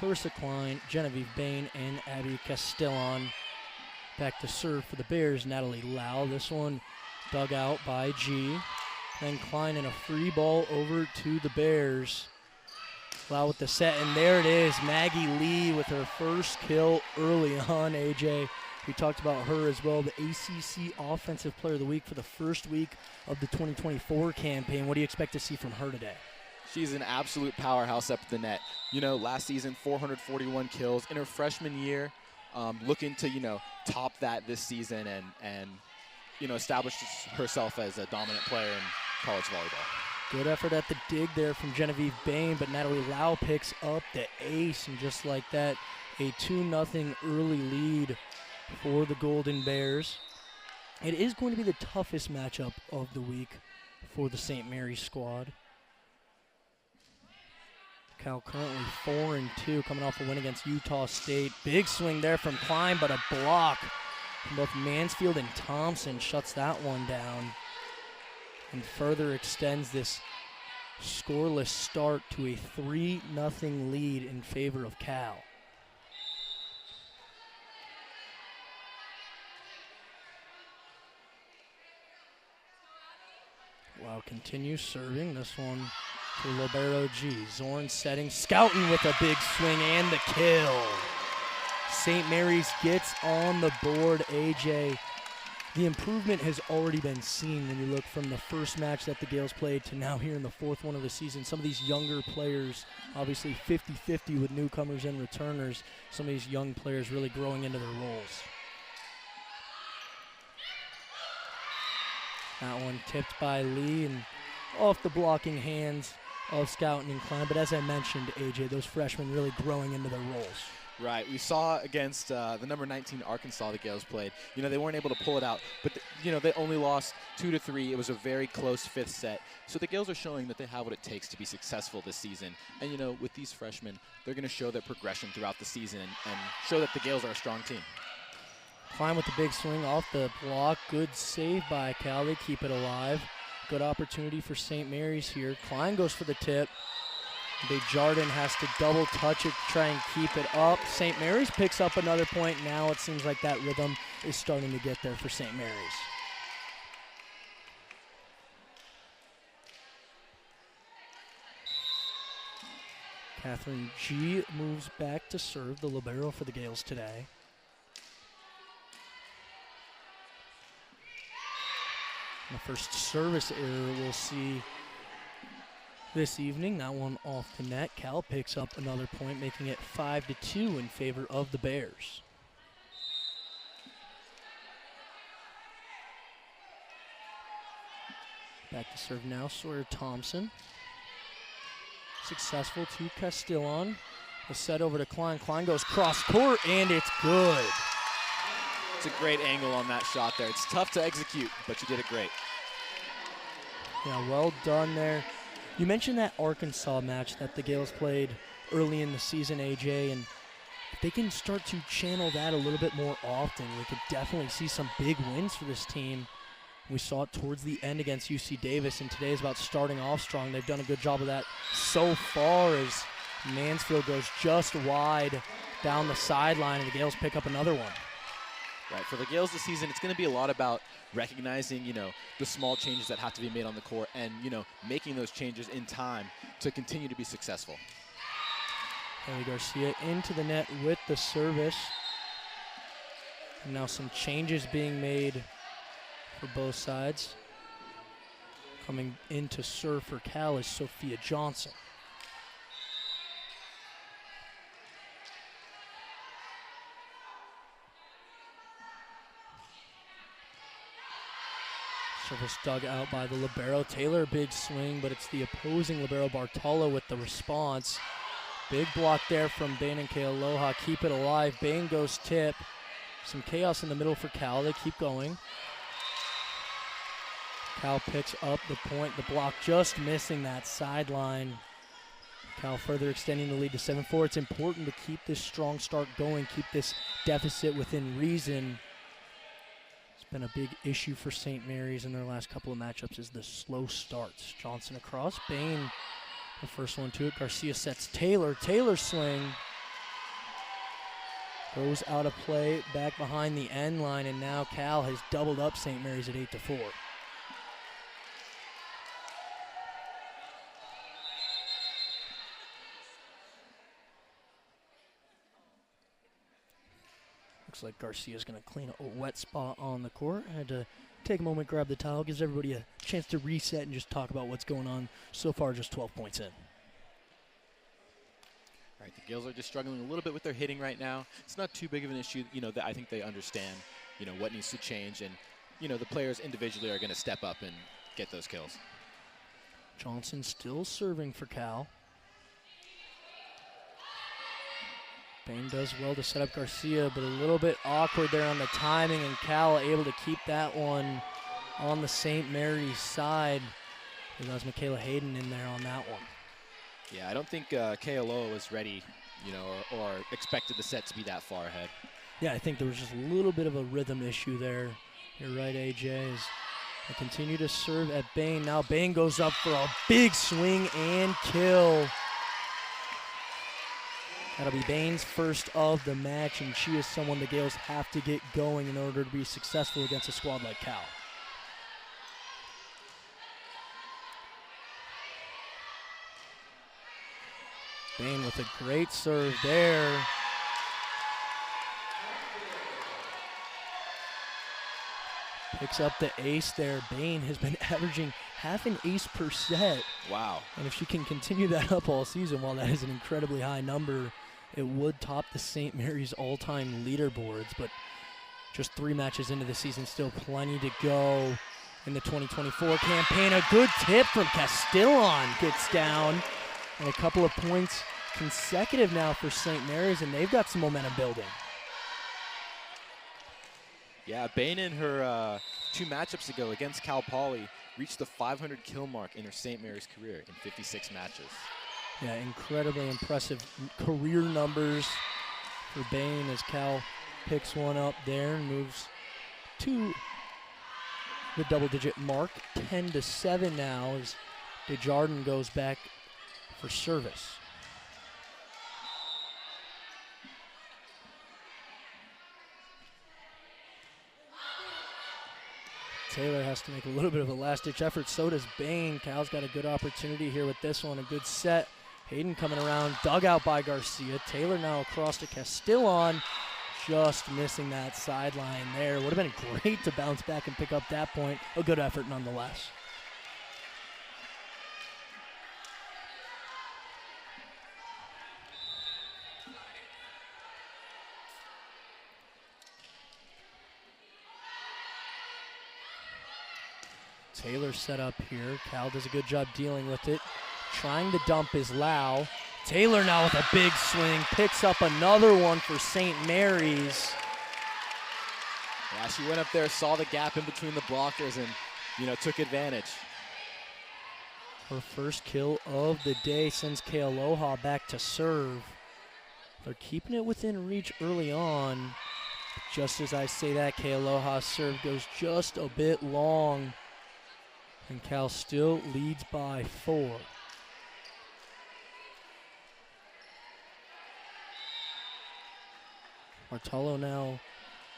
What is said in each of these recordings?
Clarissa Klein, Genevieve Bain, and Abby Castellon. Back to serve for the Bears, Natalie Lau. This one dug out by G. Then Klein and a free ball over to the Bears. Lau with the set, and there it is. Maggie Lee with her first kill early on, AJ. We talked about her as well, the ACC Offensive Player of the Week for the first week of the 2024 campaign. What do you expect to see from her today? She's an absolute powerhouse up the net. You know, last season, 441 kills. In her freshman year, looking to, top that this season and establish herself as a dominant player in college volleyball. Good effort at the dig there from Genevieve Bain, but Natalie Lau picks up the ace, and just like that, a 2-0 early lead for the Golden Bears. It is going to be the toughest matchup of the week for the St. Mary's squad. Cal currently 4-2, coming off a win against Utah State. Big swing there from Klein, but a block from both Mansfield and Thompson shuts that one down and further extends this scoreless start to a 3-0 lead in favor of Cal. Wow, continues serving. This one to Libero G. Zorn setting, Scouten with a big swing and the kill. St. Mary's gets on the board, AJ. The improvement has already been seen when you look from the first match that the Gales played to now here in the fourth one of the season. Some of these younger players, obviously 50-50 with newcomers and returners, some of these young players really growing into their roles. That one tipped by Lee and off the blocking hands of Scouten and Klein. But as I mentioned, AJ, those freshmen really growing into their roles. Right. We saw against the number 19 Arkansas the Gales played. They weren't able to pull it out, but they only lost 2-3. It was a very close fifth set. So the Gales are showing that they have what it takes to be successful this season. And with these freshmen, they're going to show their progression throughout the season and show that the Gales are a strong team. Klein with the big swing off the block. Good save by Cal. They keep it alive. Good opportunity for St. Mary's here. Klein goes for the tip. Big Jardin has to double touch it to try and keep it up. St. Mary's picks up another point. Now it seems like that rhythm is starting to get there for St. Mary's. Catherine G moves back to serve, the libero for the Gales today. The first service error we'll see this evening. That one off the net. Cal picks up another point, making it 5-2 in favor of the Bears. Back to serve now, Sawyer Thompson. Successful to Castillon. The set over to Klein. Klein goes cross court, and it's good. It's a great angle on that shot there. It's tough to execute, but you did it great. Yeah, well done there. You mentioned that Arkansas match that the Gales played early in the season, AJ, and if they can start to channel that a little bit more often, we could definitely see some big wins for this team. We saw it towards the end against UC Davis, and today is about starting off strong. They've done a good job of that so far as Mansfield goes just wide down the sideline, and the Gales pick up another one. Right, for the Gales this season, it's going to be a lot about recognizing, the small changes that have to be made on the court and, making those changes in time to continue to be successful. Kelly Garcia into the net with the service. And now some changes being made for both sides. Coming in to serve for Cal is Sophia Johnson. Service dug out by the libero. Taylor, big swing, but it's the opposing libero, Bartolo, with the response. Big block there from Bain and Kealoha. Keep it alive. Bain goes tip. Some chaos in the middle for Cal. They keep going. Cal picks up the point. The block just missing that sideline. Cal further extending the lead to 7-4. It's important to keep this strong start going, keep this deficit within reason. Been a big issue for St. Mary's in their last couple of matchups is the slow starts. Johnson across, Bain the first one to it. Garcia sets Taylor. Taylor swing Goes out of play, back behind the end line, and now Cal has doubled up St. Mary's at 8-4. Looks like Garcia's going to clean up a wet spot on the court. Had to take a moment, grab the towel, gives everybody a chance to reset and just talk about what's going on. So far, just 12 points in. All right, the Gales are just struggling a little bit with their hitting right now. It's not too big of an issue. That I think they understand, what needs to change. And, the players individually are going to step up and get those kills. Johnson still serving for Cal. Bain does well to set up Garcia, but a little bit awkward there on the timing, and Cal able to keep that one on the St. Mary's side. That was Michaela Hayden in there on that one. Yeah, I don't think Kealoha was ready, or expected the set to be that far ahead. Yeah, I think there was just a little bit of a rhythm issue there. You're right, AJ. As they continue to serve at Bain. Now Bain goes up for a big swing and kill. That'll be Bain's first of the match, and she is someone the Gales have to get going in order to be successful against a squad like Cal. Bain with a great serve there. Picks up the ace there. Bain has been averaging half an ace per set. Wow. And if she can continue that up all season, while that is an incredibly high number, it would top the St. Mary's all-time leaderboards. But just 3 matches into the season, still plenty to go in the 2024 campaign. A good tip from Castillon gets down. And a couple of points consecutive now for St. Mary's, and they've got some momentum building. Yeah, Bain in her 2 matchups ago against Cal Poly reached the 500 kill mark in her St. Mary's career in 56 matches. Yeah, incredibly impressive career numbers for Bain as Cal picks one up there and moves to the double-digit mark. 10-7 now as Desjardins goes back for service. Taylor has to make a little bit of a last-ditch effort. So does Bain. Cal's got a good opportunity here with this one. A good set. Hayden coming around. Dug out by Garcia. Taylor now across to Castillon. Just missing that sideline there. Would have been great to bounce back and pick up that point. A good effort nonetheless. Taylor set up here. Cal does a good job dealing with it. Trying to dump is Lau. Taylor now with a big swing. Picks up another one for St. Mary's. Yeah, she went up there, saw the gap in between the blockers, and, took advantage. Her first kill of the day sends Kealoha back to serve. They're keeping it within reach early on. Just as I say that, Kealoha's serve goes just a bit long. And Cal still leads by 4. Martello now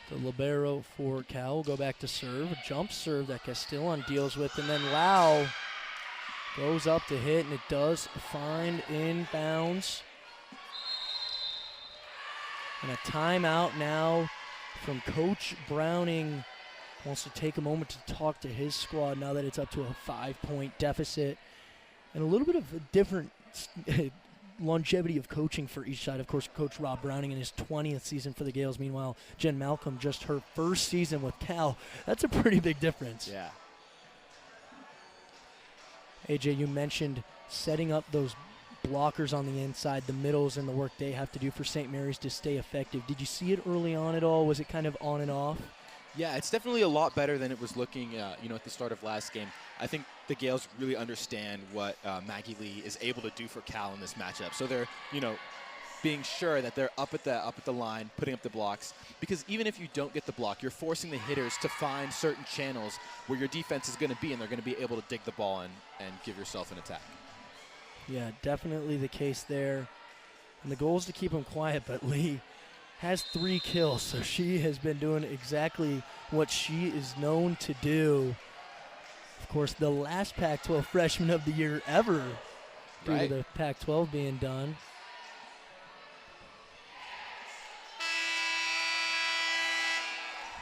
the libero for Cal. Will go back to serve. A jump serve that Castillon deals with. And then Lau goes up to hit, and it does find inbounds. And a timeout now from Coach Browning. Wants to take a moment to talk to his squad now that it's up to a 5-point deficit. And a little bit of a different longevity of coaching for each side. Of course, Coach Rob Browning in his 20th season for the Gales. Meanwhile, Jen Malcolm, just her first season with Cal. That's a pretty big difference. Yeah. AJ, you mentioned setting up those blockers on the inside, the middles, and the work they have to do for St. Mary's to stay effective. Did you see it early on at all? Was it kind of on and off? Yeah, it's definitely a lot better than it was looking, at the start of last game. I think the Gales really understand what Maggie Lee is able to do for Cal in this matchup. So they're, being sure that they're up at the line, putting up the blocks. Because even if you don't get the block, you're forcing the hitters to find certain channels where your defense is going to be, and they're going to be able to dig the ball in and give yourself an attack. Yeah, definitely the case there. And the goal is to keep them quiet, but Lee has 3 kills, so she has been doing exactly what she is known to do. Of course, the last Pac-12 freshman of the year ever due to the Pac-12 being done.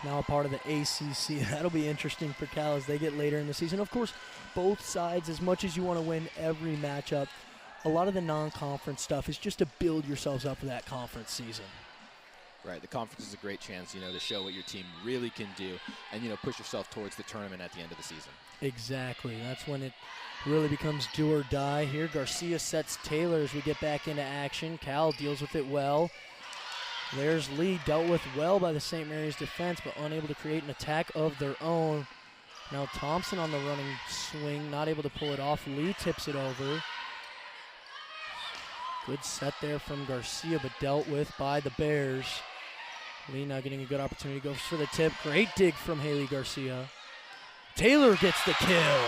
Now a part of the ACC. That'll be interesting for Cal as they get later in the season. Of course, both sides, as much as you want to win every matchup, a lot of the non-conference stuff is just to build yourselves up for that conference season. Right, the conference is a great chance, to show what your team really can do and, push yourself towards the tournament at the end of the season. Exactly. That's when it really becomes do or die here. Garcia sets Taylor as we get back into action. Cal deals with it well. There's Lee, dealt with well by the St. Mary's defense, but unable to create an attack of their own. Now Thompson on the running swing, not able to pull it off. Lee tips it over. Good set there from Garcia, but dealt with by the Bears. Lee now getting a good opportunity, goes for the tip. Great dig from Haley Garcia. Taylor gets the kill.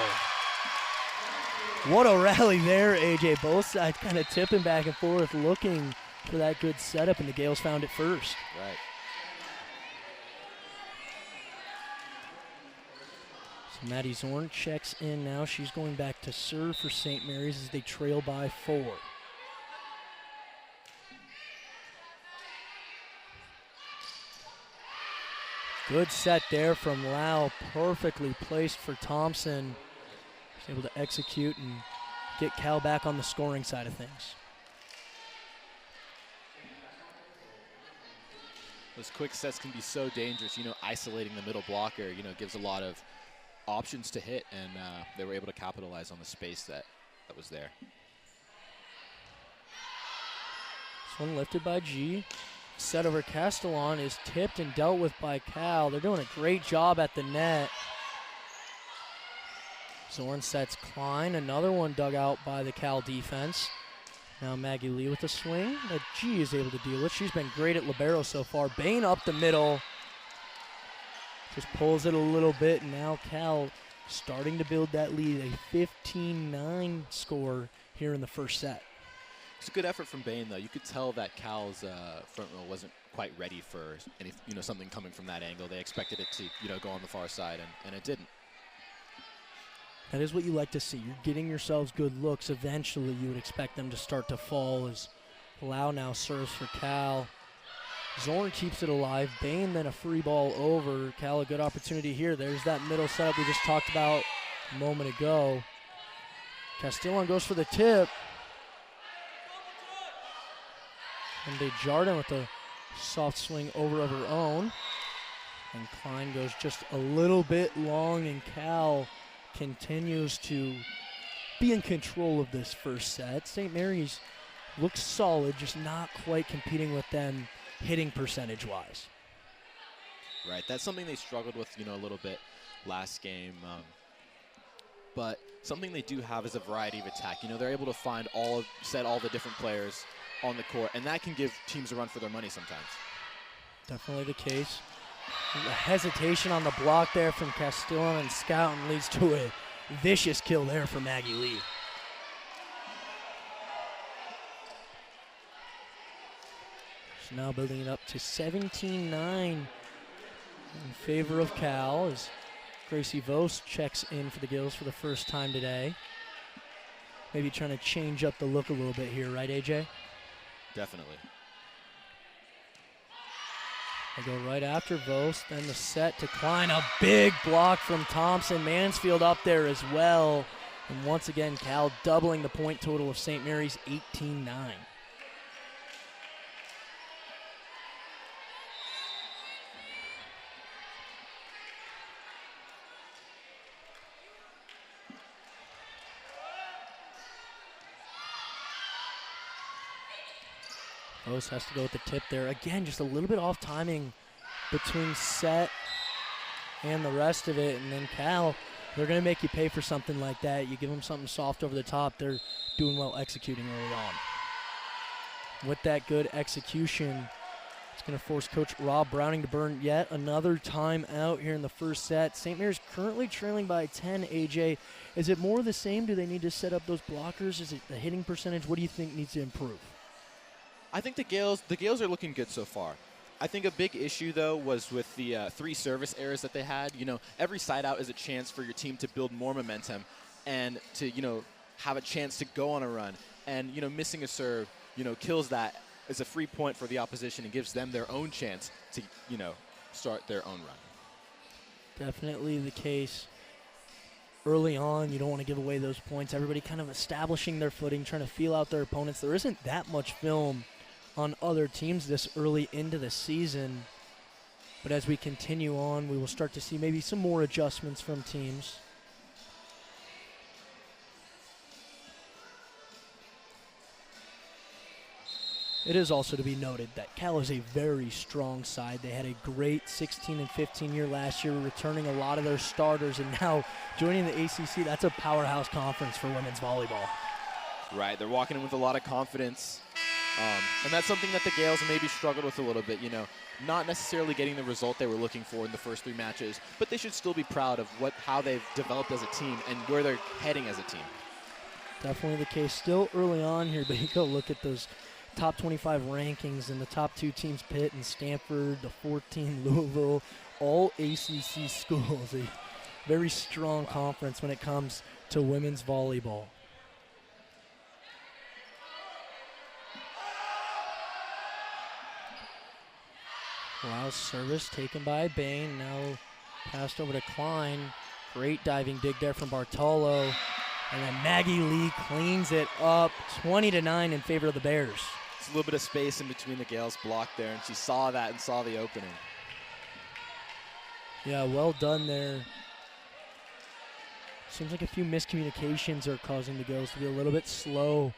What a rally there, AJ. Both sides kind of tipping back and forth, looking for that good setup, and the Gales found it first. Right. So Maddie Zorn checks in now. She's going back to serve for St. Mary's as they trail by 4. Good set there from Lau, perfectly placed for Thompson. She's able to execute and get Cal back on the scoring side of things. Those quick sets can be so dangerous, isolating the middle blocker, gives a lot of options to hit, and they were able to capitalize on the space that was there. This one lifted by G. Set over Castellon is tipped and dealt with by Cal. They're doing a great job at the net. Zorn sets Klein. Another one dug out by the Cal defense. Now Maggie Lee with a swing that G is able to deal with. She's been great at libero so far. Bain up the middle. Just pulls it a little bit, and now Cal starting to build that lead. A 15-9 score here in the first set. It's a good effort from Bain, though. You could tell that Cal's front row wasn't quite ready for any, something coming from that angle. They expected it to, go on the far side, and it didn't. That is what you like to see. You're getting yourselves good looks. Eventually, you would expect them to start to fall as Lau now serves for Cal. Zorn keeps it alive. Bain then a free ball over. Cal a good opportunity here. There's that middle setup we just talked about a moment ago. Castellon goes for the tip. And Desjardins with a soft swing over of her own. And Klein goes just a little bit long, and Cal continues to be in control of this first set. St. Mary's looks solid, just not quite competing with them hitting percentage-wise. Right, that's something they struggled with, a little bit last game. But something they do have is a variety of attack. They're able to set all the different players on the court, and that can give teams a run for their money sometimes. Definitely the case. The hesitation on the block there from Castellon and Scouten leads to a vicious kill there for Maggie Lee. So now building it up to 17-9 in favor of Cal as Gracie Vos checks in for the Gills for the first time today. Maybe trying to change up the look a little bit here, right, AJ? Definitely. They go right after Vos, then the set to Klein. A big block from Thompson. Mansfield up there as well. And once again, Cal doubling the point total of St. Mary's 18-9. Vos has to go with the tip there. Again, just a little bit off timing between set and the rest of it. And then Cal, they're going to make you pay for something like that. You give them something soft over the top, they're doing well executing early on. With that good execution, it's going to force Coach Rob Browning to burn yet another time out here in the first set. St. Mary's currently trailing by 10, AJ. Is it more of the same? Do they need to set up those blockers? Is it the hitting percentage? What do you think needs to improve? I think the Gales are looking good so far. I think a big issue, though, was with the 3 service errors that they had. You know, every side out is a chance for your team to build more momentum and to, you know, have a chance to go on a run. And, you know, missing a serve, you know, kills that as a free point for the opposition and gives them their own chance to, you know, start their own run. Definitely the case. Early on, you don't want to give away those points. Everybody kind of establishing their footing, trying to feel out their opponents. There isn't that much film on other teams this early into the season. But as we continue on, we will start to see maybe some more adjustments from teams. It is also to be noted that Cal is a very strong side. They had a great 16 and 15 year last year, returning a lot of their starters, and now joining the ACC. That's a powerhouse conference for women's volleyball. Right, they're walking in with a lot of confidence, and that's something that the Gales maybe struggled with a little bit. You know, not necessarily getting the result they were looking for in the first 3 matches, but they should still be proud of how they've developed as a team and where they're heading as a team. Definitely the case. Still early on here, but you go look at those top 25 rankings, and the top 2 teams, Pitt and Stanford, the 14 Louisville, all ACC schools. A very strong conference when it comes to women's volleyball. Lau's service taken by Bain, now passed over to Klein. Great diving dig there from Bartolo. And then Maggie Lee cleans it up, 20-9 in favor of the Bears. It's a little bit of space in between the Gales' block there, and she saw that and saw the opening. Yeah, well done there. Seems like a few miscommunications are causing the Gales to be a little bit slow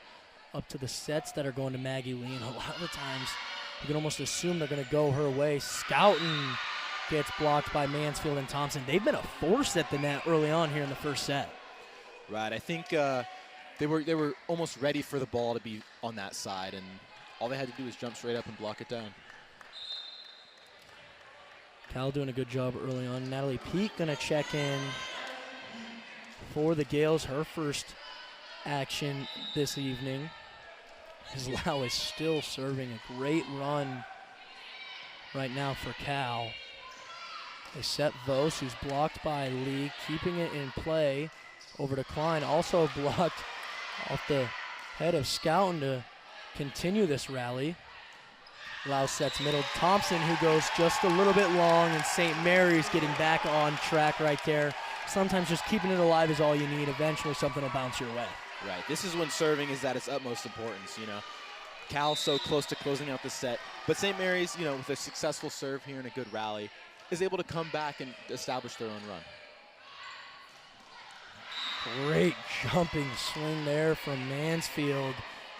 up to the sets that are going to Maggie Lee, and a lot of the times you can almost assume they're going to go her way. Scouten gets blocked by Mansfield and Thompson. They've been a force at the net early on here in the first set. Right, I think they were almost ready for the ball to be on that side, and all they had to do was jump straight up and block it down. Cal doing a good job early on. Natalie Peak going to check in for the Gales, her first action this evening. As Lau is still serving a great run right now for Cal. They set Vos, who's blocked by Lee, keeping it in play. Over to Klein, also blocked off the head of Scouten to continue this rally. Lau sets middle. Thompson, who goes just a little bit long, and St. Mary's getting back on track right there. Sometimes just keeping it alive is all you need. Eventually something will bounce your way. Right. This is when serving is at its utmost importance, you know. Cal so close to closing out the set, but St. Mary's, you know, with a successful serve here and a good rally, is able to come back and establish their own run. Great jumping swing there from Mansfield.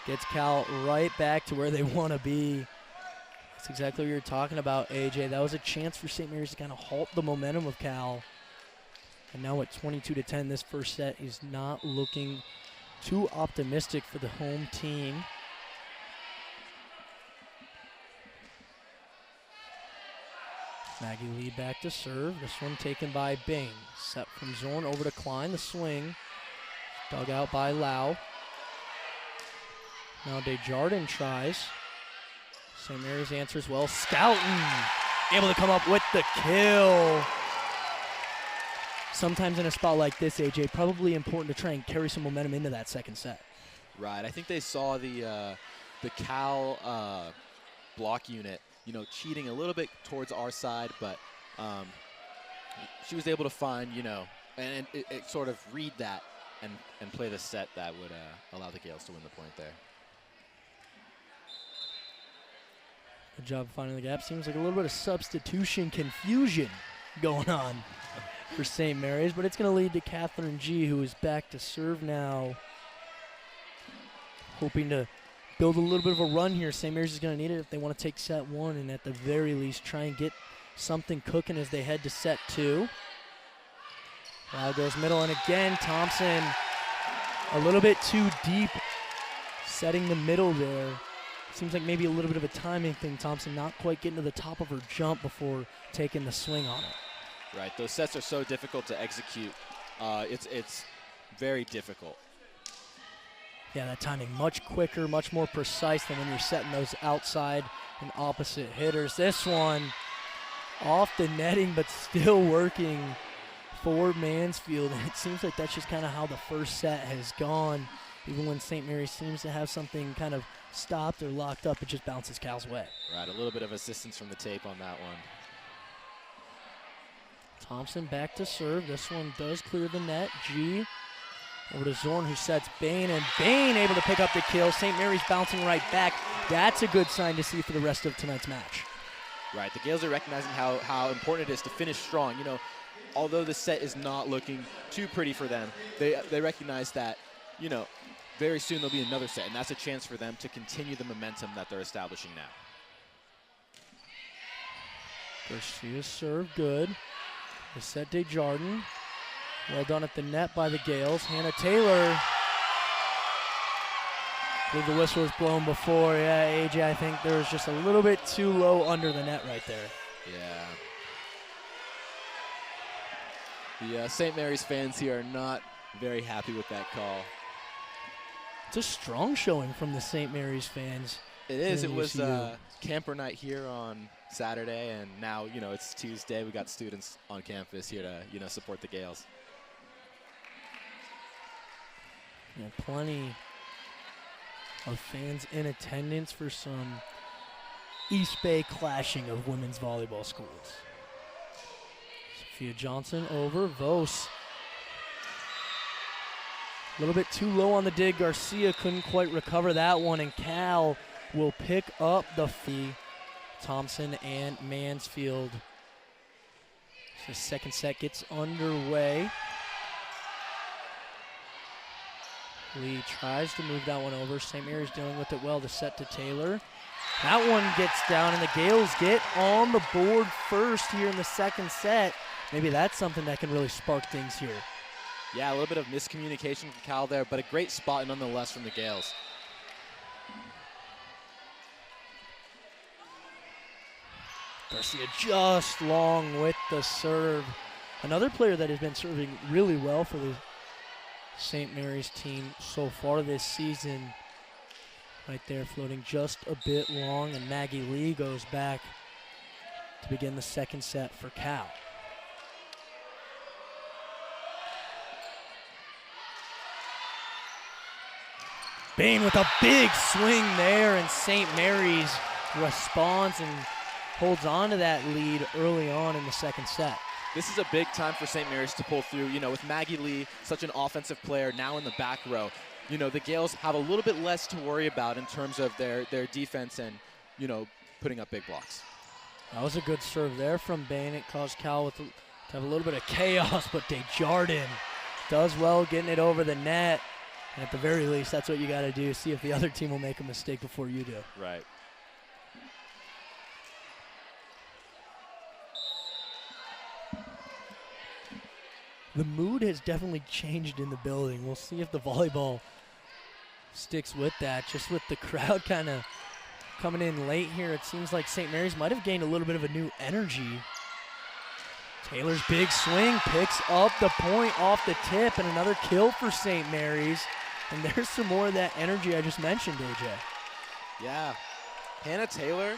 Gets Cal right back to where they want to be. That's exactly what you're talking about, AJ. That was a chance for St. Mary's to kind of halt the momentum of Cal. And now at 22-10, this first set is not looking too optimistic for the home team. Maggie Lee back to serve. This one taken by Bing. Set from Zorn over to Klein. The swing. Dug out by Lau. Now Desjardins tries. St. Mary's answers well. Scouten able to come up with the kill. Sometimes in a spot like this, AJ, probably important to try and carry some momentum into that second set. Right. I think they saw the Cal block unit, you know, cheating a little bit towards our side, but she was able to find, you know, and it sort of read that and play the set that would allow the Gales to win the point there. Good job finding the gap. Seems like a little bit of substitution confusion going on for St. Mary's, but it's going to lead to Catherine G., who is back to serve now. Hoping to build a little bit of a run here. St. Mary's is going to need it if they want to take set 1 and at the very least try and get something cooking as they head to set 2. Lau goes middle, and again, Thompson a little bit too deep, setting the middle there. Seems like maybe a little bit of a timing thing. Thompson not quite getting to the top of her jump before taking the swing on it. Right, those sets are so difficult to execute. It's very difficult. Yeah, that timing much quicker, much more precise than when you're setting those outside and opposite hitters. This one off the netting, but still working for Mansfield. And it seems like that's just kind of how the first set has gone. Even when St. Mary's seems to have something kind of stopped or locked up, it just bounces Cal's way. Right, a little bit of assistance from the tape on that one. Thompson back to serve. This one does clear the net. G over to Zorn, who sets Bain, and Bain able to pick up the kill. St. Mary's bouncing right back. That's a good sign to see for the rest of tonight's match. Right, the Gales are recognizing how important it is to finish strong. You know, although the set is not looking too pretty for them, they recognize that, you know, very soon there'll be another set, and that's a chance for them to continue the momentum that they're establishing now. Garcia's serve good. The set Desjardins. Well done at the net by the Gales. Hannah Taylor. I believe the whistle was blown before. Yeah, AJ, I think there was just a little bit too low under the net right there. Yeah. The St. Mary's fans here are not very happy with that call. It's a strong showing from the St. Mary's fans. It is. It was camper night here on Saturday, and now, you know, it's Tuesday. We got students on campus here to, you know, support the Gales. Yeah, plenty of fans in attendance for some East Bay clashing of women's volleyball schools. Sophia Johnson over. Vos a little bit too low on the dig. Garcia couldn't quite recover that one, and Cal will pick up the fee. Thompson and Mansfield. So the second set gets underway. Lee tries to move that one over. St. Mary's dealing with it well. The set to Taylor. That one gets down, and the Gales get on the board first here in the second set. Maybe that's something that can really spark things here. Yeah, a little bit of miscommunication from Cal there, but a great spot nonetheless from the Gales. Garcia just long with the serve. Another player that has been serving really well for the St. Mary's team so far this season. Right there, floating just a bit long, and Maggie Lee goes back to begin the second set for Cal. Bain with a big swing there, and St. Mary's responds and holds on to that lead early on in the second set. This is a big time for St. Mary's to pull through. You know, with Maggie Lee, such an offensive player, now in the back row, you know, the Gales have a little bit less to worry about in terms of their defense and, you know, putting up big blocks. That was a good serve there from Bain. It caused Cal to have a little bit of chaos, but Desjardins does well getting it over the net. And at the very least, that's what you got to do. See if the other team will make a mistake before you do. Right. The mood has definitely changed in the building. We'll see if the volleyball sticks with that. Just with the crowd kind of coming in late here, it seems like St. Mary's might have gained a little bit of a new energy. Taylor's big swing picks up the point off the tip, and another kill for St. Mary's. And there's some more of that energy I just mentioned, AJ. Yeah. Hannah Taylor,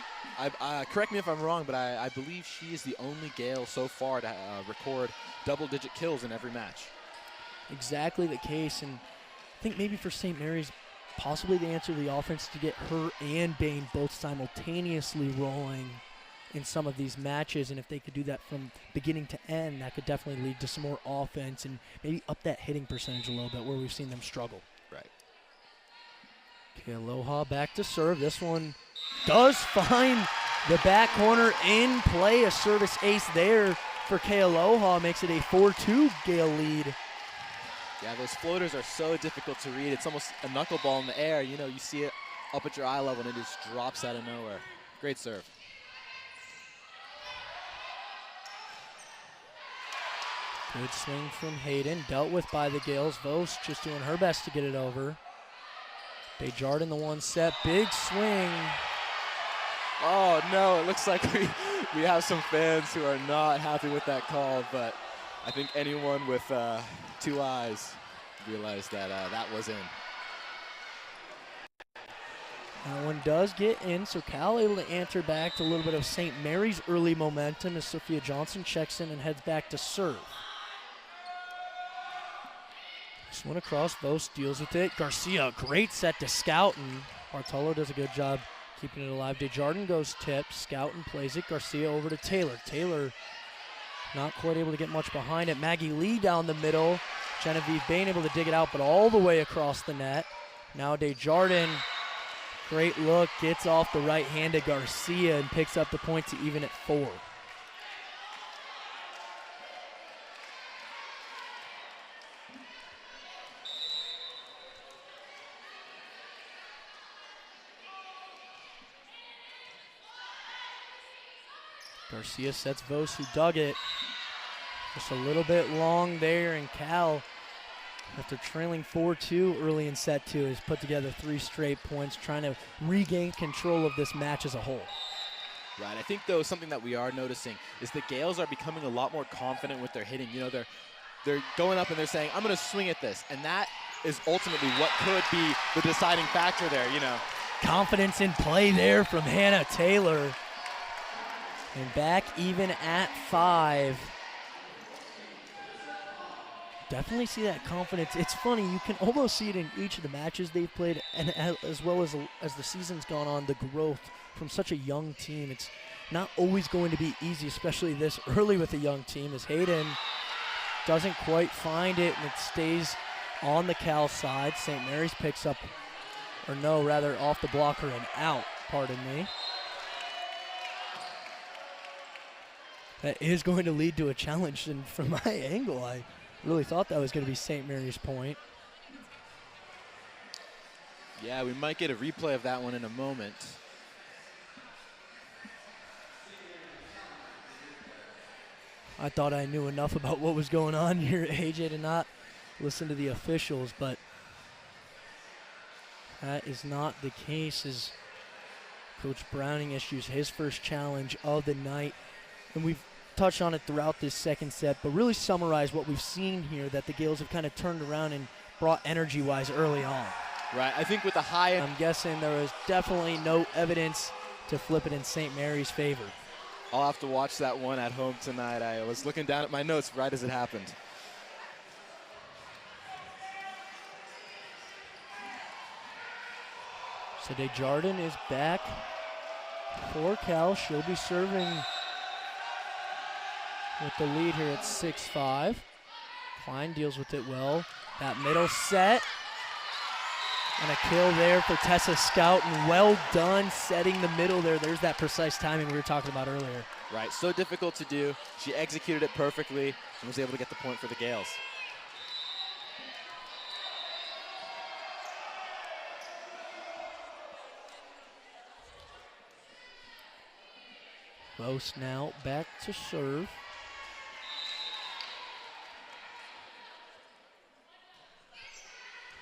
correct me if I'm wrong, but I believe she is the only Gale so far to record double-digit kills in every match. Exactly the case, and I think maybe for St. Mary's, possibly the answer to the offense to get her and Bain both simultaneously rolling in some of these matches, and if they could do that from beginning to end, that could definitely lead to some more offense and maybe up that hitting percentage a little bit where we've seen them struggle. Right. Okay, Aloha back to serve. This one does find the back corner in play. A service ace there for Kay Aloha makes it a 4-2 Gale lead. Yeah, those floaters are so difficult to read. It's almost a knuckleball in the air. You know, you see it up at your eye level and it just drops out of nowhere. Great serve. Good swing from Hayden, dealt with by the Gales. Vos just doing her best to get it over. Desjardins the one set, big swing. Oh no, it looks like we have some fans who are not happy with that call, but I think anyone with two eyes realized that that was in. That one does get in, so Cal able to answer back to a little bit of St. Mary's early momentum as Sophia Johnson checks in and heads back to serve. This one across, Vos deals with it. Garcia, great set to Scouten. Bartolo does a good job keeping it alive. Desjardins goes tip, Scouten plays it. Garcia over to Taylor. Taylor not quite able to get much behind it. Maggie Lee down the middle. Genevieve Bain able to dig it out, but all the way across the net. Now Desjardins. Great look, gets off the right-handed Garcia and picks up the point to even at 4. Garcia sets Vos, who dug it. Just a little bit long there, and Cal, after trailing 4-2 early in set 2, has put together 3 straight points, trying to regain control of this match as a whole. Right. I think, though, something that we are noticing is the Gales are becoming a lot more confident with their hitting. You know, they're going up and they're saying, I'm going to swing at this. And that is ultimately what could be the deciding factor there, you know. Confidence in play there from Hannah Taylor. And back even at 5. Definitely see that confidence. It's funny, you can almost see it in each of the matches they've played, and as well as the season's gone on, the growth from such a young team. It's not always going to be easy, especially this early with a young team, as Hayden doesn't quite find it, and it stays on the Cal side. St. Mary's picks up, or no, rather off the blocker and out, pardon me. That is going to lead to a challenge, and from my angle, I really thought that was going to be St. Mary's point. Yeah, we might get a replay of that one in a moment. I thought I knew enough about what was going on here, AJ, to not listen to the officials, but that is not the case as Coach Browning issues his first challenge of the night. And we've touched on it throughout this second set, but really summarize what we've seen here, that the Gales have kind of turned around and brought energy-wise early on. Right, I think with the high... I'm guessing there was definitely no evidence to flip it in St. Mary's favor. I'll have to watch that one at home tonight. I was looking down at my notes right as it happened. So Desjardins is back for Cal. She'll be serving with the lead here at 6-5. Klein deals with it well. That middle set. And a kill there for Tessa Scouten. Well done setting the middle there. There's that precise timing we were talking about earlier. Right, so difficult to do. She executed it perfectly and was able to get the point for the Gales. Vos now back to serve.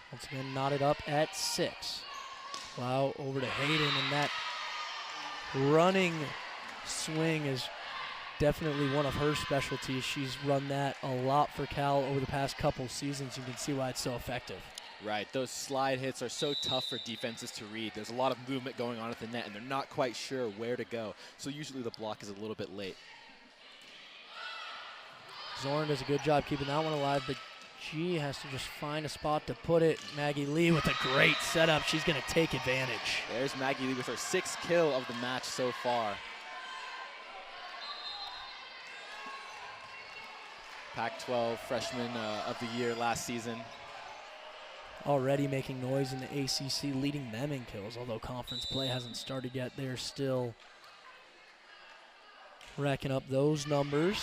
Once again, knotted up at 6. Wow, over to Hayden, and that running swing is definitely one of her specialties. She's run that a lot for Cal over the past couple seasons. You can see why it's so effective. Right, those slide hits are so tough for defenses to read. There's a lot of movement going on at the net, and they're not quite sure where to go. So usually the block is a little bit late. Zorn does a good job keeping that one alive, but G has to just find a spot to put it. Maggie Lee with a great setup. She's going to take advantage. There's Maggie Lee with her 6th kill of the match so far. Pac-12 freshman of the year last season. Already making noise in the ACC, leading them in kills, although conference play hasn't started yet. They're still racking up those numbers.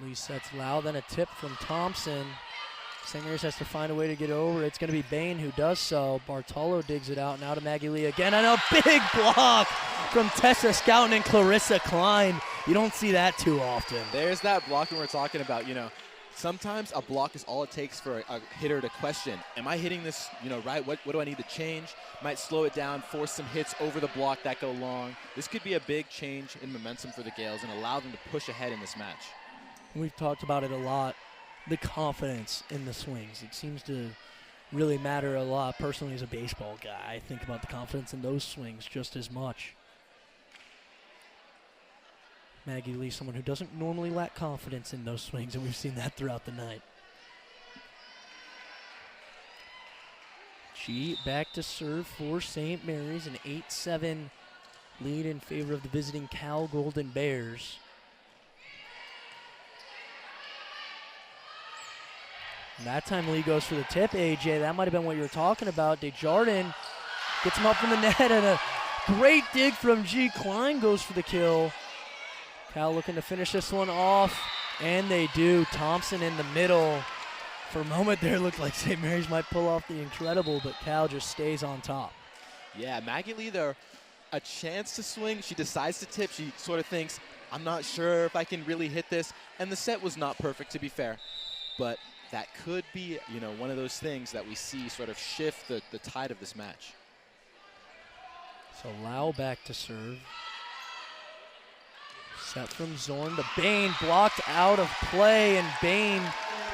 Lee sets low, then a tip from Thompson. St. Mary's has to find a way to get over. It's going to be Bain who does so. Bartolo digs it out, now to Maggie Lee again, and a big block from Tessa Scouten and Clarissa Klein. You don't see that too often. There's that blocking we're talking about, you know. Sometimes a block is all it takes for a hitter to question, am I hitting this, you know, right? What do I need to change? Might slow it down, force some hits over the block that go long. This could be a big change in momentum for the Gales and allow them to push ahead in this match. We've talked about it a lot, the confidence in the swings. It seems to, really matter a lot. Personally, as a baseball guy, I think about the confidence in those swings just as much. Maggie Lee, someone who doesn't normally lack confidence in those swings, and we've seen that throughout the night. G back to serve for St. Mary's, an 8-7 lead in favor of the visiting Cal Golden Bears. And that time Lee goes for the tip, AJ. That might have been what you were talking about. Desjardins gets him up from the net, and a great dig from G. Klein goes for the kill. Cal looking to finish this one off, and they do. Thompson in the middle. For a moment there, it looked like St. Mary's might pull off the incredible, but Cal just stays on top. Yeah, Maggie Lee there, a chance to swing. She decides to tip. She sort of thinks, I'm not sure if I can really hit this. And the set was not perfect, to be fair. But that could be, you know, one of those things that we see sort of shift the tide of this match. So Lau back to serve. Set from Zorn to Bain, blocked out of play, and Bain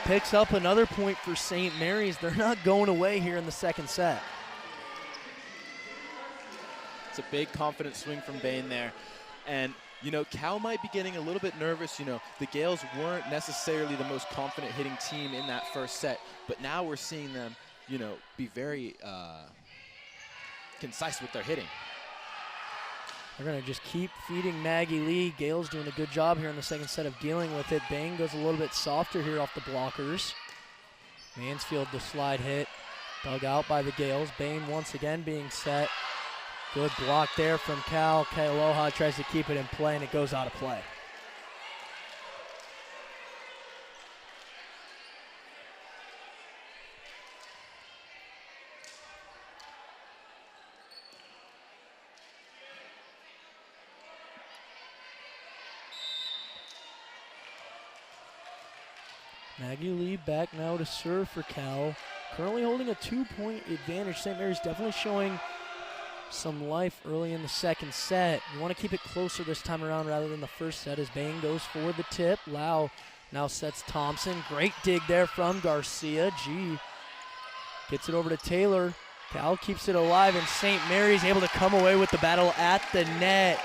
picks up another point for St. Mary's. They're not going away here in the second set. It's a big confident swing from Bain there. And, you know, Cal might be getting a little bit nervous. You know, the Gales weren't necessarily the most confident hitting team in that first set, but now we're seeing them, you know, be very concise with their hitting. They're going to just keep feeding Maggie Lee. Gale's doing a good job here in the second set of dealing with it. Bain goes a little bit softer here off the blockers. Mansfield, the slide hit, dug out by the Gales. Bain once again being set. Good block there from Cal. Kealoha tries to keep it in play, and it goes out of play. Maggie Lee back now to serve for Cal. Currently holding a 2-point advantage. St. Mary's definitely showing some life early in the second set. You want to keep it closer this time around rather than the first set as Bain goes for the tip. Lau now sets Thompson. Great dig there from Garcia. G gets it over to Taylor. Cal keeps it alive, and St. Mary's able to come away with the battle at the net.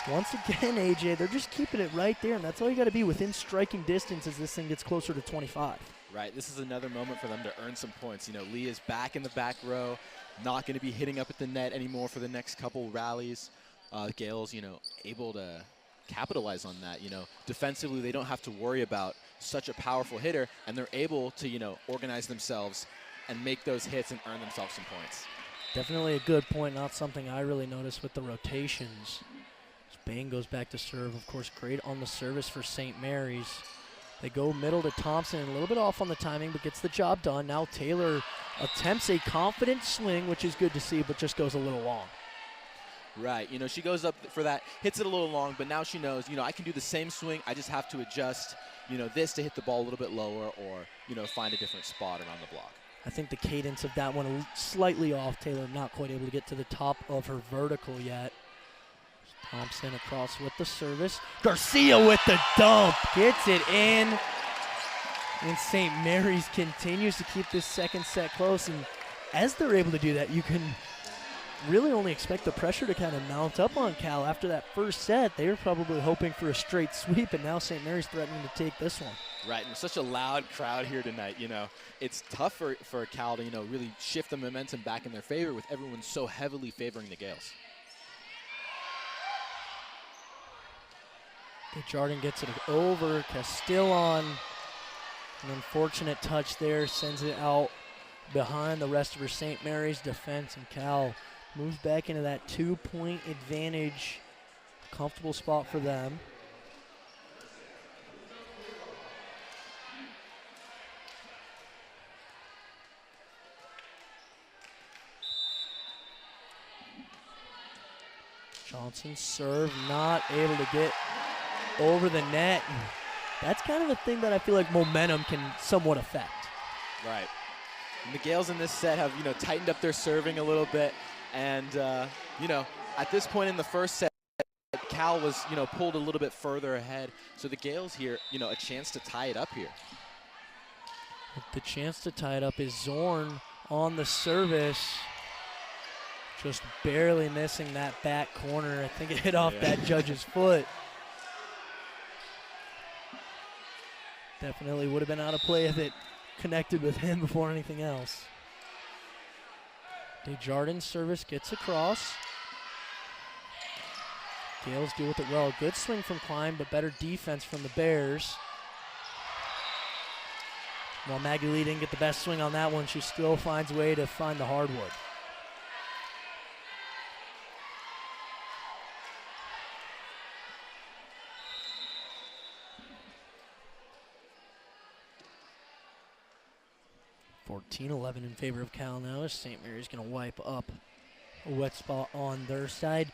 Once again, AJ, they're just keeping it right there, and that's all you got to be within striking distance as this thing gets closer to 25. Right, this is another moment for them to earn some points. You know, Lee is back in the back row, not going to be hitting up at the net anymore for the next couple rallies. Gales, you know, able to capitalize on that. You know, defensively, they don't have to worry about such a powerful hitter, and they're able to, you know, organize themselves and make those hits and earn themselves some points. Definitely a good point, not something I really noticed with the rotations. Bain goes back to serve. Of course, great on the service for St. Mary's. They go middle to Thompson, a little bit off on the timing, but gets the job done. Now Taylor attempts a confident swing, which is good to see, but just goes a little long. Right, you know, she goes up for that, hits it a little long, but now she knows, you know, I can do the same swing. I just have to adjust, you know, this to hit the ball a little bit lower or, you know, find a different spot around the block. I think the cadence of that one slightly off. Taylor not quite able to get to the top of her vertical yet. Thompson across with the service. Garcia with the dump. Gets it in. And St. Mary's continues to keep this second set close. And as they're able to do that, you can really only expect the pressure to kind of mount up on Cal. After that first set, they were probably hoping for a straight sweep, and now St. Mary's threatening to take this one. Right, and such a loud crowd here tonight, you know. It's tough for Cal to, you know, really shift the momentum back in their favor with everyone so heavily favoring the Gales. Desjardins gets it over. Castillon, an unfortunate touch there, sends it out behind the rest of her St. Mary's defense, and Cal moves back into that 2-point advantage. Comfortable spot for them. Johnson's serve not able to get over the net. And that's kind of a thing that I feel like momentum can somewhat affect. Right. And the Gales in this set have, you know, tightened up their serving a little bit. And, you know, at this point in the first set, Cal was, you know, pulled a little bit further ahead. So the Gales here, you know, a chance to tie it up here. With the chance to tie it up is Zorn on the service. Just barely missing that back corner. I think it hit off that judge's foot. Definitely would have been out of play if it connected with him before anything else. Desjardins' service gets across. Gales deal with it well. Good swing from Klein, but better defense from the Bears. While Maggie Lee didn't get the best swing on that one, she still finds a way to find the hardwood. (14-11) in favor of Cal now, as St. Mary's going to wipe up a wet spot on their side.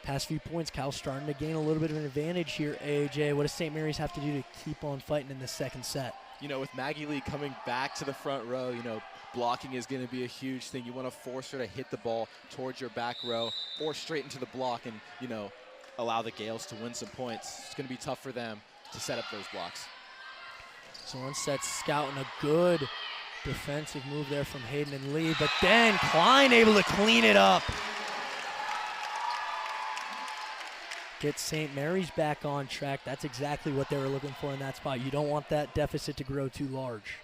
Past few points, Cal's starting to gain a little bit of an advantage here. AJ, what does St. Mary's have to do to keep on fighting in the second set? You know, with Maggie Lee coming back to the front row, you know, blocking is going to be a huge thing. You want to force her to hit the ball towards your back row or straight into the block and, you know, allow the Gales to win some points. It's going to be tough for them to set up those blocks. So one set scouting a good defensive move there from Hayden and Lee, but then Klein able to clean it up. Get St. Mary's back on track. That's exactly what they were looking for in that spot. You don't want that deficit to grow too large.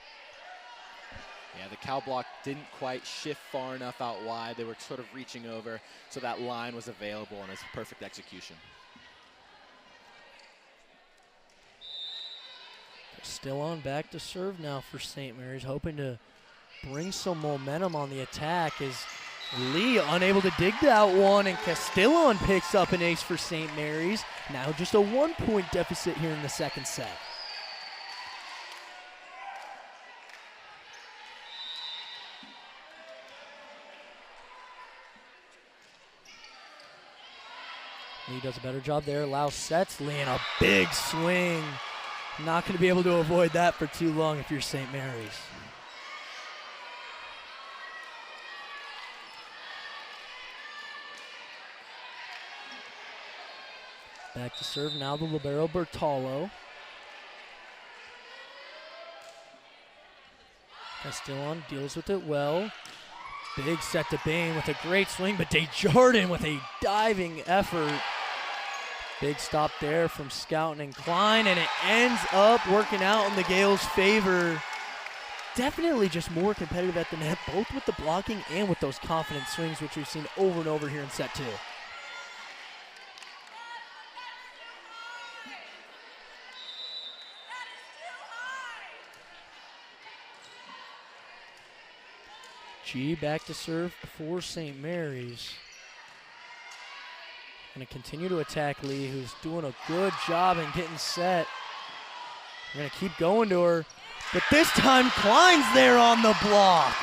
Yeah, the Cal block didn't quite shift far enough out wide. They were sort of reaching over, so that line was available, and it's perfect execution. Still on back to serve now for St. Mary's, hoping to bring some momentum on the attack as Lee unable to dig that one, and Castillon picks up an ace for St. Mary's. Now just a 1-point deficit here in the second set. Lee does a better job there. Lau sets Lee in a big swing. Not going to be able to avoid that for too long if you're St. Mary's. Back to serve now the libero Bertalo. Castillon deals with it well. Big set to Bain with a great swing, but Desjardins with a diving effort. Big stop there from Scouten and Klein, and it ends up working out in the Gales' favor. Definitely just more competitive at the net, both with the blocking and with those confident swings, which we've seen over and over here in set two. G back to serve for St. Mary's. Going to continue to attack Lee, who's doing a good job in getting set. We're going to keep going to her, but this time Klein's there on the block.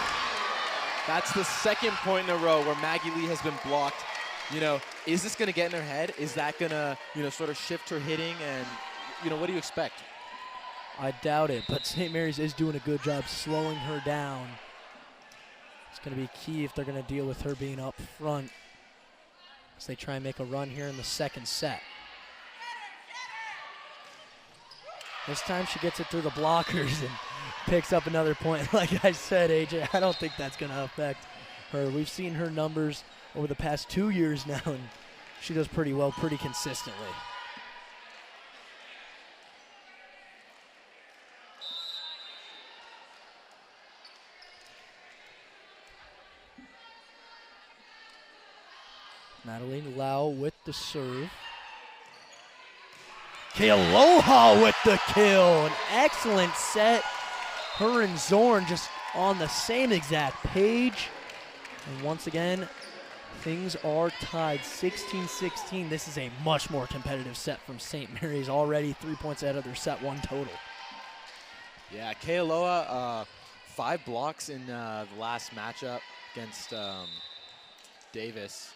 That's the second point in a row where Maggie Lee has been blocked. You know, is this going to get in her head? Is that going to, you know, sort of shift her hitting? And, you know, what do you expect? I doubt it, but St. Mary's is doing a good job slowing her down. It's going to be key if they're going to deal with her being up front as they try and make a run here in the second set. This time she gets it through the blockers and picks up another point. Like I said, AJ, I don't think that's going to affect her. We've seen her numbers over the past 2 years now, and she does pretty well, pretty consistently. Madeline Lau with the serve. Kealoha with the kill. An excellent set. Her and Zorn just on the same exact page. And once again, things are tied 16-16. This is a much more competitive set from St. Mary's, already 3 points ahead of their set one total. Yeah, Kealoha, 5 blocks in the last matchup against Davis.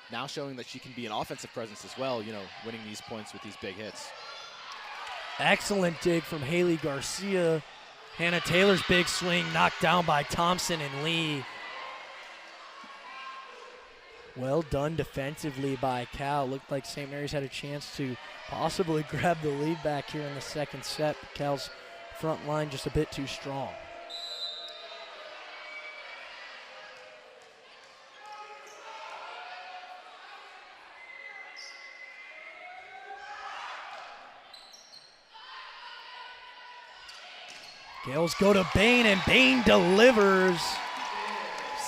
Now showing that she can be an offensive presence as well, you know, winning these points with these big hits. Excellent dig from Haley Garcia. Hannah Taylor's big swing knocked down by Thompson and Lee. Well done defensively by Cal. Looked like St. Mary's had a chance to possibly grab the lead back here in the second set. Cal's front line just a bit too strong. Gales go to Bain, and Bain delivers.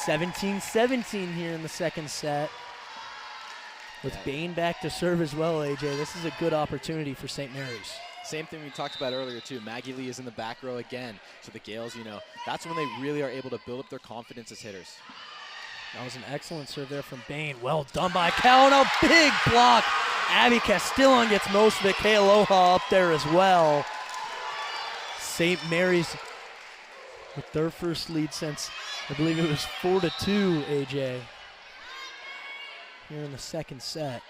17-17 here in the second set. With Bain back to serve as well, AJ. This is a good opportunity for St. Mary's. Same thing we talked about earlier, too. Maggie Lee is in the back row again. So the Gales, you know, that's when they really are able to build up their confidence as hitters. That was an excellent serve there from Bain. Well done by Cal, and a big block. Abby Castillon gets most of it. Kealoha up there as well. St. Mary's with their first lead since, I believe it was 4-2, AJ, here in the second set.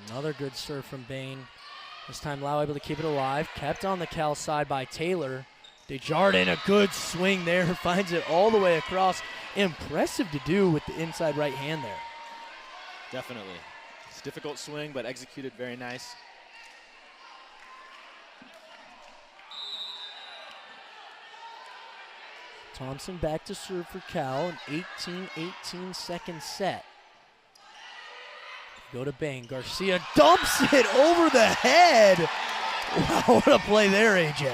Another good serve from Bain. This time Lau able to keep it alive. Kept on the Cal side by Taylor. Desjardins, a good swing there. Finds it all the way across. Impressive to do with the inside right hand there. Definitely. It's a difficult swing, but executed very nice. Thompson back to serve for Cal, an 18-18 second set. Go to Bain. Garcia dumps it over the head. Wow, what a play there, AJ.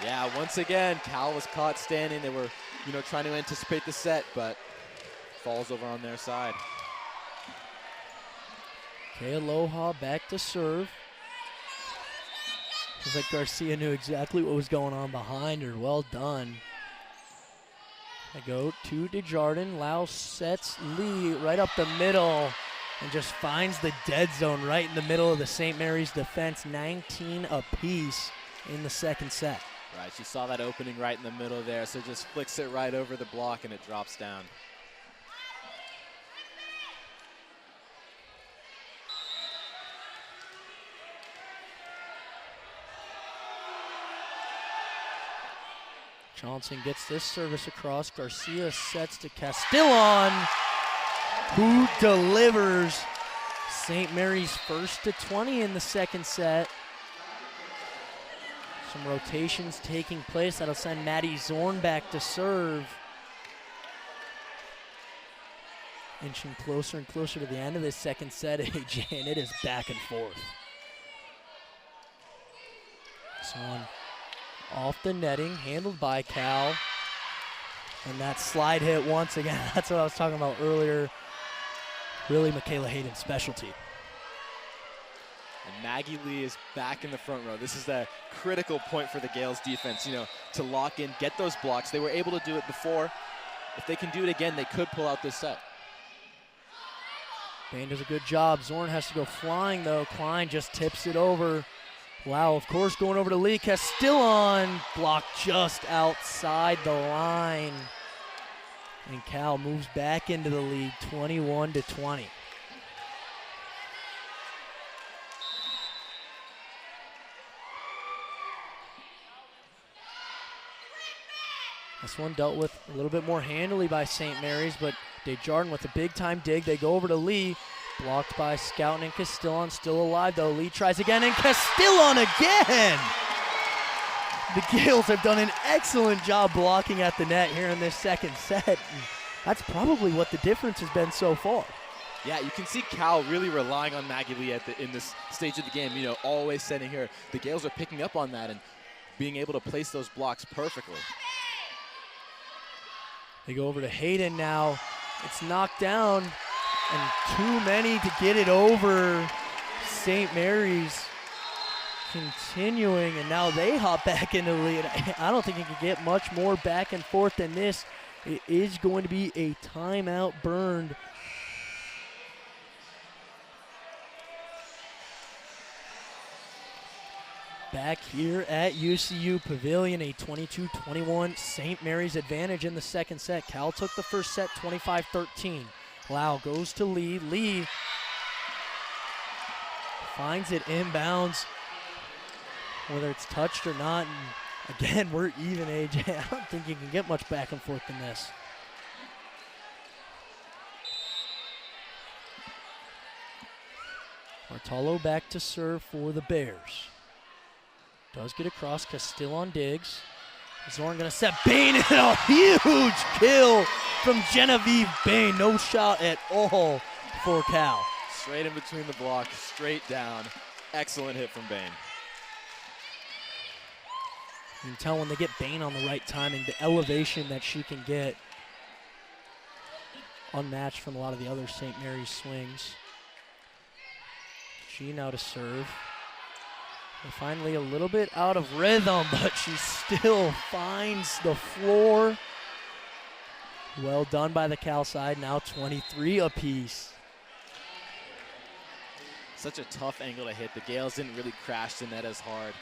Yeah, once again, Cal was caught standing. They were, you know, trying to anticipate the set, but falls over on their side. Kealoha back to serve. It was like Garcia knew exactly what was going on behind her. Well done. I go to Desjardins. Lau sets Lee right up the middle and just finds the dead zone right in the middle of the St. Mary's defense. 19 apiece in the second set. Right, she saw that opening right in the middle there, so just flicks it right over the block and it drops down. Johnson gets this service across. Garcia sets to Castillon, who delivers. St. Mary's first to 20 in the second set. Some rotations taking place. That'll send Maddie Zorn back to serve. Inching closer and closer to the end of this second set, AJ, and it is back and forth. This one off the netting, handled by Cal. And that slide hit once again. That's what I was talking about earlier. Really Michaela Hayden's specialty. And Maggie Lee is back in the front row. This is the critical point for the Gales defense, you know, to lock in, get those blocks. They were able to do it before. If they can do it again, they could pull out this set. Bain does a good job. Zorn has to go flying, though. Klein just tips it over. Lau, of course, going over to Lee. Castillon blocked just outside the line. And Cal moves back into the lead, 21-20. This one dealt with a little bit more handily by St. Mary's, but Desjardins with a big-time dig. They go over to Lee. Blocked by Scouten and Castillon. Still alive, though. Lee tries again, and Castillon again! The Gales have done an excellent job blocking at the net here in this second set. That's probably what the difference has been so far. Yeah, you can see Cal really relying on Maggie Lee in this stage of the game. You know, always sending her. The Gales are picking up on that and being able to place those blocks perfectly. They go over to Hayden now. It's knocked down, and too many to get it over. St. Mary's continuing, and now they hop back into the lead. I don't think it can get much more back and forth than this. It is going to be a timeout burned. Back here at UCU Pavilion, a 22-21 St. Mary's advantage in the second set. Cal took the first set 25-13. Lau goes to Lee. Lee finds it inbounds, whether it's touched or not. And again, we're even, AJ. I don't think you can get much back and forth than this. Bartolo back to serve for the Bears. Does get across, Castillon digs. Zorn gonna set Bain, and a huge kill from Genevieve Bain. No shot at all for Cal. Straight in between the block, straight down. Excellent hit from Bain. You can tell when they get Bain on the right timing, the elevation that she can get, unmatched from a lot of the other St. Mary's swings. She now to serve. And finally a little bit out of rhythm, but she still finds the floor. Well done by the Cal side, now 23 apiece. Such a tough angle to hit. The Gales didn't really crash the net as hard.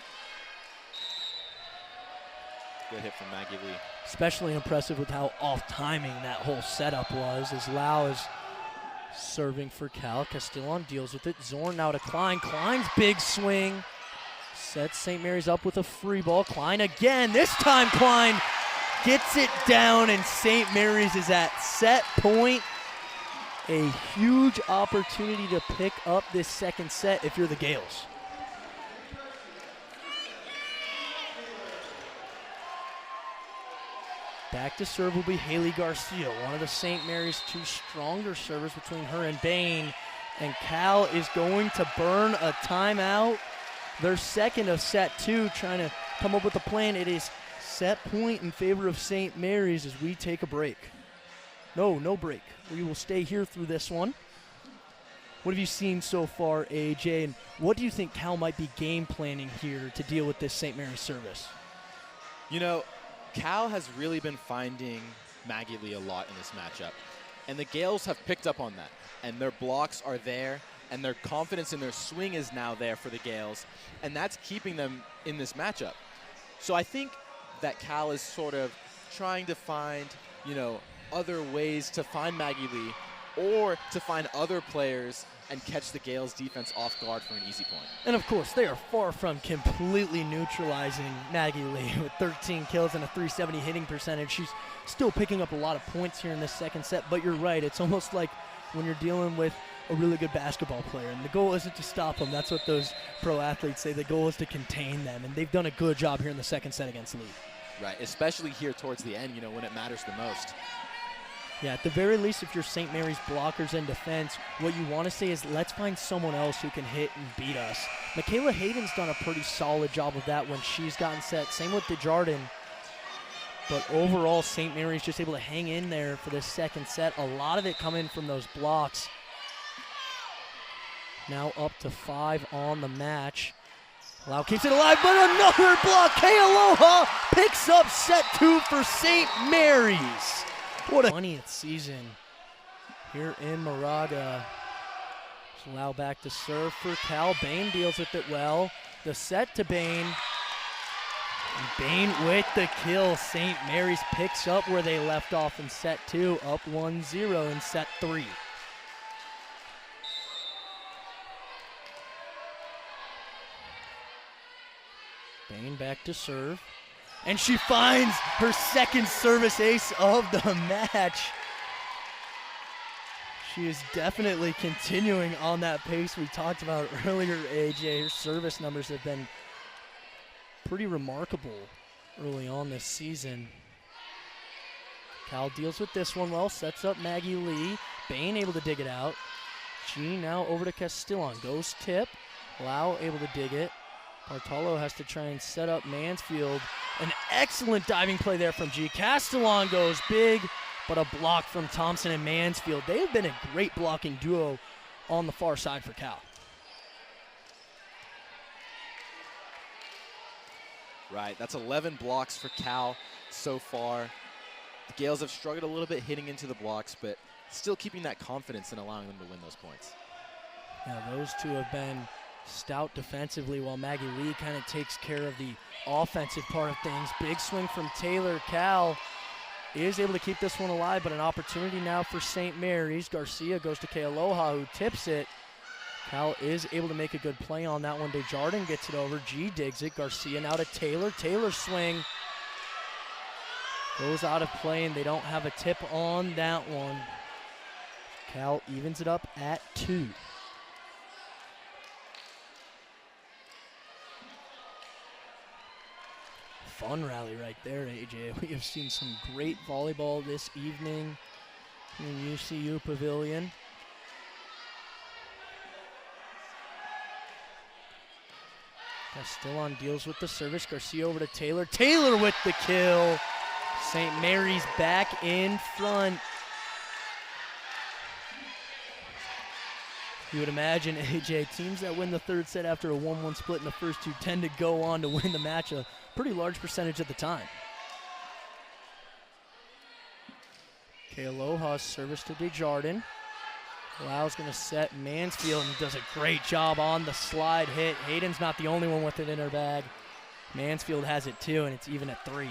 Good hit from Maggie Lee. Especially impressive with how off timing that whole setup was, as Lau is serving for Cal. Castillon deals with it. Zorn now to Klein. Klein's big swing sets St. Mary's up with a free ball. Klein again. This time Klein gets it down, and St. Mary's is at set point. A huge opportunity to pick up this second set if you're the Gales. Back to serve will be Haley Garcia, one of the St. Mary's two stronger servers between her and Bain. And Cal is going to burn a timeout. Their second of set two, trying to come up with a plan. It is set point in favor of St. Mary's as we take a break. No break. We will stay here through this one. What have you seen so far, AJ? And what do you think Cal might be game planning here to deal with this St. Mary's service? You know, Cal has really been finding Maggie Lee a lot in this matchup. And the Gales have picked up on that. And their blocks are there, and their confidence in their swing is now there for the Gales. And that's keeping them in this matchup. So I think that Cal is sort of trying to find, other ways to find Maggie Lee or to find other players and catch the Gales defense off guard for an easy point. And of course, they are far from completely neutralizing Maggie Lee with 13 kills and a .370 hitting percentage. She's still picking up a lot of points here in this second set, but you're right. It's almost like when you're dealing with a really good basketball player, and the goal isn't to stop them. That's what those pro athletes say. The goal is to contain them, and they've done a good job here in the second set against Lee. Right, especially here towards the end, when it matters the most. Yeah, at the very least, if you're St. Mary's blockers in defense, what you want to say is let's find someone else who can hit and beat us. Michaela Hayden's done a pretty solid job of that when she's gotten set. Same with Desjardins. But overall, St. Mary's just able to hang in there for this second set. A lot of it coming from those blocks. Now up to 5 on the match. Lau keeps it alive, but another block. Kealoha picks up set 2 for St. Mary's. What a 20th season here in Moraga. Lau back to serve for Cal. Bain deals with it well. The set to Bain. And Bain with the kill. St. Mary's picks up where they left off in set 2, up 1-0 in set 3. Bain back to serve. And she finds her second service ace of the match. She is definitely continuing on that pace we talked about earlier, AJ. Her service numbers have been pretty remarkable early on this season. Cal deals with this one well, sets up Maggie Lee. Bain able to dig it out. G now over to Castillon. Goes tip. Lau able to dig it. Bartolo has to try and set up Mansfield. An excellent diving play there from G. Castillon goes big, but a block from Thompson and Mansfield. They have been a great blocking duo on the far side for Cal. Right, that's 11 blocks for Cal so far. The Gales have struggled a little bit hitting into the blocks, but still keeping that confidence and allowing them to win those points. Yeah, those two have been stout defensively while Maggie Lee kind of takes care of the offensive part of things. Big swing from Taylor. Cal is able to keep this one alive, but an opportunity now for St. Mary's. Garcia goes to Kealoha, who tips it. Cal is able to make a good play on that one. Desjardins gets it over. G digs it. Garcia now to Taylor. Taylor's swing goes out of play, and they don't have a tip on that one. Cal evens it up at 2. fun rally right there, AJ. We have seen some great volleyball this evening in UCU Pavilion. Castellon deals with the service. Garcia over to Taylor. Taylor with the kill. St. Mary's back in front. You would imagine, AJ, teams that win the third set after a 1-1 split in the first two tend to go on to win the match a pretty large percentage of the time. Kealoha's service to Desjardins. Lau's going to set Mansfield and does a great job on the slide hit. Hayden's not the only one with it in her bag. Mansfield has it too, and it's even at 3.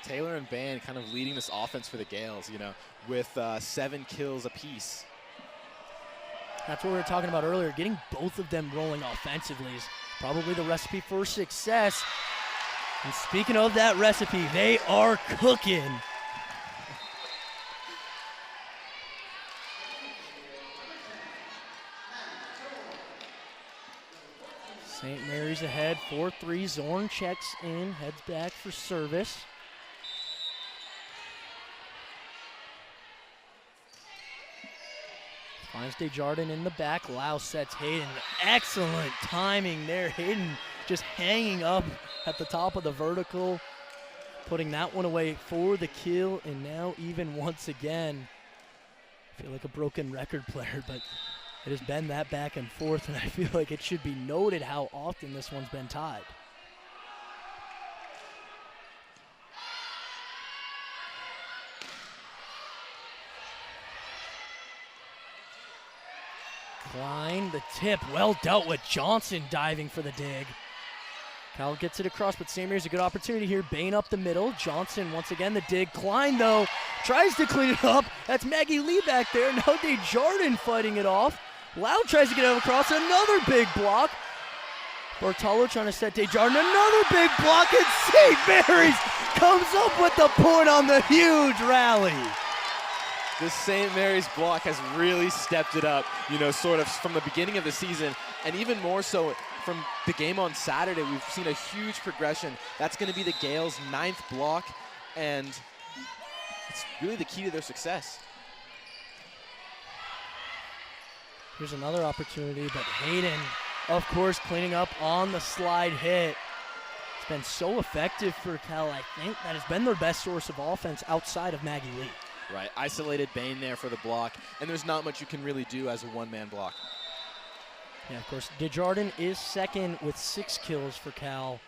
Taylor and Ban kind of leading this offense for the Gales, you know, with 7 kills apiece. That's what we were talking about earlier. Getting both of them rolling offensively is probably the recipe for success. And speaking of that recipe, they are cooking. St. Mary's ahead, 4-3. Zorn checks in, heads back for service. Finds Desjardins in the back. Lau sets Hayden. Excellent timing there. Hayden just hanging up at the top of the vertical, putting that one away for the kill. And now even once again, I feel like a broken record player, but it has been that back and forth, and I feel like it should be noted how often this one's been tied. Klein, the tip, well dealt with. Johnson diving for the dig. Cal gets it across, but St. Mary's a good opportunity here. Bain up the middle. Johnson once again the dig. Klein, though, tries to clean it up. That's Maggie Lee back there. Now Desjardins fighting it off. Lau tries to get it across. Another big block. Bartolo trying to set Desjardins. Another big block, and St. Mary's comes up with the point on the huge rally. This St. Mary's block has really stepped it up, you know, sort of from the beginning of the season, and even more so from the game on Saturday. We've seen a huge progression. That's going to be the Gales' 9th block, and it's really the key to their success. Here's another opportunity, but Hayden, of course, cleaning up on the slide hit. It's been so effective for Cal. I think that has been their best source of offense outside of Maggie Lee. Right, isolated Bain there for the block, and there's not much you can really do as a one-man block. Yeah, of course, Desjardins is second with 6 kills for Cal.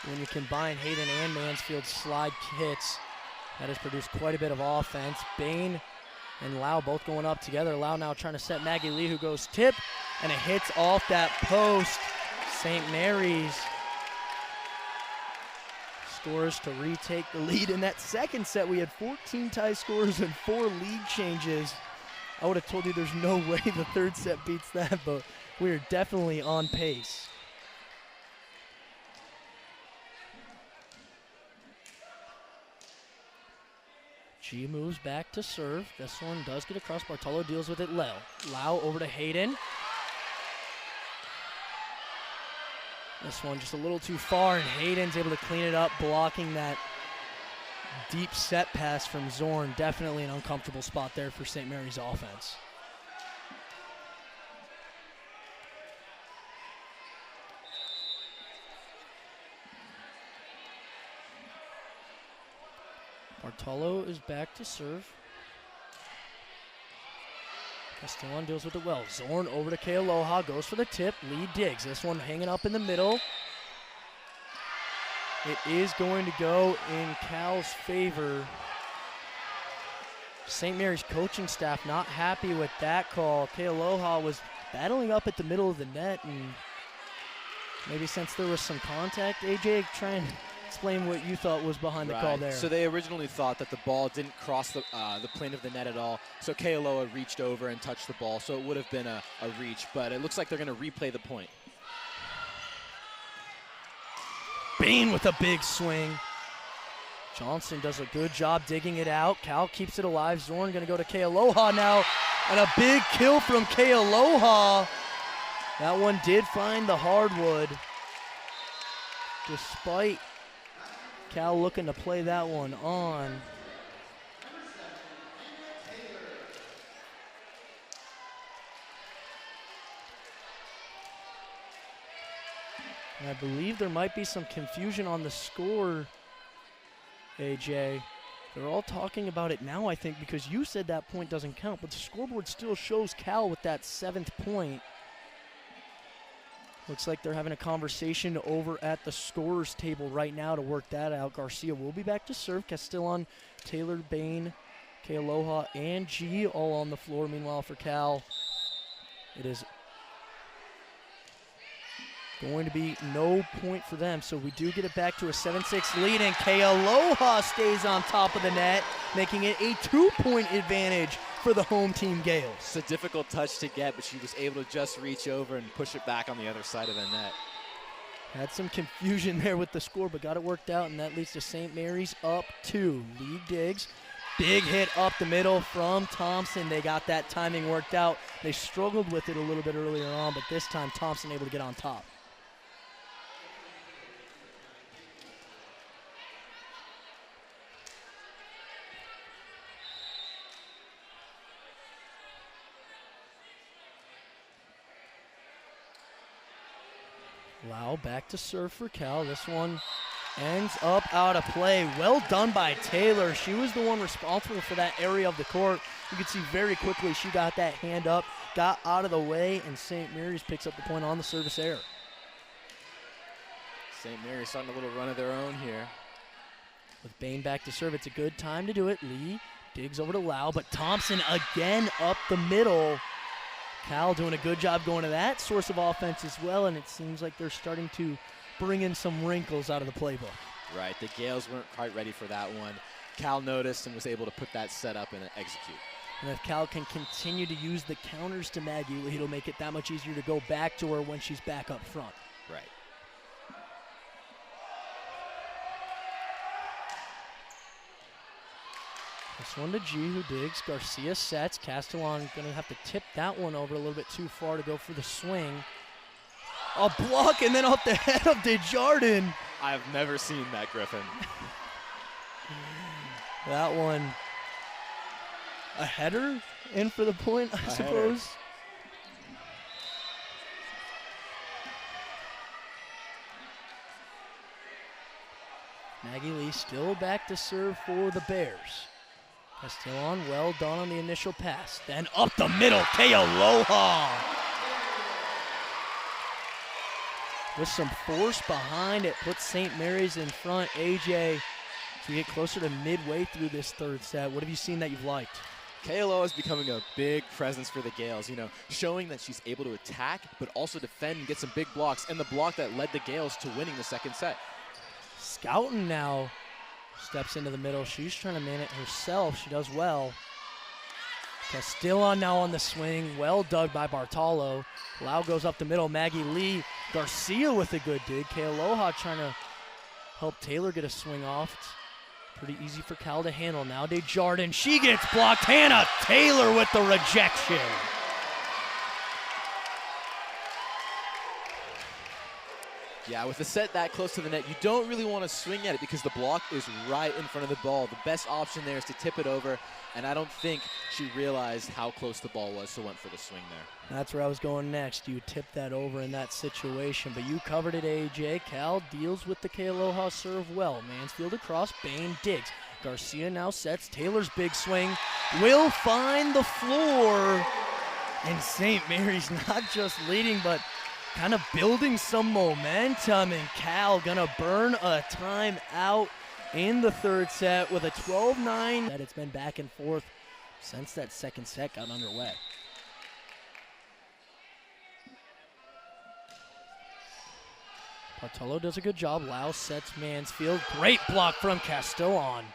When you combine Hayden and Mansfield's slide hits, that has produced quite a bit of offense. Bain and Lau both going up together. Lau now trying to set Maggie Lee, who goes tip, and it hits off that post. St. Mary's scores to retake the lead. In that second set, we had 14 tie scores and 4 lead changes. I would have told you there's no way the third set beats that, but we're definitely on pace. G moves back to serve. This one does get across. Bartolo deals with it. Lau over to Hayden. This one just a little too far, and Hayden's able to clean it up, blocking that deep set pass from Zorn. Definitely an uncomfortable spot there for St. Mary's offense. Bartolo is back to serve. Castellon deals with it well. Zorn over to Kealoha, goes for the tip. Lee digs. This one hanging up in the middle. It is going to go in Cal's favor. St. Mary's coaching staff not happy with that call. Kealoha was battling up at the middle of the net, and maybe since there was some contact, AJ, try and explain what you thought was behind the call there. So they originally thought that the ball didn't cross the plane of the net at all. So Kealoha reached over and touched the ball, so it would have been a reach. But it looks like they're going to replay the point. Bain with a big swing. Johnson does a good job digging it out. Cal keeps it alive. Zorn going to go to Kealoha now. And a big kill from Kealoha. That one did find the hardwood, despite Cal looking to play that one on. And I believe there might be some confusion on the score, AJ. They're all talking about it now, I think, because you said that point doesn't count, but the scoreboard still shows Cal with that 7th point. Looks like they're having a conversation over at the scorer's table right now to work that out. Garcia will be back to serve. Castillon, Taylor, Bain, Kealoha, and G all on the floor. Meanwhile, for Cal, it is going to be no point for them, so we do get it back to a 7-6 lead, and Kealoha stays on top of the net, making it a 2-point advantage for the home team Gales. It's a difficult touch to get, but she was able to just reach over and push it back on the other side of the net. Had some confusion there with the score, but got it worked out, and that leads to St. Mary's up 2. Lee Diggs, big hit up the middle from Thompson. They got that timing worked out. They struggled with it a little bit earlier on, but this time Thompson able to get on top. Lau back to serve for Cal. This one ends up out of play. Well done by Taylor. She was the one responsible for that area of the court. You could see very quickly she got that hand up, got out of the way, and St. Mary's picks up the point on the service error. St. Mary's starting a little run of their own here. With Bain back to serve, it's a good time to do it. Lee digs over to Lau, but Thompson again up the middle. Cal doing a good job going to that source of offense as well, and it seems like they're starting to bring in some wrinkles out of the playbook. Right, the Gales weren't quite ready for that one. Cal noticed and was able to put that set up and execute. And if Cal can continue to use the counters to Maggie Lee, it'll make it that much easier to go back to her when she's back up front. Right. This one to G, who digs. Garcia sets. Castellon going to have to tip that one over a little bit too far to go for the swing. A block and then off the head of Desjardins. I've never seen that, Griffin. That one, a header in for the point, I suppose. Maggie Lee still back to serve for the Bears. Castellon, well done on the initial pass. Then up the middle, Kealoha. With some force behind it, puts St. Mary's in front. AJ, as we get closer to midway through this third set, what have you seen that you've liked? Kealoha is becoming a big presence for the Gales, showing that she's able to attack, but also defend and get some big blocks, and the block that led the Gales to winning the second set. Scouten now steps into the middle. She's trying to man it herself. She does well. Castellon now on the swing. Well dug by Bartolo. Lau goes up the middle. Maggie Lee. Garcia with a good dig. Kealoha trying to help Taylor get a swing off. It's pretty easy for Cal to handle. Now Desjardins. She gets blocked. Hannah Taylor with the rejection. Yeah, with a set that close to the net, you don't really want to swing at it because the block is right in front of the ball. The best option there is to tip it over, and I don't think she realized how close the ball was, so went for the swing there. That's where I was going next. You tipped that over in that situation, but you covered it, AJ. Cal deals with the Kealoha serve well. Mansfield across, Bain digs. Garcia now sets. Taylor's big swing will find the floor, and St. Mary's not just leading, but kind of building some momentum, and Cal gonna burn a timeout in the third set with a 12-9. That it's been back and forth since that second set got underway. Bartolo does a good job. Lau sets Mansfield. Great block from Castellon.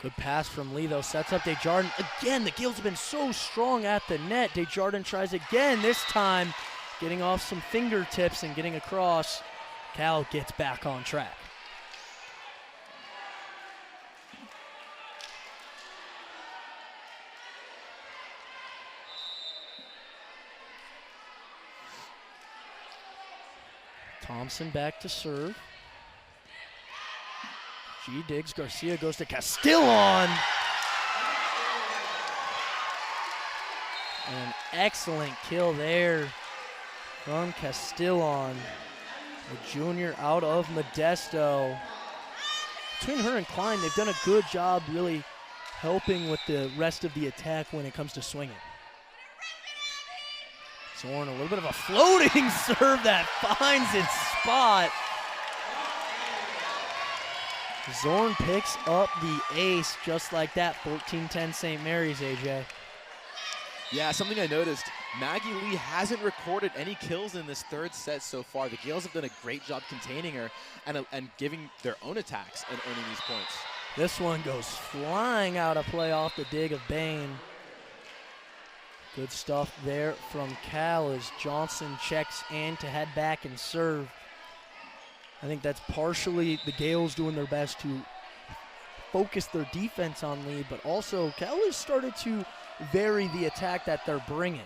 Good pass from Lee, though. Sets up Desjardins. Again, the Gales have been so strong at the net. Desjardins tries again, this time getting off some fingertips and getting across. Cal gets back on track. Thompson back to serve. G digs, Garcia goes to Castillon. And an excellent kill there from Castillon, the junior out of Modesto. Between her and Klein, they've done a good job really helping with the rest of the attack when it comes to swinging. Zorn, a little bit of a floating serve that finds its spot. Zorn picks up the ace just like that, 14-10 St. Mary's, AJ. Yeah, something I noticed, Maggie Lee hasn't recorded any kills in this third set so far. The Gales have done a great job containing her and giving their own attacks and earning these points. This one goes flying out of play off the dig of Bain. Good stuff there from Cal as Johnson checks in to head back and serve. I think that's partially the Gales doing their best to focus their defense on Lee, but also Cal has started to vary the attack that they're bringing.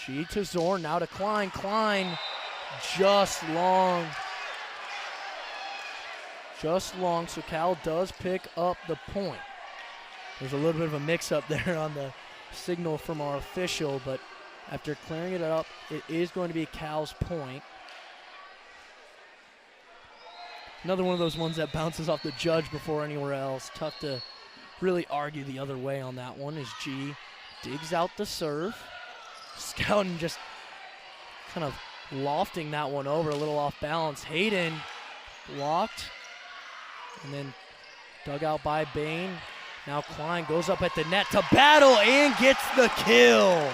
G to Zorn, now to Klein. Klein just long. Just long, so Cal does pick up the point. There's a little bit of a mix-up there on the signal from our official, but after clearing it up, it is going to be Cal's point. Another one of those ones that bounces off the judge before anywhere else. Tough to really argue the other way on that one as G digs out the serve. Scouting just kind of lofting that one over, a little off balance. Hayden blocked and then dug out by Bain. Now Klein goes up at the net to battle and gets the kill.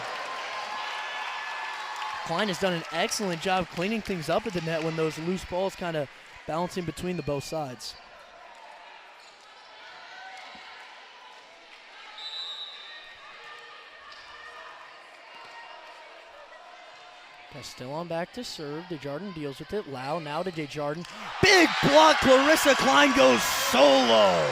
Klein has done an excellent job cleaning things up at the net when those loose balls kind of bouncing between the both sides. Castillon back to serve. Desjardins deals with it. Lau now to Desjardins. Big block. Clarissa Klein goes solo.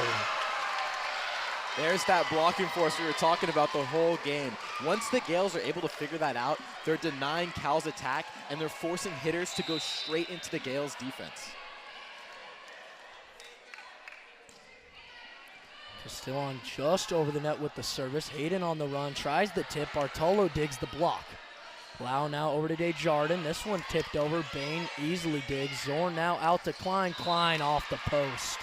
There's that blocking force we were talking about the whole game. Once the Gales are able to figure that out, they're denying Cal's attack, and they're forcing hitters to go straight into the Gales' defense. Castillon just over the net with the service. Hayden on the run, tries the tip. Bartolo digs the block. Lau now over to Desjardins. This one tipped over. Bain easily digs. Zorn now out to Klein. Klein off the post.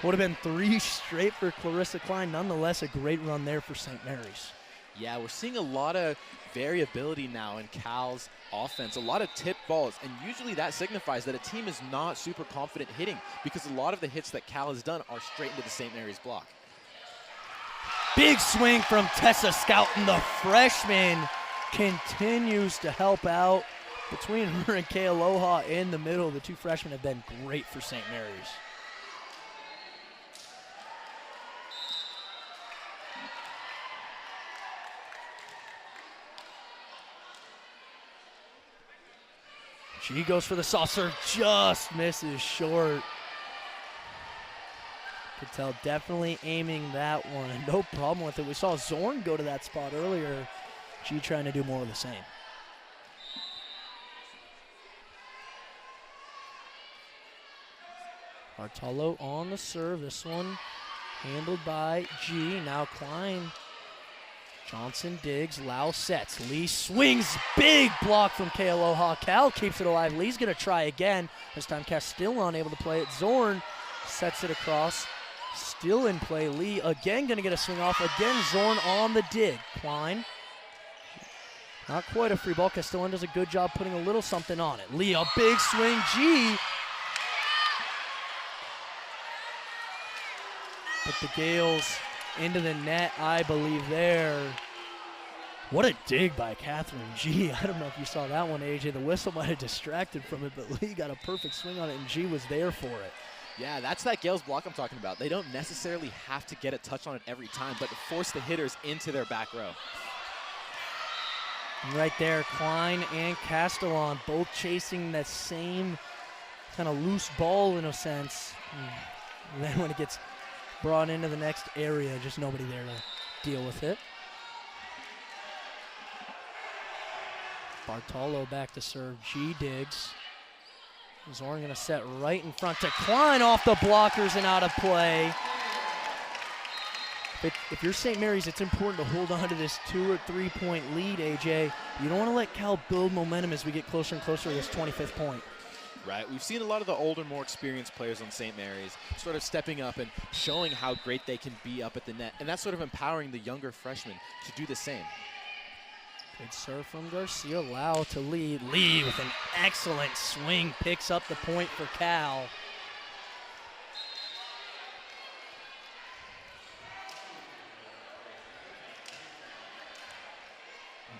Would have been 3 straight for Clarissa Klein. Nonetheless, a great run there for St. Mary's. Yeah, we're seeing a lot of variability now in Cal's offense, a lot of tip balls, and usually that signifies that a team is not super confident hitting because a lot of the hits that Cal has done are straight into the St. Mary's block. Big swing from Tessa Scouten. The freshman continues to help out. Between her and Kay Aloha in the middle, the two freshmen have been great for St. Mary's. She goes for the soft serve, just misses short. Could tell definitely aiming that one. No problem with it. We saw Zorn go to that spot earlier. She trying to do more of the same. Bartolo on the serve. This one handled by G. Now Klein. Johnson digs, Lau sets, Lee swings, big block from Kay Aloha. Cal keeps it alive. Lee's gonna try again. This time Castillon able to play it. Zorn sets it across, still in play. Lee again gonna get a swing off. Again Zorn on the dig. Klein, not quite a free ball. Castillon does a good job putting a little something on it. Lee, a big swing, G. But the Gales into the net, I believe there. What a dig by Catherine G. I don't know if you saw that one, AJ. The whistle might have distracted from it, but Lee got a perfect swing on it, and G was there for it. Yeah, that's that Gales block I'm talking about. They don't necessarily have to get a touch on it every time, but to force the hitters into their back row. And right there, Klein and Castillon both chasing that same kind of loose ball in a sense. And then when it gets brought into the next area, just nobody there to deal with it. Bartolo back to serve. G digs. Zorn going to set right in front to Klein off the blockers and out of play. If you're St. Mary's, it's important to hold on to this 2 or 3 point lead, AJ. You don't want to let Cal build momentum as we get closer and closer to this 25th point. Right. We've seen a lot of the older, more experienced players on St. Mary's sort of stepping up and showing how great they can be up at the net. And that's sort of empowering the younger freshmen to do the same. Good serve from Garcia. Lau to Lee. Lee with an excellent swing picks up the point for Cal.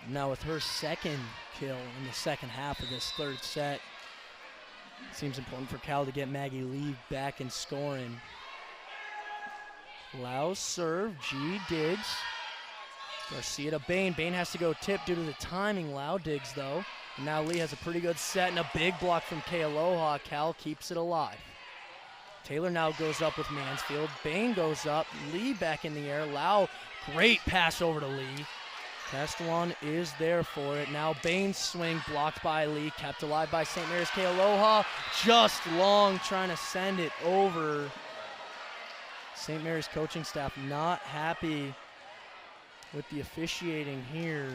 Now with her second kill in the second half of this third set, it seems important for Cal to get Maggie Lee back and scoring. Lau's serve, G digs. Garcia to Bain. Bain has to go tip due to the timing. Lau digs though. And now Lee has a pretty good set and a big block from Kay Aloha. Cal keeps it alive. Taylor now goes up with Mansfield. Bain goes up. Lee back in the air. Lau, great pass over to Lee. Castellon is there for it. Now Bain's swing blocked by Lee, kept alive by St. Mary's. Kay Aloha just long trying to send it over. St. Mary's coaching staff not happy with the officiating here.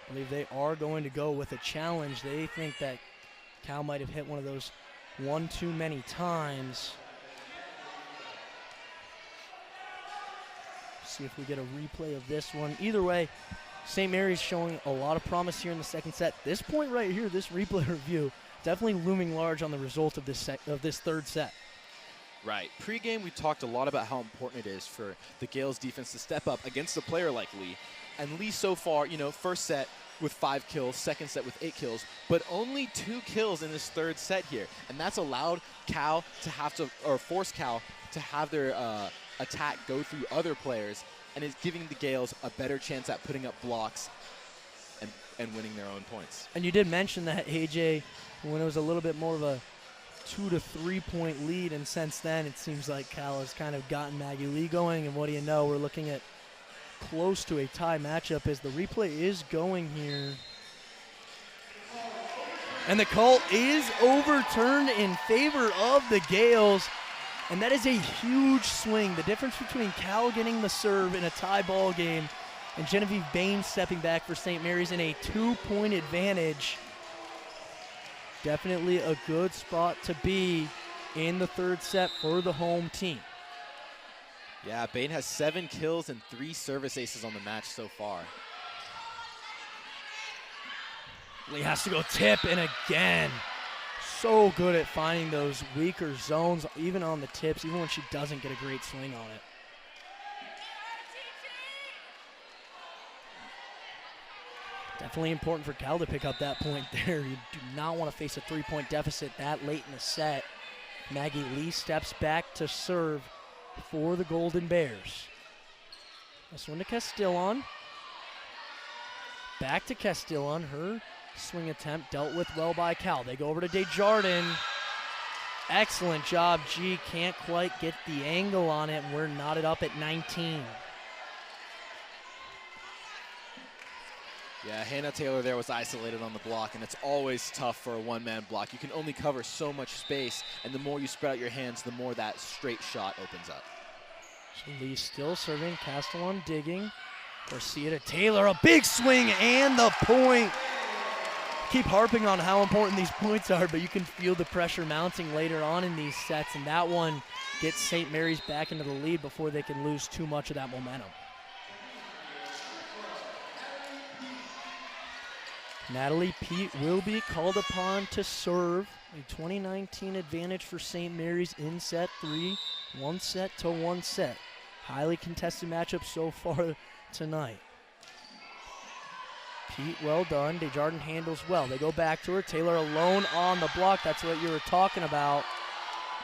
I believe they are going to go with a challenge. They think that Cal might have hit one of those one too many times. See if we get a replay of this one. Either way, St. Mary's showing a lot of promise here in the second set. This point right here, this replay review, definitely looming large on the result of this third set. Right. Pre-game, we talked a lot about how important it is for the Gales defense to step up against a player like Lee. And Lee so far, first set with 5 kills, second set with 8 kills, but only 2 kills in this third set here. And that's allowed Cal to have to, or force Cal to have their attack go through other players, and is giving the Gales a better chance at putting up blocks and winning their own points. And you did mention that, AJ, when it was a little bit more of a 2 to 3 point lead, and since then it seems like Cal has kind of gotten Maggie Lee going, and what do you know, we're looking at close to a tie matchup as the replay is going here. And the call is overturned in favor of the Gales, and that is a huge swing. The difference between Cal getting the serve in a tie ball game and Genevieve Bain stepping back for St. Mary's in a 2-point advantage. Definitely a good spot to be in the third set for the home team. Yeah, Bain has 7 kills and 3 service aces on the match so far. Lee has to go tip, and again, so good at finding those weaker zones, even on the tips, even when she doesn't get a great swing on it. Definitely important for Cal to pick up that point there. You do not want to face a 3-point deficit that late in the set. Maggie Lee steps back to serve for the Golden Bears. This one to Castillon. Back to Castillon. Her swing attempt dealt with well by Cal. They go over to Desjardins. Excellent job. G can't quite get the angle on it, and we're knotted up at 19. Yeah, Hannah Taylor there was isolated on the block, and it's always tough for a one-man block. You can only cover so much space, and the more you spread out your hands, the more that straight shot opens up. So Lee still serving, Castellon digging. Garcia to Taylor, a big swing and the point. Keep harping on how important these points are, but you can feel the pressure mounting later on in these sets, and that one gets St. Mary's back into the lead before they can lose too much of that momentum. Natalie Pete will be called upon to serve. A 2019 advantage for St. Mary's in set 3, 1 set to 1 set. Highly contested matchup so far tonight. Pete, well done. Desjardins handles well. They go back to her. Taylor alone on the block. That's what you were talking about.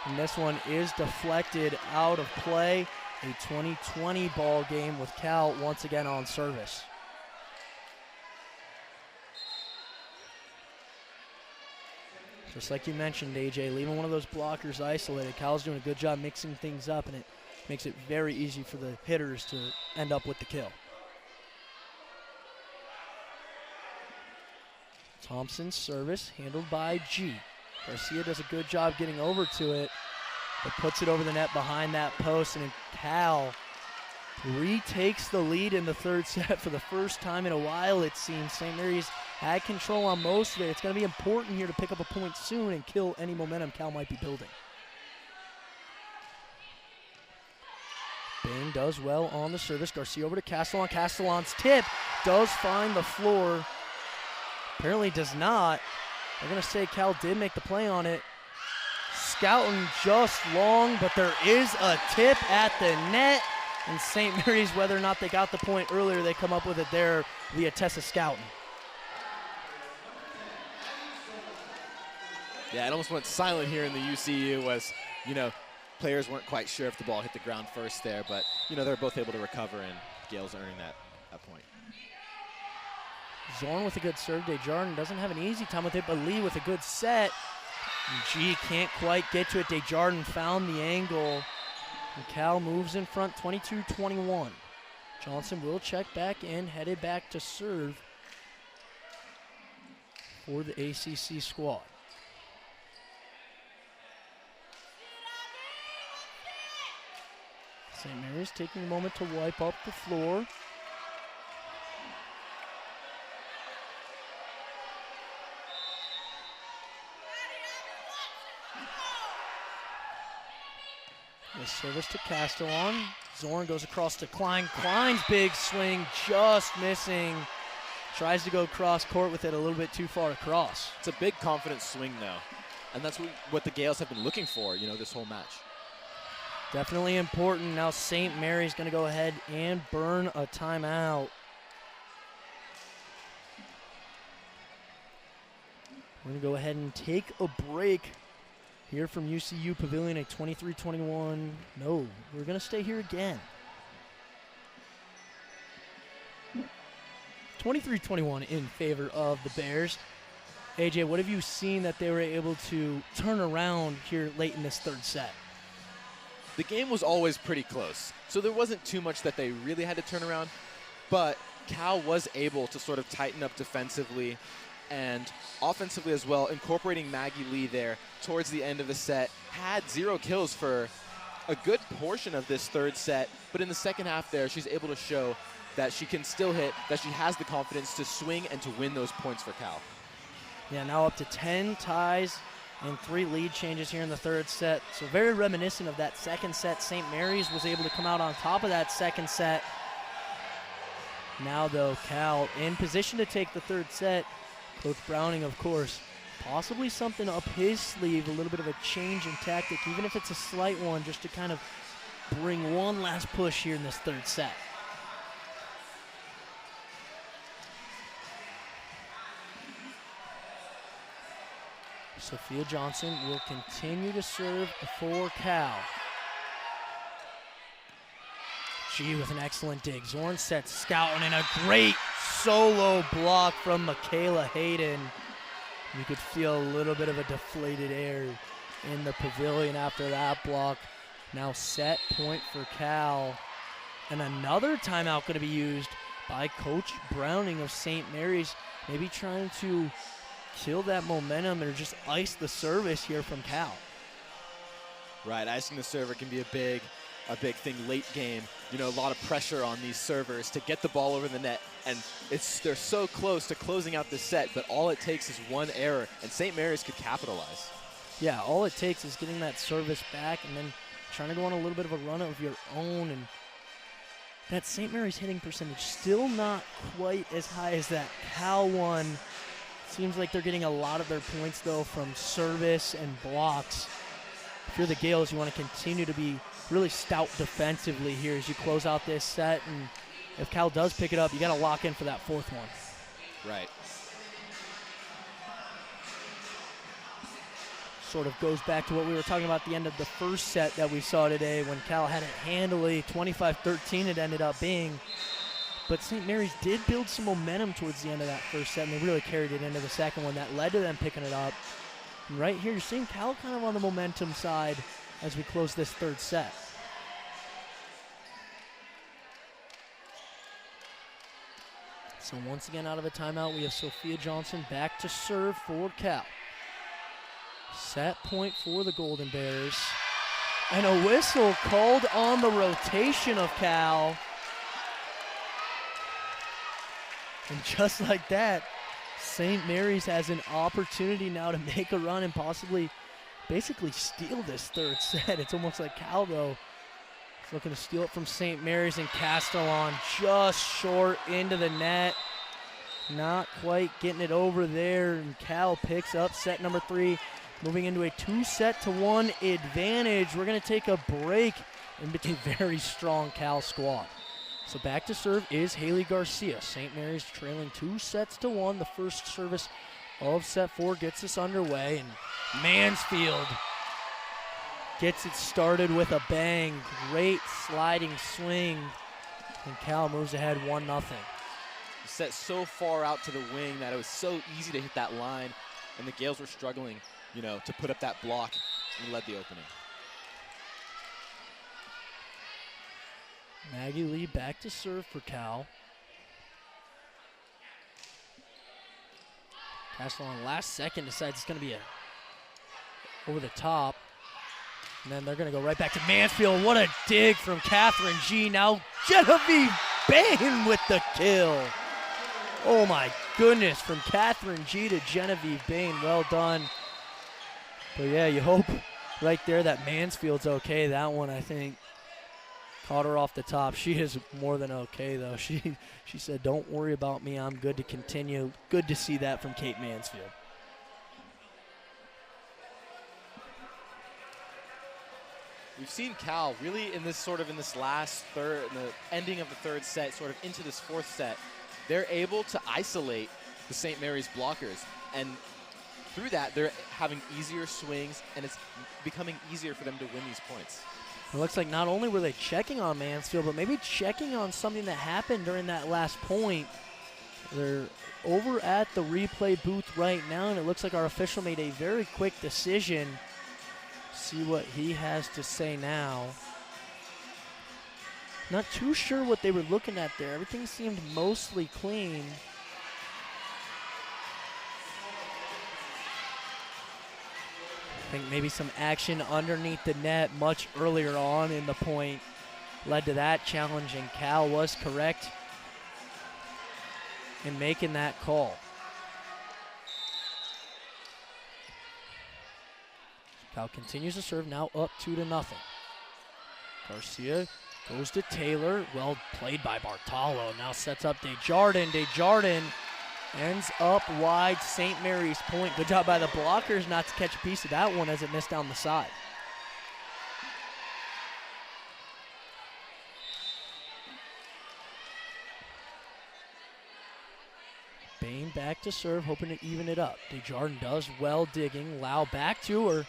And this one is deflected out of play. A 2020 ball game with Cal once again on service. Just like you mentioned, AJ, leaving one of those blockers isolated. Cal's doing a good job mixing things up, and it makes it very easy for the hitters to end up with the kill. Thompson's service handled by G. Garcia does a good job getting over to it, but puts it over the net behind that post, and Cal retakes the lead in the third set for the first time in a while, it seems. St. Mary's had control on most of it. It's going to be important here to pick up a point soon and kill any momentum Cal might be building. Bain does well on the service. Garcia over to Castellon. Castellon's tip does find the floor. Apparently does not. They're going to say Cal did make the play on it. Scouting just long, but there is a tip at the net. And St. Mary's, whether or not they got the point earlier, they come up with it there via Tessa Scouting. Yeah, it almost went silent here in the UCU was, players weren't quite sure if the ball hit the ground first there, but, they're both able to recover, and Gale's earning that point. Zorn with a good serve. Desjardins doesn't have an easy time with it, but Lee with a good set. And G can't quite get to it. Desjardins found the angle. And Cal moves in front 22-21. Johnson will check back in, headed back to serve for the ACC squad. St. Mary's taking a moment to wipe up the floor. The service to Castellon. Zorn goes across to Klein. Klein's big swing just missing. Tries to go cross court with it a little bit too far across. It's a big confident swing though. And that's what the Gales have been looking for, this whole match. Definitely important. Now St. Mary's going to go ahead and burn a timeout. We're going to go ahead and take a break here from UCU Pavilion at 23-21. No, we're going to stay here again. 23-21 in favor of the Bears. AJ, what have you seen that they were able to turn around here late in this third set? The game was always pretty close, so there wasn't too much that they really had to turn around, but Cal was able to sort of tighten up defensively and offensively as well, incorporating Maggie Lee there towards the end of the set. Had 0 kills for a good portion of this third set, but in the second half there, she's able to show that she can still hit, that she has the confidence to swing and to win those points for Cal. Yeah, now up to 10 ties and 3 lead changes here in the third set. So very reminiscent of that second set. St. Mary's was able to come out on top of that second set. Now, though, Cal in position to take the third set. Coach Browning, of course, possibly something up his sleeve, a little bit of a change in tactic, even if it's a slight one, just to kind of bring one last push here in this third set. Sophia Johnson will continue to serve for Cal. G with an excellent dig. Zorn sets Scout and a great solo block from Michaela Hayden. You could feel a little bit of a deflated air in the pavilion after that block. Now set point for Cal. And another timeout going to be used by Coach Browning of St. Mary's, maybe trying to kill that momentum or just ice the service here from Cal. Right, icing the server can be a big thing late game. You know, a lot of pressure on these servers to get the ball over the net, and they're so close to closing out the set, but all it takes is one error, and St. Mary's could capitalize. Yeah, all it takes is getting that service back and then trying to go on a little bit of a run of your own, and that St. Mary's hitting percentage still not quite as high as that Cal one. Seems like they're getting a lot of their points, though, from service and blocks. If you're the Gales, you want to continue to be really stout defensively here as you close out this set. And if Cal does pick it up, you got to lock in for that fourth one. Right. Sort of goes back to what we were talking about at the end of the first set that we saw today when Cal had it handily. 25-13 it ended up being. But St. Mary's did build some momentum towards the end of that first set, and they really carried it into the second one. That led to them picking it up. And right here, you're seeing Cal kind of on the momentum side as we close this third set. So once again out of a timeout, we have Sophia Johnson back to serve for Cal. Set point for the Golden Bears. And a whistle called on the rotation of Cal. And just like that, St. Mary's has an opportunity now to make a run and possibly basically steal this third set. It's almost like Cal, though, is looking to steal it from St. Mary's, and Castellon just short into the net. Not quite getting it over there, and Cal picks up set number 3, moving into a 2-1 advantage. We're going to take a break in between a very strong Cal squad. So back to serve is Haley Garcia. St. Mary's trailing 2-1. The first service of set 4 gets us underway, and Mansfield gets it started with a bang. Great sliding swing, and Cal moves ahead 1-0. Set so far out to the wing that it was so easy to hit that line, and the Gales were struggling, to put up that block and led the opening. Maggie Lee back to serve for Cal. Castellon last second decides it's going to be over the top. And then they're going to go right back to Mansfield. What a dig from Catherine G. Now Genevieve Bain with the kill. Oh my goodness, from Catherine G to Genevieve Bain. Well done. But yeah, you hope right there that Mansfield's okay. That one, I think, caught her off the top. She is more than okay, though. She said, "Don't worry about me. I'm good to continue." Good to see that from Kate Mansfield. We've seen Cal really in this last third, in the ending of the third set, sort of into this fourth set. They're able to isolate the St. Mary's blockers, and through that, they're having easier swings, and it's becoming easier for them to win these points. It looks like not only were they checking on Mansfield, but maybe checking on something that happened during that last point. They're over at the replay booth right now, and it looks like our official made a very quick decision. See what he has to say now. Not too sure what they were looking at there. Everything seemed mostly clean. I think maybe some action underneath the net much earlier on in the point led to that challenge, and Cal was correct in making that call. Cal continues to serve, now up 2-0. Garcia goes to Taylor, well played by Bartalo, now sets up Desjardins. Desjardins ends up wide, St. Mary's point. Good job by the blockers not to catch a piece of that one as it missed down the side. Bain back to serve, hoping to even it up. Desjardins does well digging. Lau back to her.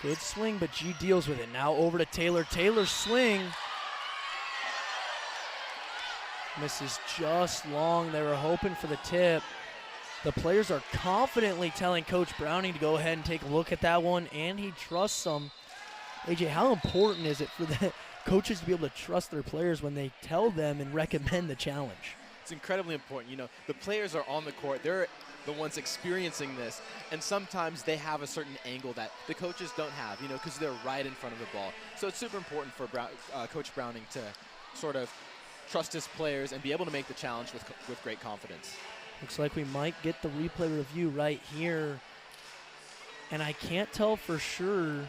Good swing, but G deals with it. Now over to Taylor. Taylor's swing misses just long. They were hoping for the tip. The players are confidently telling Coach Browning to go ahead and take a look at that one, and he trusts them. AJ, how important is it for the coaches to be able to trust their players when they tell them and recommend the challenge? It's incredibly important. The players are on the court. They're the ones experiencing this, and sometimes they have a certain angle that the coaches don't have, because they're right in front of the ball. So it's super important for Coach Browning to sort of trust his players and be able to make the challenge with great confidence. Looks like we might get the replay review right here, and I can't tell for sure.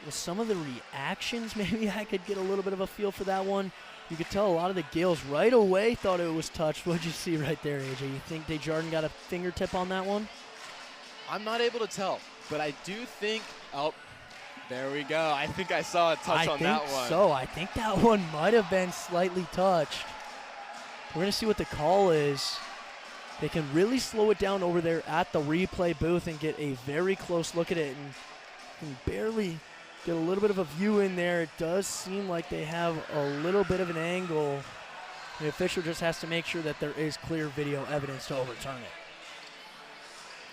With some of the reactions, maybe I could get a little bit of a feel for that one. You could tell a lot of the Gales right away thought it was touched. What'd you see right there, AJ? You think Desjardins got a fingertip on that one? I'm not able to tell, but I do think, there we go. I think I saw a touch on that one. I think so. I think that one might have been slightly touched. We're going to see what the call is. They can really slow it down over there at the replay booth and get a very close look at it, and can barely get a little bit of a view in there. It does seem like they have a little bit of an angle. The official just has to make sure that there is clear video evidence to overturn it.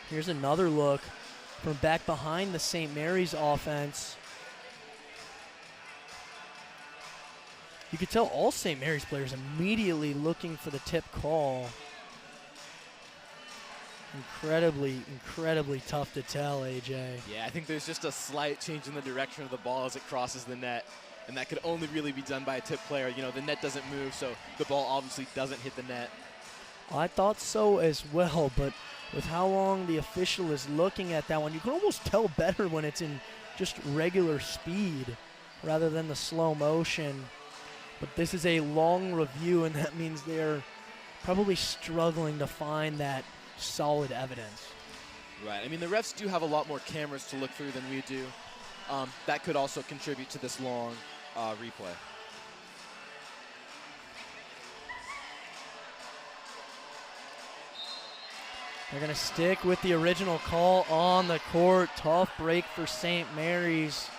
Here's another look from back behind the St. Mary's offense. You could tell all St. Mary's players immediately looking for the tip call. Incredibly tough to tell, AJ. Yeah, I think there's just a slight change in the direction of the ball as it crosses the net, and that could only really be done by a tip player. You know, the net doesn't move, so the ball obviously doesn't hit the net. I thought so as well, but with how long the official is looking at that one, you can almost tell better when it's in just regular speed rather than the slow motion. But this is a long review, and that means they're probably struggling to find that solid evidence. Right. I mean, the refs do have a lot more cameras to look through than we do. That could also contribute to this long replay. They're going to stick with the original call on the court. Tough break for St. Mary's.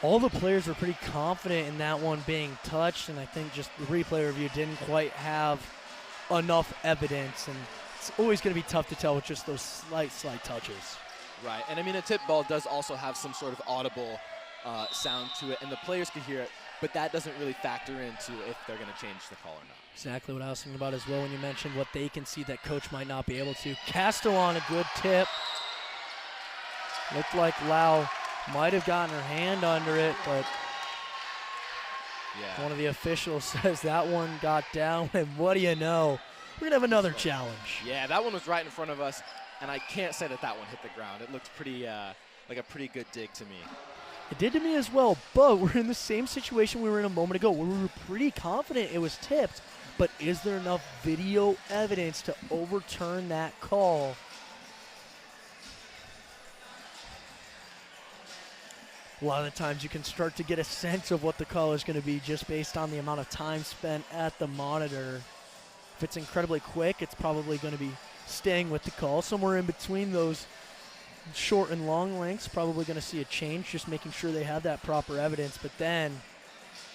All the players were pretty confident in that one being touched, and I think just the replay review didn't quite have enough evidence, and it's always going to be tough to tell with just those slight touches. Right, and I mean, a tip ball does also have some sort of audible sound to it, and the players can hear it, but that doesn't really factor into if they're going to change the call or not. Exactly what I was thinking about as well when you mentioned what they can see that coach might not be able to. Castellon, a good tip. Looked like Lau might have gotten her hand under it, but yeah, one of the officials says that one got down, and what do you know? We're going to have another challenge. Yeah, that one was right in front of us, and I can't say that that one hit the ground. It looked pretty, like a pretty good dig to me. It did to me as well, but we're in the same situation we were in a moment ago where we were pretty confident it was tipped, but is there enough video evidence to overturn that call? A lot of the times you can start to get a sense of what the call is going to be just based on the amount of time spent at the monitor. If it's incredibly quick, it's probably going to be staying with the call. Somewhere in between those short and long lengths, probably going to see a change, just making sure they have that proper evidence. But then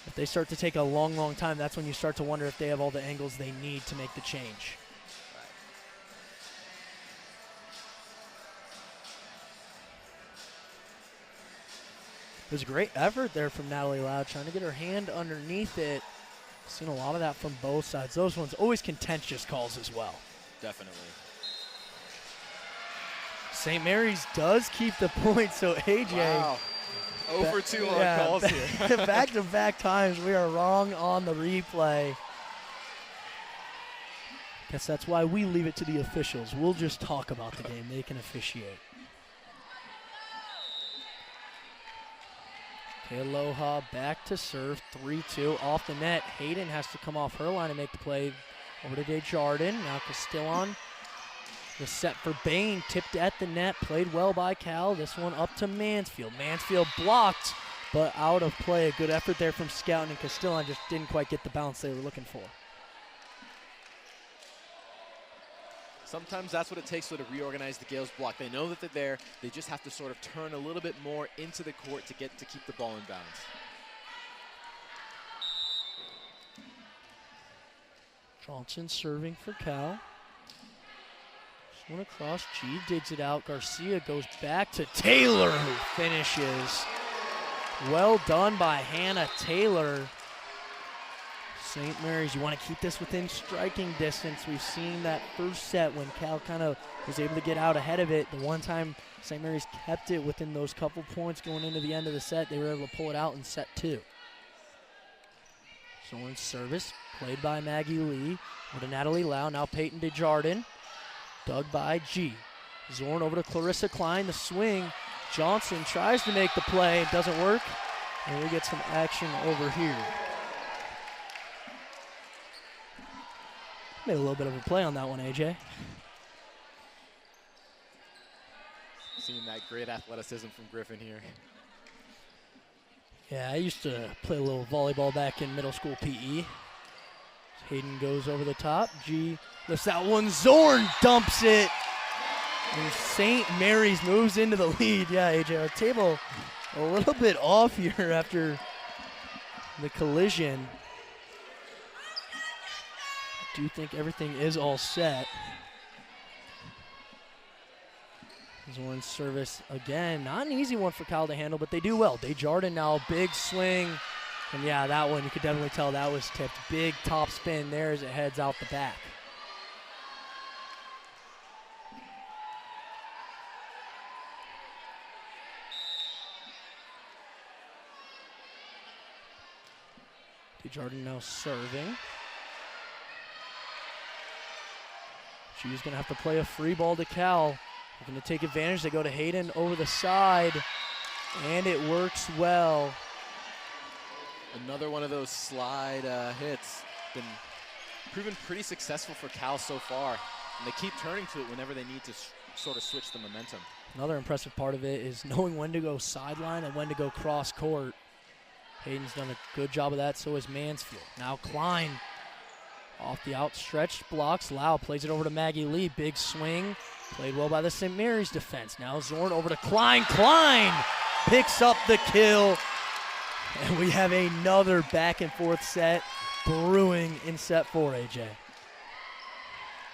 if they start to take a long time, that's when you start to wonder if they have all the angles they need to make the change. It was a great effort there from Natalie Lau, trying to get her hand underneath it. Seen a lot of that from both sides. Those ones always contentious calls as well. Definitely. St. Mary's does keep the point, so AJ. Wow. 0 for 2 on calls here. Back-to-back times we are wrong on the replay. Guess that's why we leave it to the officials. We'll just talk about the game. They can officiate. Okay, Aloha back to serve, 3-2 off the net. Hayden has to come off her line and make the play over to Desjardins. Now Castellon, the set for Bain, tipped at the net, played well by Cal. This one up to Mansfield. Mansfield blocked, but out of play. A good effort there from Scouten, and Castellon just didn't quite get the bounce they were looking for. Sometimes that's what it takes to reorganize the Gales block. They know that they're there. They just have to sort of turn a little bit more into the court to keep the ball in bounds. Johnson serving for Cal. Just one across. G digs it out. Garcia goes back to Taylor, who finishes. Well done by Hannah Taylor. St. Mary's, you want to keep this within striking distance. We've seen that first set when Cal kind of was able to get out ahead of it. The one time St. Mary's kept it within those couple points going into the end of the set, they were able to pull it out in set 2. Zorn's service, played by Maggie Lee. Over to Natalie Lau, now Peyton Desjardins. Dug by G. Zorn over to Clarissa Klein, the swing. Johnson tries to make the play, it doesn't work. And we get some action over here. Made a little bit of a play on that one, AJ. Seeing that great athleticism from Griffin here. Yeah, I used to play a little volleyball back in middle school PE. Hayden goes over the top. G lifts that one. Zorn dumps it. And St. Mary's moves into the lead. Yeah, AJ, our table a little bit off here after the collision. I do think everything is all set. Zorn's service again. Not an easy one for Cal to handle, but they do well. Desjardins now, big swing. And yeah, that one, you could definitely tell that was tipped. Big top spin there as it heads out the back. Jordan now serving. She's going to have to play a free ball to Cal. They're going to take advantage. They go to Hayden over the side, and it works well. Another one of those slide hits. Been proven pretty successful for Cal so far, and they keep turning to it whenever they need to sort of switch the momentum. Another impressive part of it is knowing when to go sideline and when to go cross court. Hayden's done a good job of that, so is Mansfield. Now Klein off the outstretched blocks. Lau plays it over to Maggie Lee. Big swing. Played well by the St. Mary's defense. Now Zorn over to Klein. Klein picks up the kill. And we have another back and forth set brewing in set 4, AJ.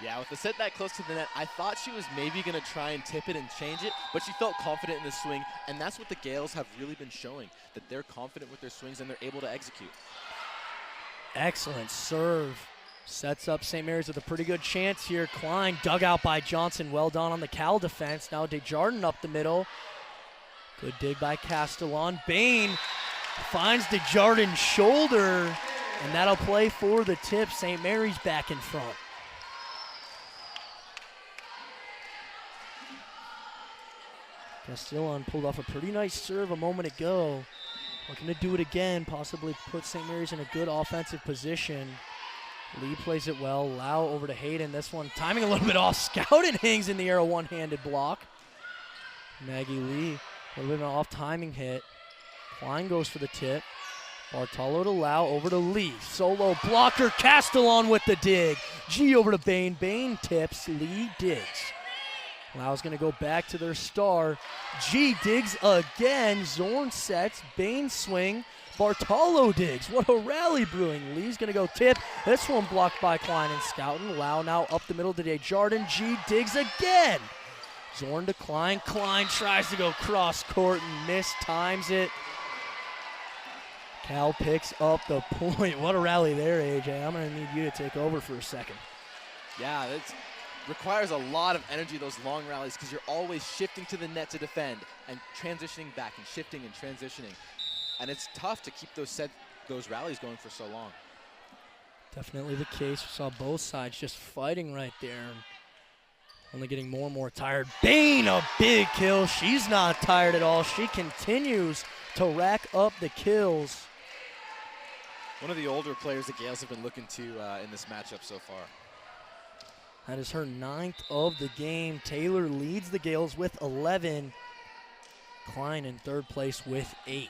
Yeah, with the set that close to the net, I thought she was maybe going to try and tip it and change it, but she felt confident in the swing, and that's what the Gales have really been showing, that they're confident with their swings and they're able to execute. Excellent serve. Sets up St. Mary's with a pretty good chance here. Klein dug out by Johnson. Well done on the Cal defense. Now Desjardins up the middle. Good dig by Castellon. Bain finds Desjardins' shoulder, and that'll play for the tip. St. Mary's back in front. Castellon pulled off a pretty nice serve a moment ago. Looking to do it again, possibly put St. Mary's in a good offensive position. Lee plays it well. Lau over to Hayden. This one timing a little bit off. Scouten hangs in the air, a one-handed block. Maggie Lee, a little bit of an off-timing hit. Klein goes for the tip. Bartolo to Lau, over to Lee. Solo blocker, Castellon with the dig. G over to Bain. Bain tips, Lee digs. Lau's going to go back to their star. G digs again. Zorn sets. Bain swing. Bartolo digs. What a rally brewing. Lee's going to go tip. This one blocked by Klein and Scouten. Lau now up the middle to Desjardins. G digs again. Zorn to Klein. Klein tries to go cross court and mistimes it. Cal picks up the point. What a rally there, AJ. I'm going to need you to take over for a second. Yeah, that's requires a lot of energy, those long rallies, because you're always shifting to the net to defend and transitioning back and shifting and transitioning. And it's tough to keep those rallies going for so long. Definitely the case. We saw both sides just fighting right there. Only getting more and more tired. Bain, a big kill. She's not tired at all. She continues to rack up the kills. One of the older players the Gales have been looking to in this matchup so far. That is her 9th of the game. Taylor leads the Gales with 11. Klein in 3rd place with 8.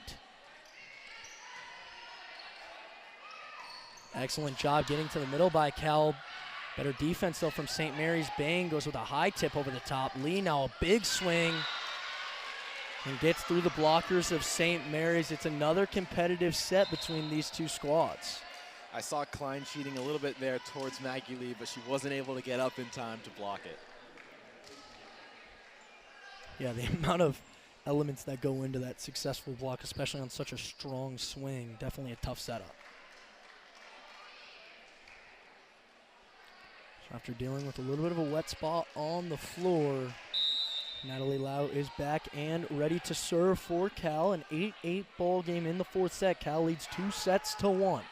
Excellent job getting to the middle by Cal. Better defense though from St. Mary's. Bain goes with a high tip over the top. Lee now a big swing and gets through the blockers of St. Mary's. It's another competitive set between these two squads. I saw Klein cheating a little bit there towards Maggie Lee, but she wasn't able to get up in time to block it. Yeah, the amount of elements that go into that successful block, especially on such a strong swing, definitely a tough setup. So after dealing with a little bit of a wet spot on the floor, Natalie Lau is back and ready to serve for Cal. An 8-8 ball game in the 4th set. Cal leads 2-1.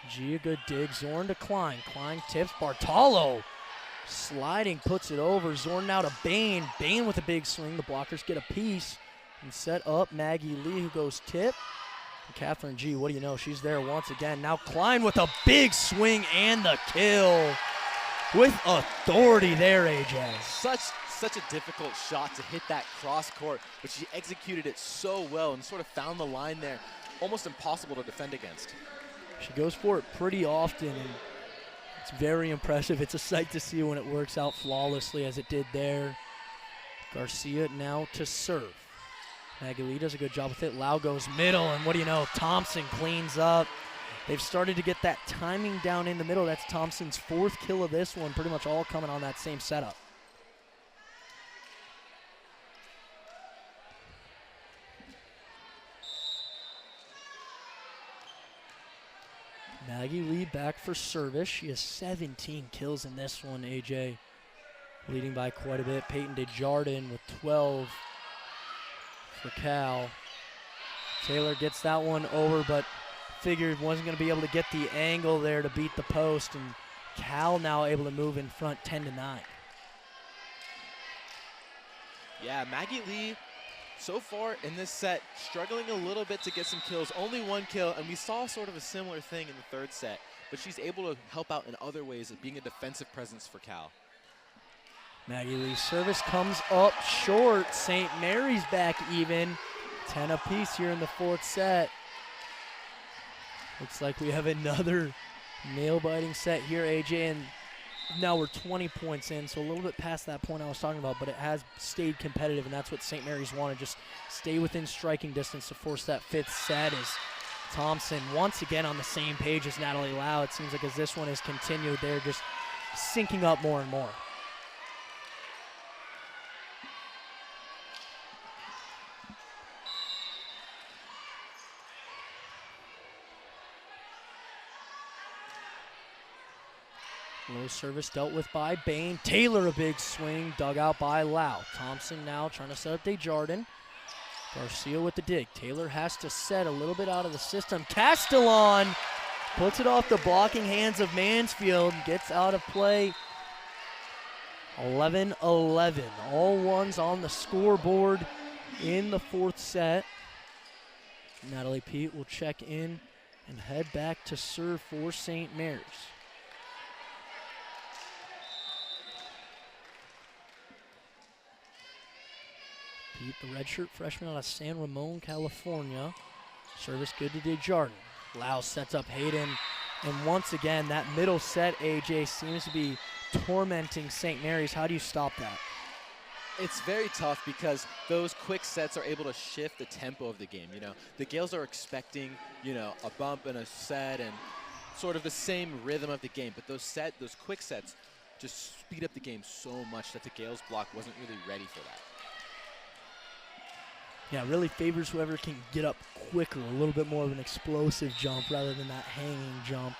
G, a good dig. Zorn to Klein. Klein tips. Bartolo sliding, puts it over. Zorn now to Bain. Bain with a big swing. The blockers get a piece and set up Maggie Lee, who goes tip. And Catherine G, what do you know? She's there once again. Now Klein with a big swing and the kill with authority there, AJ. Such a difficult shot to hit that cross court, but she executed it so well and sort of found the line there. Almost impossible to defend against. She goes for it pretty often, and it's very impressive. It's a sight to see when it works out flawlessly as it did there. Garcia now to serve. Maggie Lee does a good job with it. Lau goes middle, and what do you know? Thompson cleans up. They've started to get that timing down in the middle. That's Thompson's 4th kill of this one, pretty much all coming on that same setup. Maggie Lee back for service. She has 17 kills in this one, AJ. Leading by quite a bit. Peyton Desjardins with 12 for Cal. Taylor gets that one over, but figured wasn't going to be able to get the angle there to beat the post, and Cal now able to move in front 10-9. Yeah, Maggie Lee, so far in this set, struggling a little bit to get some kills. Only one kill, and we saw sort of a similar thing in the third set, but she's able to help out in other ways of being a defensive presence for Cal. Maggie Lee's service comes up short. St. Mary's back even. 10 apiece here in the fourth set. Looks like we have another nail-biting set here, AJ, and now we're 20 points in, so a little bit past that point I was talking about, but it has stayed competitive, and that's what St. Mary's wanted, just stay within striking distance to force that fifth set. As Thompson once again on the same page as Natalie Lau. It seems like as this one has continued, they're just syncing up more and more. Low service dealt with by Bain. Taylor a big swing, dug out by Lau. Thompson now trying to set up Desjardins. Garcia with the dig. Taylor has to set a little bit out of the system. Castellon puts it off the blocking hands of Mansfield. Gets out of play. 11-11. All ones on the scoreboard in the fourth set. Natalie Pete will check in and head back to serve for St. Mary's. Pete, the redshirt freshman out of San Ramon, California. Service good to Desjardins. Lau sets up Hayden. And once again, that middle set, AJ, seems to be tormenting St. Mary's. How do you stop that? It's very tough because those quick sets are able to shift the tempo of the game. You know, the Gales are expecting, you know, a bump and a set and sort of the same rhythm of the game. But those quick sets just speed up the game so much that the Gales block wasn't really ready for that. Yeah, it really favors whoever can get up quicker, a little bit more of an explosive jump rather than that hanging jump.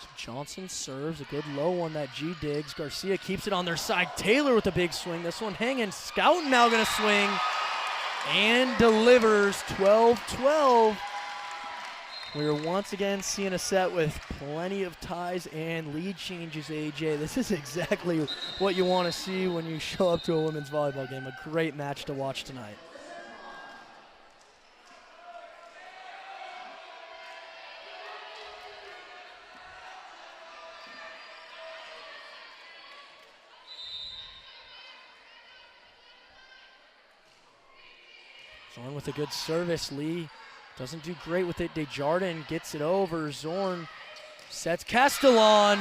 So Johnson serves, a good low on that G digs. Garcia keeps it on their side. Taylor with a big swing. This one hanging. Scouten now going to swing and delivers 12-12. We're once again seeing a set with plenty of ties and lead changes, AJ. This is exactly what you want to see when you show up to a women's volleyball game. A great match to watch tonight. Zorn with a good service. Lee doesn't do great with it. Desjardins gets it over. Zorn sets Castellon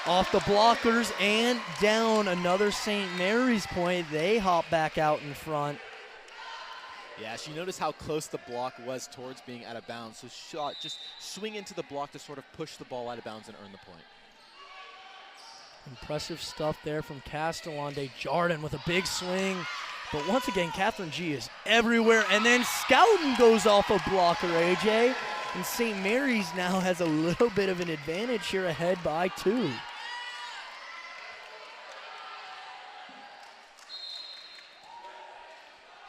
off the blockers and down. Another St. Mary's point. They hop back out in front. Yeah, she noticed how close the block was towards being out of bounds. So shot, just swing into the block to sort of push the ball out of bounds and earn the point. Impressive stuff there from Castellon. Desjardins with a big swing. But once again, Catherine G is everywhere. And then Scouten goes off a blocker, AJ. And St. Mary's now has a little bit of an advantage here, ahead by 2.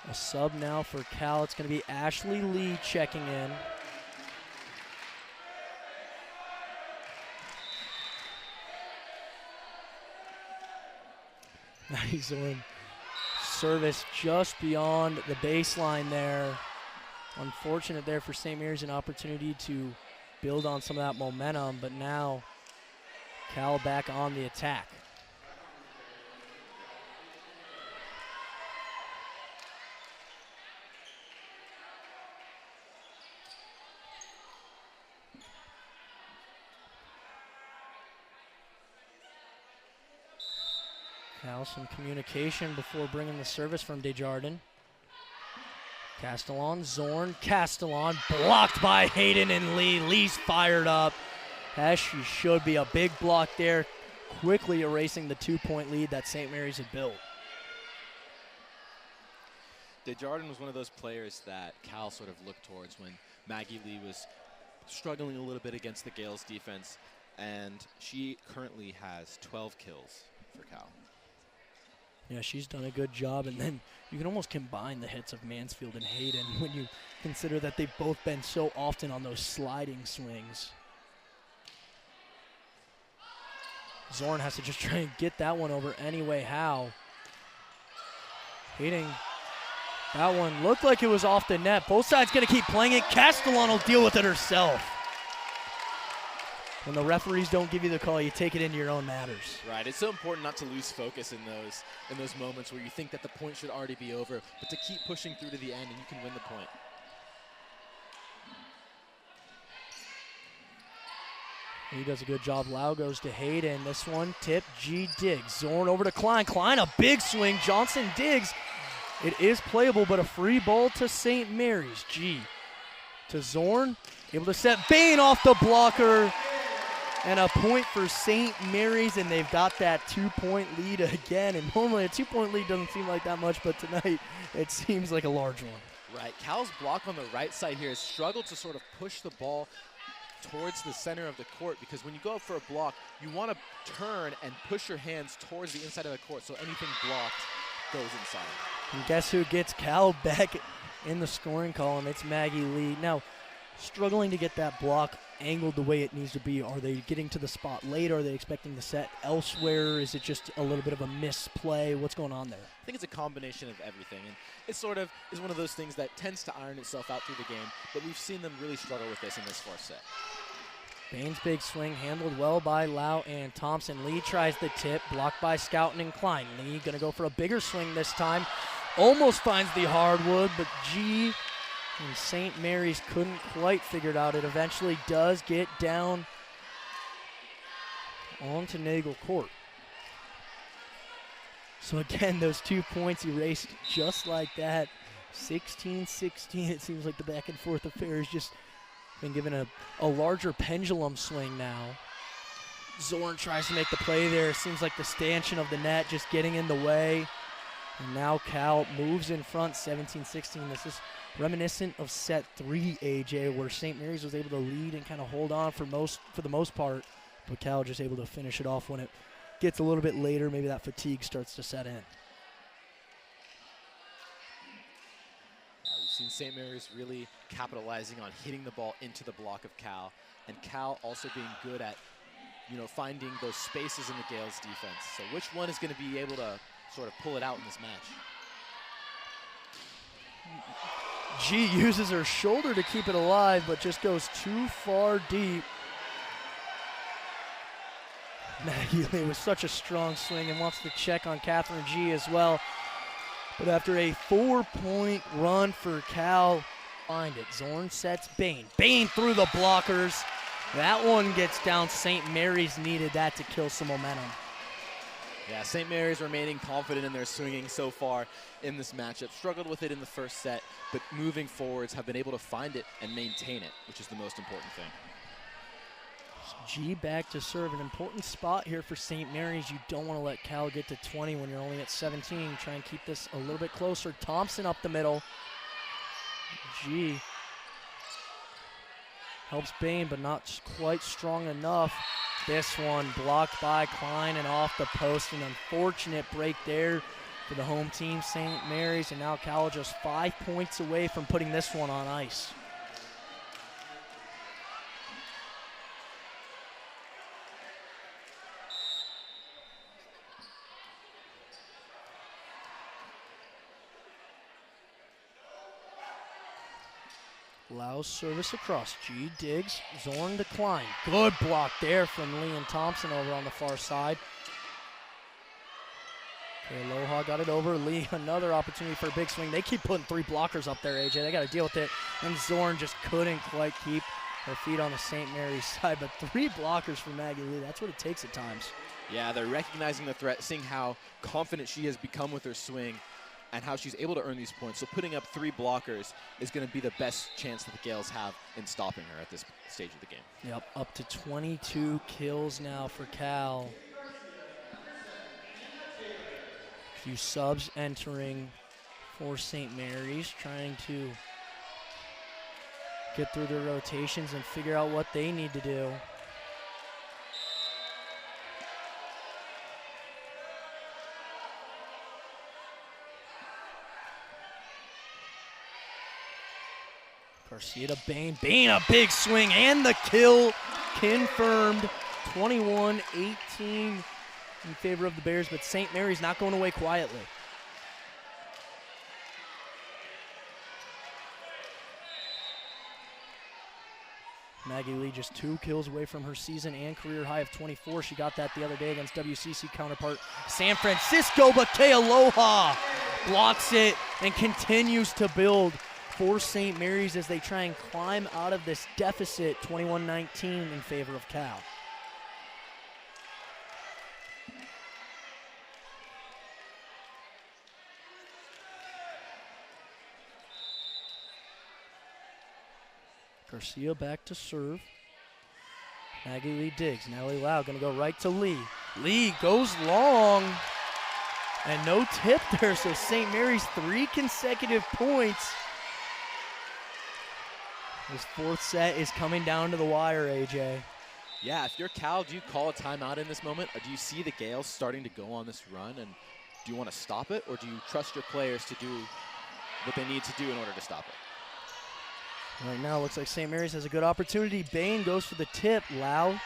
A sub now for Cal. It's going to be Ashley Lee checking in. Nice one. Service just beyond the baseline there. Unfortunate there for St. Mary's, an opportunity to build on some of that momentum, but now Cal back on the attack. Now some communication before bringing the service from Desjardins. Castellon, Zorn, Castellon, blocked by Hayden and Lee. Lee's fired up, as she should be. A big block there, quickly erasing the 2-point lead that St. Mary's had built. Desjardins was one of those players that Cal sort of looked towards when Maggie Lee was struggling a little bit against the Gales defense, and she currently has 12 kills for Cal. Yeah, she's done a good job, and then you can almost combine the hits of Mansfield and Hayden when you consider that they've both been so often on those sliding swings. Zorn has to just try and get that one over anyway. How? Hayden, that one looked like it was off the net. Both sides going to keep playing it. Castellon will deal with it herself. When the referees don't give you the call, you take it into your own matters. Right, it's so important not to lose focus in those moments where you think that the point should already be over, but to keep pushing through to the end and you can win the point. He does a good job. Lau goes to Hayden. This one, tip, G digs. Zorn over to Klein. Klein, a big swing. Johnson digs. It is playable, but a free ball to St. Mary's. G to Zorn. Able to set Bain off the blocker. And a point for St. Mary's, and they've got that 2-point lead again. And normally a 2-point lead doesn't seem like that much, but tonight it seems like a large one. Right, Cal's block on the right side here has struggled to sort of push the ball towards the center of the court, because when you go up for a block, you want to turn and push your hands towards the inside of the court, so anything blocked goes inside. And guess who gets Cal back in the scoring column? It's Maggie Lee. Now, struggling to get that block angled the way it needs to be. Are they getting to the spot late? Are they expecting the set elsewhere? Is it just a little bit of a misplay? What's going on there? I think it's a combination of everything, and it sort of is one of those things that tends to iron itself out through the game, but we've seen them really struggle with this in this fourth set. Bain's big swing handled well by Lau and Thompson. Lee tries the tip, blocked by Scouten and Klein. Lee going to go for a bigger swing this time. Almost finds the hardwood, but G and St. Mary's couldn't quite figure it out. It eventually does get down onto Nagel Court. So again, those 2 points erased just like that. 16-16, it seems like the back and forth affair has just been given a larger pendulum swing now. Zorn tries to make the play there. Seems like the stanchion of the net just getting in the way. And now Cal moves in front, 17-16. This is reminiscent of set 3, AJ, where St. Mary's was able to lead and kind of hold on for the most part, but Cal just able to finish it off when it gets a little bit later. Maybe that fatigue starts to set in. We've seen St. Mary's really capitalizing on hitting the ball into the block of Cal, and Cal also being good at, finding those spaces in the Gales defense. So which one is going to be able to sort of pull it out in this match? G uses her shoulder to keep it alive, but just goes too far deep. Maggie Lee with such a strong swing and wants to check on Catherine G as well. But after a 4-point run for Cal, find it. Zorn sets Bain. Bain through the blockers. That one gets down. St. Mary's needed that to kill some momentum. Yeah, St. Mary's remaining confident in their swinging so far in this matchup. Struggled with it in the first set, but moving forwards have been able to find it and maintain it, which is the most important thing. G back to serve. An important spot here for St. Mary's. You don't want to let Cal get to 20 when you're only at 17. Try and keep this a little bit closer. Thompson up the middle. G helps Bain, but not quite strong enough. This one blocked by Klein and off the post. An unfortunate break there for the home team, St. Mary's. And now Cal just 5 points away from putting this one on ice. Lau's service across. G digs. Zorn to Klein. Good block there from Lee and Thompson over on the far side. Okay, Aloha got it over. Lee, another opportunity for a big swing. They keep putting 3 blockers up there, AJ. They got to deal with it. And Zorn just couldn't quite keep her feet on the St. Mary's side. But 3 blockers for Maggie Lee. That's what it takes at times. Yeah, they're recognizing the threat, seeing how confident she has become with her swing, and how she's able to earn these points. So putting up 3 blockers is going to be the best chance that the Gales have in stopping her at this stage of the game. Yep, up to 22 kills now for Cal. A few subs entering for St. Mary's, trying to get through their rotations and figure out what they need to do. Garcia to Bain. Bain, a big swing and the kill confirmed. 21-18 in favor of the Bears, but St. Mary's not going away quietly. Maggie Lee just 2 kills away from her season and career high of 24. She got that the other day against WCC counterpart San Francisco, but Kealoha blocks it and continues to build for St. Mary's as they try and climb out of this deficit, 21-19 in favor of Cal. Garcia back to serve. Maggie Lee digs. Natalie Lau going to go right to Lee. Lee goes long. And no tip there, so St. Mary's 3 consecutive points. This 4th set is coming down to the wire, AJ. Yeah, if you're Cal, do you call a timeout in this moment? Or do you see the Gales starting to go on this run? And do you want to stop it? Or do you trust your players to do what they need to do in order to stop it? Right now, looks like St. Mary's has a good opportunity. Bain goes for the tip. Lau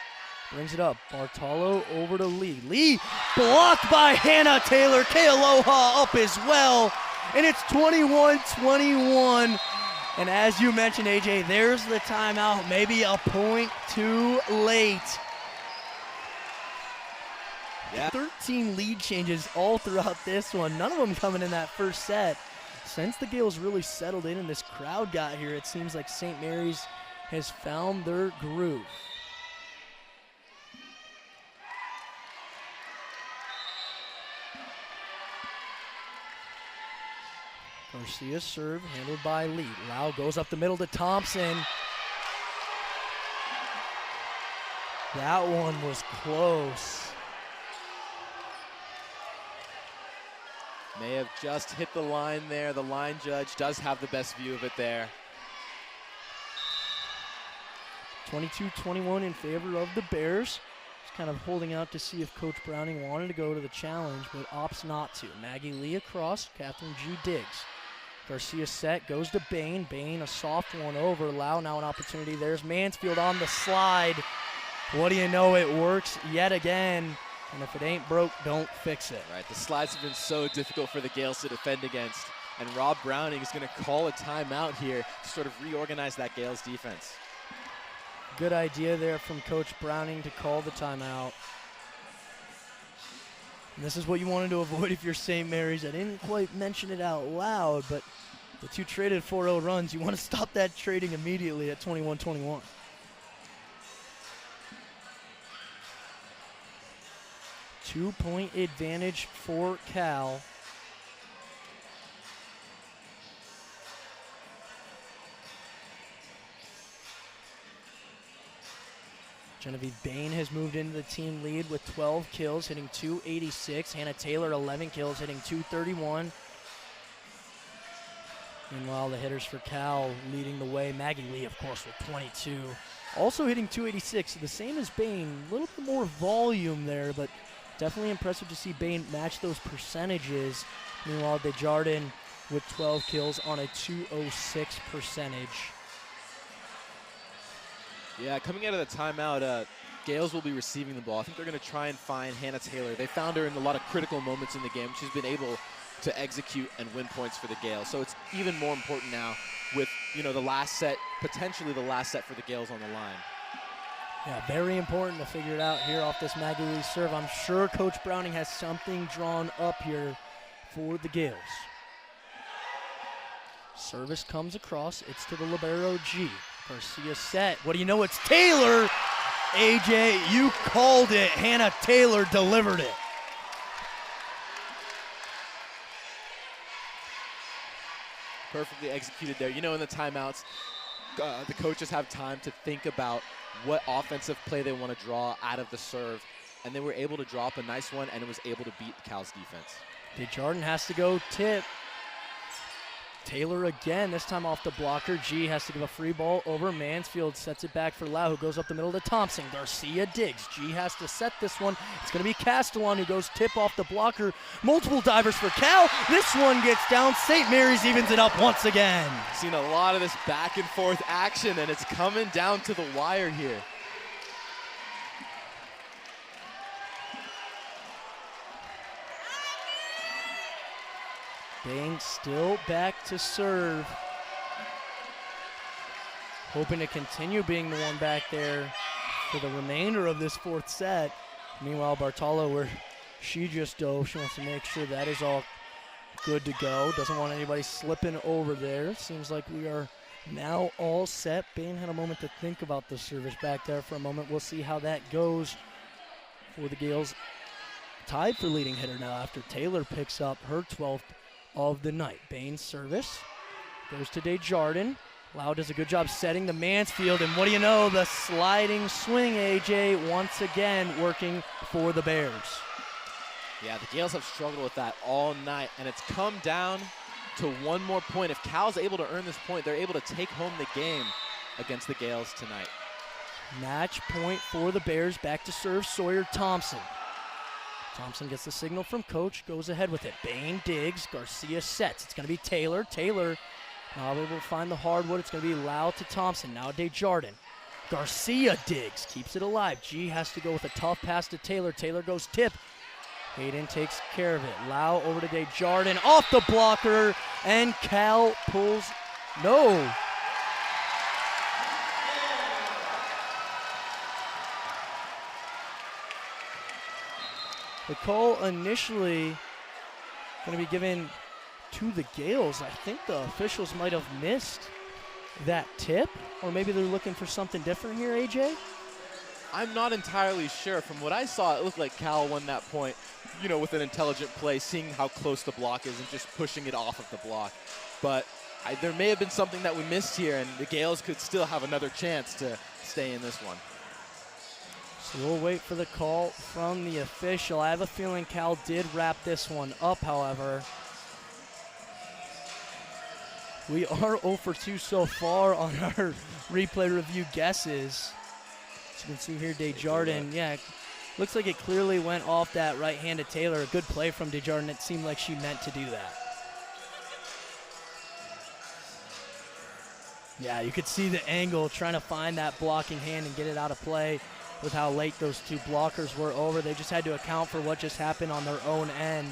brings it up. Bartolo over to Lee. Lee blocked by Hannah Taylor. Kealoha up as well. And it's 21-21. And as you mentioned, AJ, there's the timeout. Maybe a point too late. Yeah. 13 lead changes all throughout this one. None of them coming in that first set. Since the Gales really settled in and this crowd got here, it seems like St. Mary's has found their groove. Garcia serve, handled by Lee. Lau goes up the middle to Thompson. That one was close. May have just hit the line there. The line judge does have the best view of it there. 22-21 in favor of the Bears. Just kind of holding out to see if Coach Browning wanted to go to the challenge, but opts not to. Maggie Lee across, Catherine G digs. Garcia set, goes to Bain. Bain, a soft one over. Lau now an opportunity. There's Mansfield on the slide. What do you know? It works yet again. And if it ain't broke, don't fix it. Right, the slides have been so difficult for the Gales to defend against. And Rob Browning is going to call a timeout here to sort of reorganize that Gales defense. Good idea there from Coach Browning to call the timeout. And this is what you wanted to avoid if you're St. Mary's. I didn't quite mention it out loud, but the 2 traded 4-0 runs, you want to stop that trading immediately at 21-21. Two-point advantage for Cal. Genevieve Bain has moved into the team lead with 12 kills, hitting .286. Hannah Taylor, 11 kills, hitting .231. Meanwhile, the hitters for Cal leading the way. Maggie Lee, of course, with 22. Also hitting .286, the same as Bain. A little bit more volume there, but definitely impressive to see Bain match those percentages. Meanwhile, Desjardins with 12 kills on a .206 percentage. Yeah, coming out of the timeout, Gales will be receiving the ball. I think they're going to try and find Hannah Taylor. They found her in a lot of critical moments in the game. She's been able to execute and win points for the Gales. So it's even more important now with, you know, the last set, potentially the last set for the Gales on the line. Yeah, very important to figure it out here off this Maggie Lee serve. I'm sure Coach Browning has something drawn up here for the Gales. Service comes across. It's to the libero G. Garcia set. What do you know? It's Taylor. AJ, you called it. Hannah Taylor delivered it. Perfectly executed there. You know, in the timeouts, the coaches have time to think about what offensive play they want to draw out of the serve, and they were able to drop a nice one, and it was able to beat Cal's defense. Desjardins has to go tip. Taylor again, this time off the blocker. G has to give a free ball over. Mansfield sets it back for Lau, who goes up the middle to Thompson. Garcia digs. G has to set this one. It's going to be Castellon who goes tip off the blocker. Multiple divers for Cal. This one gets down. St. Mary's evens it up once again. Seen a lot of this back and forth action, and it's coming down to the wire here. Bain still back to serve. Hoping to continue being the one back there for the remainder of this fourth set. Meanwhile, Bartolo, where she just dove, she wants to make sure that is all good to go. Doesn't want anybody slipping over there. Seems like we are now all set. Bain had a moment to think about the service back there for a moment. We'll see how that goes for the Gales. Tied for leading hitter now after Taylor picks up her 12th of the night. Bain's service goes to Desjardins. Lau does a good job setting the Mansfield, and what do you know, the sliding swing, AJ, once again working for the Bears. Yeah, the Gales have struggled with that all night, and it's come down to one more point. If Cal's able to earn this point, they're able to take home the game against the Gales tonight. Match point for the Bears. Back to serve Sawyer Thompson. Thompson gets the signal from coach, goes ahead with it. Bain digs, Garcia sets. It's going to be Taylor. Taylor able to find the hardwood. It's going to be Lau to Thompson. Now Desjardins. Garcia digs, keeps it alive. G has to go with a tough pass to Taylor. Taylor goes tip. Hayden takes care of it. Lau over to Desjardins, off the blocker, and Cal pulls, no. The call initially going to be given to the Gales. I think the officials might have missed that tip, or maybe they're looking for something different here, AJ? I'm not entirely sure. From what I saw, it looked like Cal won that point, you know, with an intelligent play, seeing how close the block is and just pushing it off of the block. But there may have been something that we missed here, and the Gales could still have another chance to stay in this one. So we'll wait for the call from the official. I have a feeling Cal did wrap this one up, however. We are 0 for 2 so far on our replay review guesses. As you can see here, Desjardins, yeah, looks like it clearly went off that right hand of Taylor. A good play from Desjardins. It seemed like she meant to do that. Yeah, you could see the angle trying to find that blocking hand and get it out of play. With how late those two blockers were over, they just had to account for what just happened on their own end.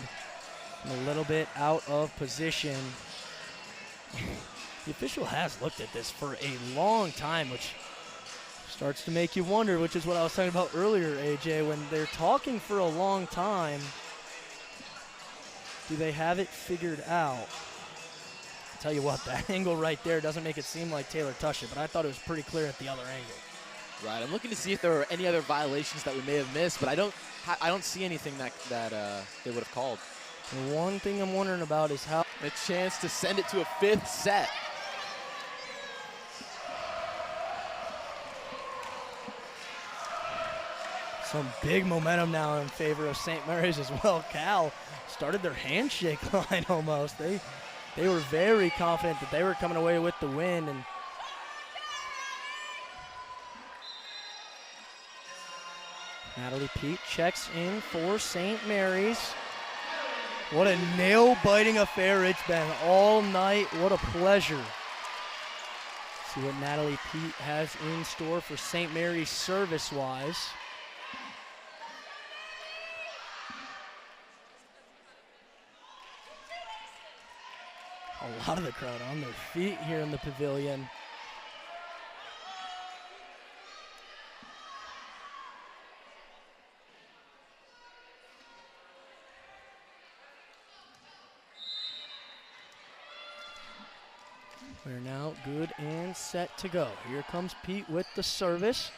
And a little bit out of position. The official has looked at this for a long time, which starts to make you wonder, which is what I was talking about earlier, AJ. When they're talking for a long time, do they have it figured out? I'll tell you what, that angle right there doesn't make it seem like Taylor touched it, but I thought it was pretty clear at the other angle. Right, I'm looking to see if there were any other violations that we may have missed, but I don't see anything that they would have called. The one thing I'm wondering about is how a chance to send it to a fifth set. Some big momentum now in favor of St. Mary's as well. Cal started their handshake line almost. They were very confident that they were coming away with the win, and Natalie Pete checks in for St. Mary's. What a nail-biting affair it's been all night. What a pleasure. See what Natalie Pete has in store for St. Mary's service-wise. A lot of the crowd on their feet here in the pavilion. We're now good and set to go. Here comes Pete with the service.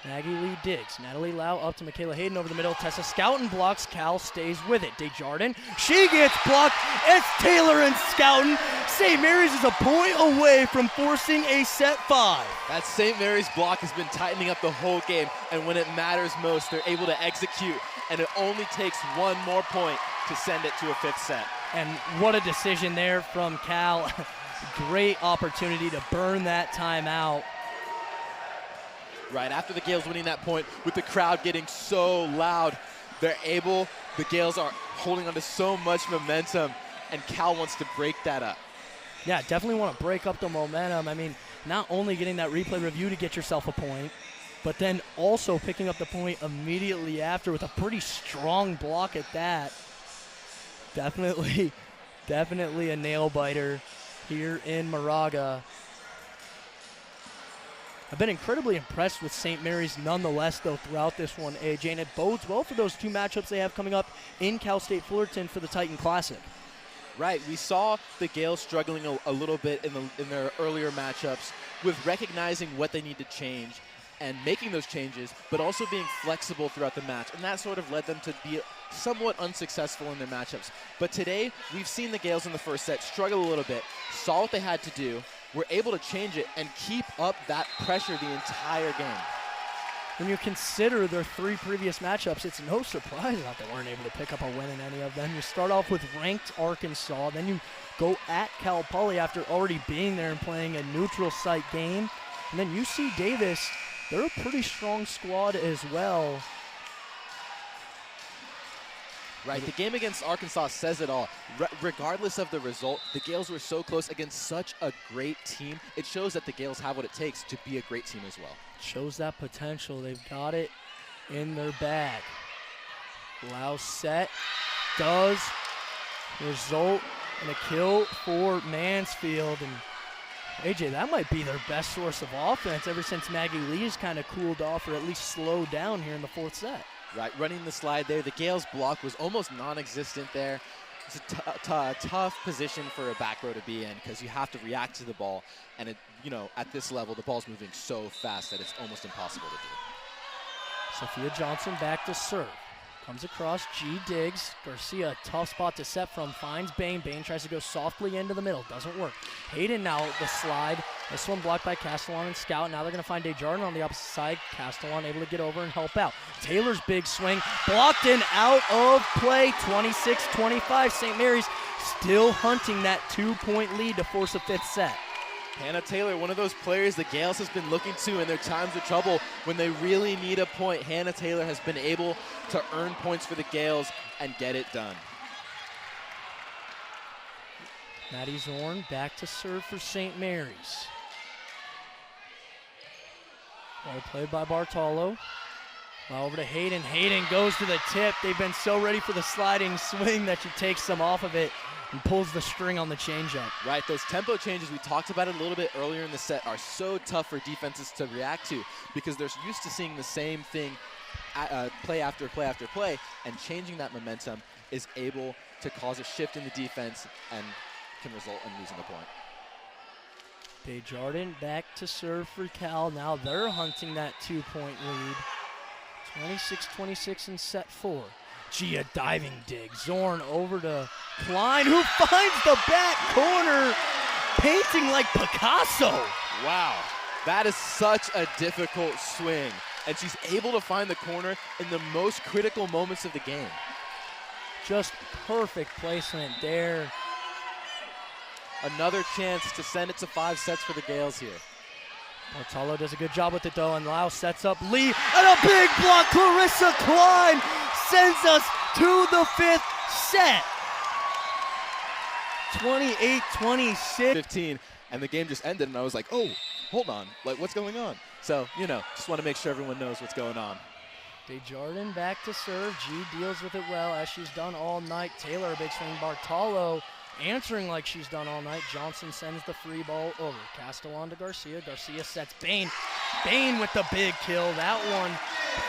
Maggie Lee digs. Natalie Lau up to Michaela Hayden over the middle. Tessa Scouten blocks. Cal stays with it. Desjardins. She gets blocked. It's Taylor and Scouten. St. Mary's is a point away from forcing a set 5. That St. Mary's block has been tightening up the whole game, and when it matters most, they're able to execute, and it only takes one more point to send it to a fifth set. And what a decision there from Cal. Great opportunity to burn that timeout. Right after the Gales winning that point, with the crowd getting so loud, the Gales are holding on to so much momentum, and Cal wants to break that up. Yeah, definitely want to break up the momentum. I mean, not only getting that replay review to get yourself a point, but then also picking up the point immediately after with a pretty strong block at that. Definitely a nail biter here in Moraga. I've been incredibly impressed with St. Mary's nonetheless, though, throughout this one, AJ, and it bodes well for those two matchups they have coming up in Cal State Fullerton for the Titan Classic. Right, we saw the Gales struggling a little bit in their earlier matchups with recognizing what they need to change and making those changes, but also being flexible throughout the match, and that sort of led them to be somewhat unsuccessful in their matchups. But today, we've seen the Gales in the first set struggle a little bit, saw what they had to do, were able to change it and keep up that pressure the entire game. When you consider their three previous matchups, it's no surprise that they weren't able to pick up a win in any of them. You start off with ranked Arkansas, then you go at Cal Poly after already being there and playing a neutral site game. And then UC Davis, they're a pretty strong squad as well. Right, the game against Arkansas says it all. Regardless of the result, the Gales were so close against such a great team. It shows that the Gales have what it takes to be a great team as well. Shows that potential. They've got it in their bag. Lau set does result in a kill for Mansfield. And AJ, that might be their best source of offense ever since Maggie Lee's kind of cooled off or at least slowed down here in the fourth set. Right, running the slide there. The Gales block was almost non-existent there. It's a tough position for a back row to be in because you have to react to the ball. And, at this level, the ball's moving so fast that it's almost impossible to do. Sophia Johnson back to serve. Comes across, G digs. Garcia, tough spot to set from, finds Bain. Bain tries to go softly into the middle, doesn't work. Hayden now, the slide. This one blocked by Castellon and Scout. Now they're going to find Desjardins on the opposite side. Castellon able to get over and help out. Taylor's big swing, blocked and out of play. 26-25. St. Mary's still hunting that 2-point lead to force a fifth set. Hannah Taylor, one of those players the Gales has been looking to in their times of trouble when they really need a point. Hannah Taylor has been able to earn points for the Gales and get it done. Maddie Zorn back to serve for St. Mary's. Well played by Bartolo. Well, over to Hayden. Hayden goes to the tip. They've been so ready for the sliding swing that she takes them off of it and pulls the string on the changeup. Right, those tempo changes, we talked about it a little bit earlier in the set, are so tough for defenses to react to because they're used to seeing the same thing play after play after play, and changing that momentum is able to cause a shift in the defense and can result in losing the point. Desjardins back to serve for Cal. Now they're hunting that 2-point lead. 26-26 in set 4. Gia diving dig. Zorn over to Klein, who finds the back corner, painting like Picasso. Wow, that is such a difficult swing. And she's able to find the corner in the most critical moments of the game. Just perfect placement there. Another chance to send it to 5 sets for the Gales here. Bartolo does a good job with it though, and Lau sets up Lee, and a big block. Clarissa Klein sends us to the fifth set. 28-26. 15, and the game just ended, and I was like, oh, hold on, like what's going on? So, just want to make sure everyone knows what's going on. Desjardins back to serve. G deals with it well, as she's done all night. Taylor, a big swing. Bartolo answering like she's done all night. Johnson sends the free ball over. Castellon to Garcia. Garcia sets Bain. Bain with the big kill. That one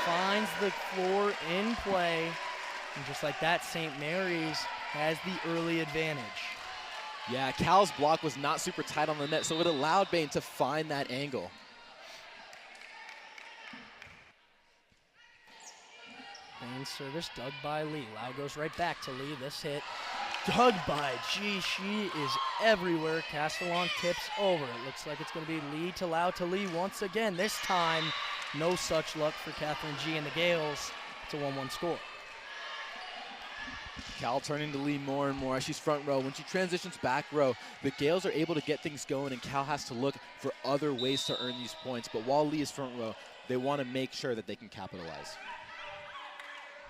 finds the floor in play. And just like that, St. Mary's has the early advantage. Yeah, Cal's block was not super tight on the net, so it allowed Bain to find that angle. Bain service dug by Lee. Lau goes right back to Lee. This hit dug by G. She is everywhere. Castellon tips over. It looks like it's going to be Lee to Lau to Lee once again. This time, no such luck for Catherine G and the Gales. It's a 1-1 score. Cal turning to Lee more and more as she's front row. When she transitions back row, the Gales are able to get things going, and Cal has to look for other ways to earn these points. But while Lee is front row, they want to make sure that they can capitalize.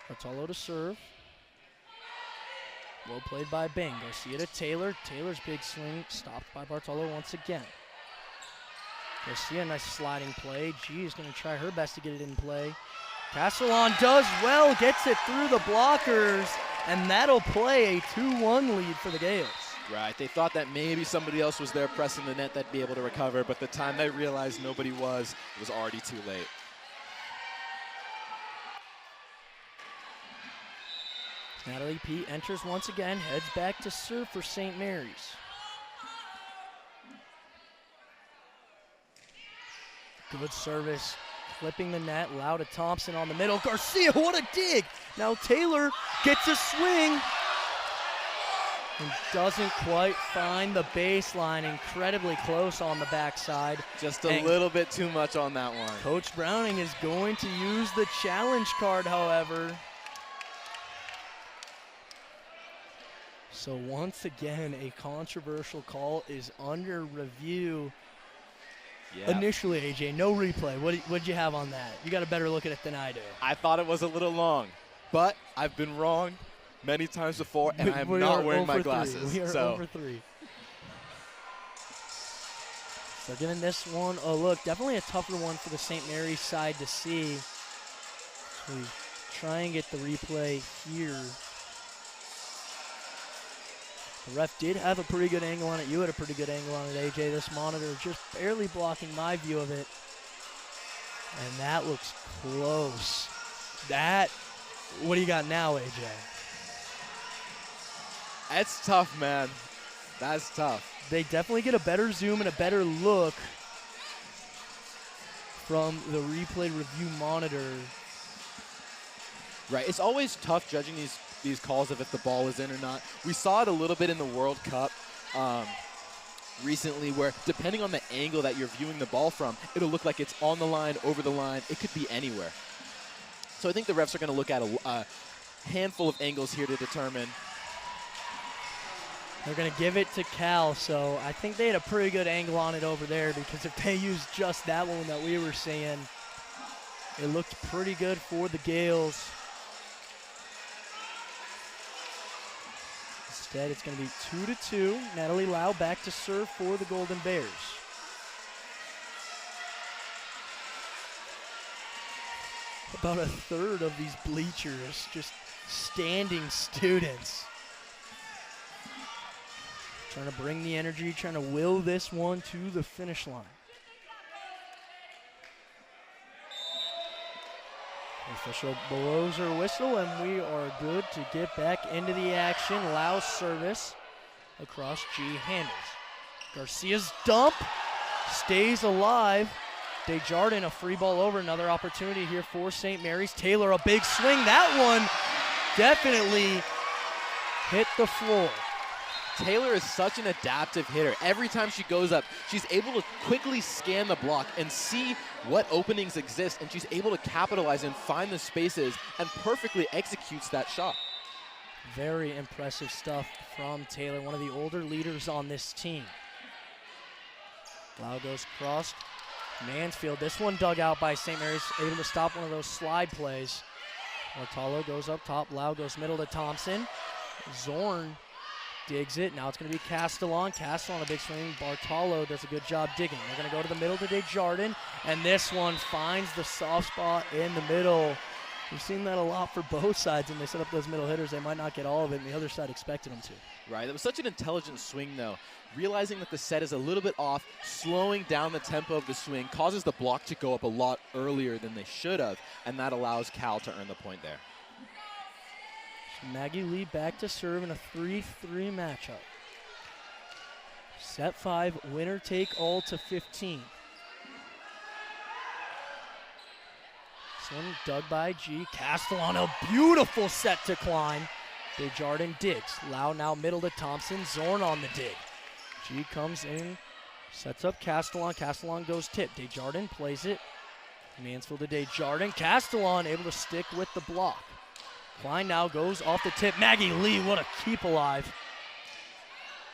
Bartolo to serve. Well played by Bing. Garcia to Taylor. Taylor's big swing stopped by Bartolo once again. Garcia, nice sliding play. G is going to try her best to get it in play. Castellon does well, gets it through the blockers, and that'll play a 2-1 lead for the Gales. Right, they thought that maybe somebody else was there pressing the net that'd be able to recover, but the time they realized nobody was, it was already too late. Natalie P. enters once again, heads back to serve for St. Mary's. Good service, flipping the net, Lau to Thompson on the middle. Garcia, what a dig! Now Taylor gets a swing and doesn't quite find the baseline. Incredibly close on the backside. Just a little bit too much on that one. Coach Browning is going to use the challenge card, however. So once again, a controversial call is under review. Yeah. Initially, AJ, no replay. What'd you have on that? You got a better look at it than I do. I thought it was a little long, but I've been wrong many times before, and I'm not wearing my glasses. We are over 3. So giving this one a look. Definitely a tougher one for the St. Mary's side to see. So we try and get the replay here. The ref did have a pretty good angle on it. You had a pretty good angle on it, AJ. This monitor just barely blocking my view of it. And that looks close. What do you got now, AJ? That's tough, man. That's tough. They definitely get a better zoom and a better look from the replay review monitor. Right, it's always tough judging these calls of if the ball is in or not. We saw it a little bit in the World Cup recently where depending on the angle that you're viewing the ball from, it'll look like it's on the line, over the line. It could be anywhere. So I think the refs are going to look at a handful of angles here to determine. They're going to give it to Cal, so I think they had a pretty good angle on it over there, because if they used just that one that we were seeing, it looked pretty good for the Gales. Instead, it's going to be 2-2. Natalie Lau back to serve for the Golden Bears. About a third of these bleachers, just standing students. Trying to bring the energy, trying to will this one to the finish line. Official blows her whistle, and we are good to get back into the action. Lau's service across G handles. Garcia's dump stays alive. Desjardins, a free ball over. Another opportunity here for St. Mary's. Taylor, a big swing. That one definitely hit the floor. Taylor is such an adaptive hitter. Every time she goes up, she's able to quickly scan the block and see what openings exist, and she's able to capitalize and find the spaces and perfectly executes that shot. Very impressive stuff from Taylor, one of the older leaders on this team. Lau goes crossed. Mansfield, this one dug out by St. Mary's, able to stop one of those slide plays. Mortallo goes up top. Lau goes middle to Thompson. Zorn digs it. Now it's going to be Castellon. Castellon, a big swing. Bartolo does a good job digging. They're going to go to the middle to Desjardins, and this one finds the soft spot in the middle. We've seen that a lot for both sides, and they set up those middle hitters. They might not get all of it, and the other side expected them to. Right, that was such an intelligent swing, though. Realizing that the set is a little bit off, slowing down the tempo of the swing causes the block to go up a lot earlier than they should have, and that allows Cal to earn the point there. Maggie Lee back to serve in a 3-3 matchup. Set 5, winner take all to 15. This one dug by G. Castellon, a beautiful set to climb. Desjardins digs. Lau now middle to Thompson. Zorn on the dig. G comes in, sets up Castellon. Castellon goes tip. Desjardins plays it. Mansfield to Desjardins. Castellon able to stick with the block. Klein now goes off the tip. Maggie Lee, what a keep alive.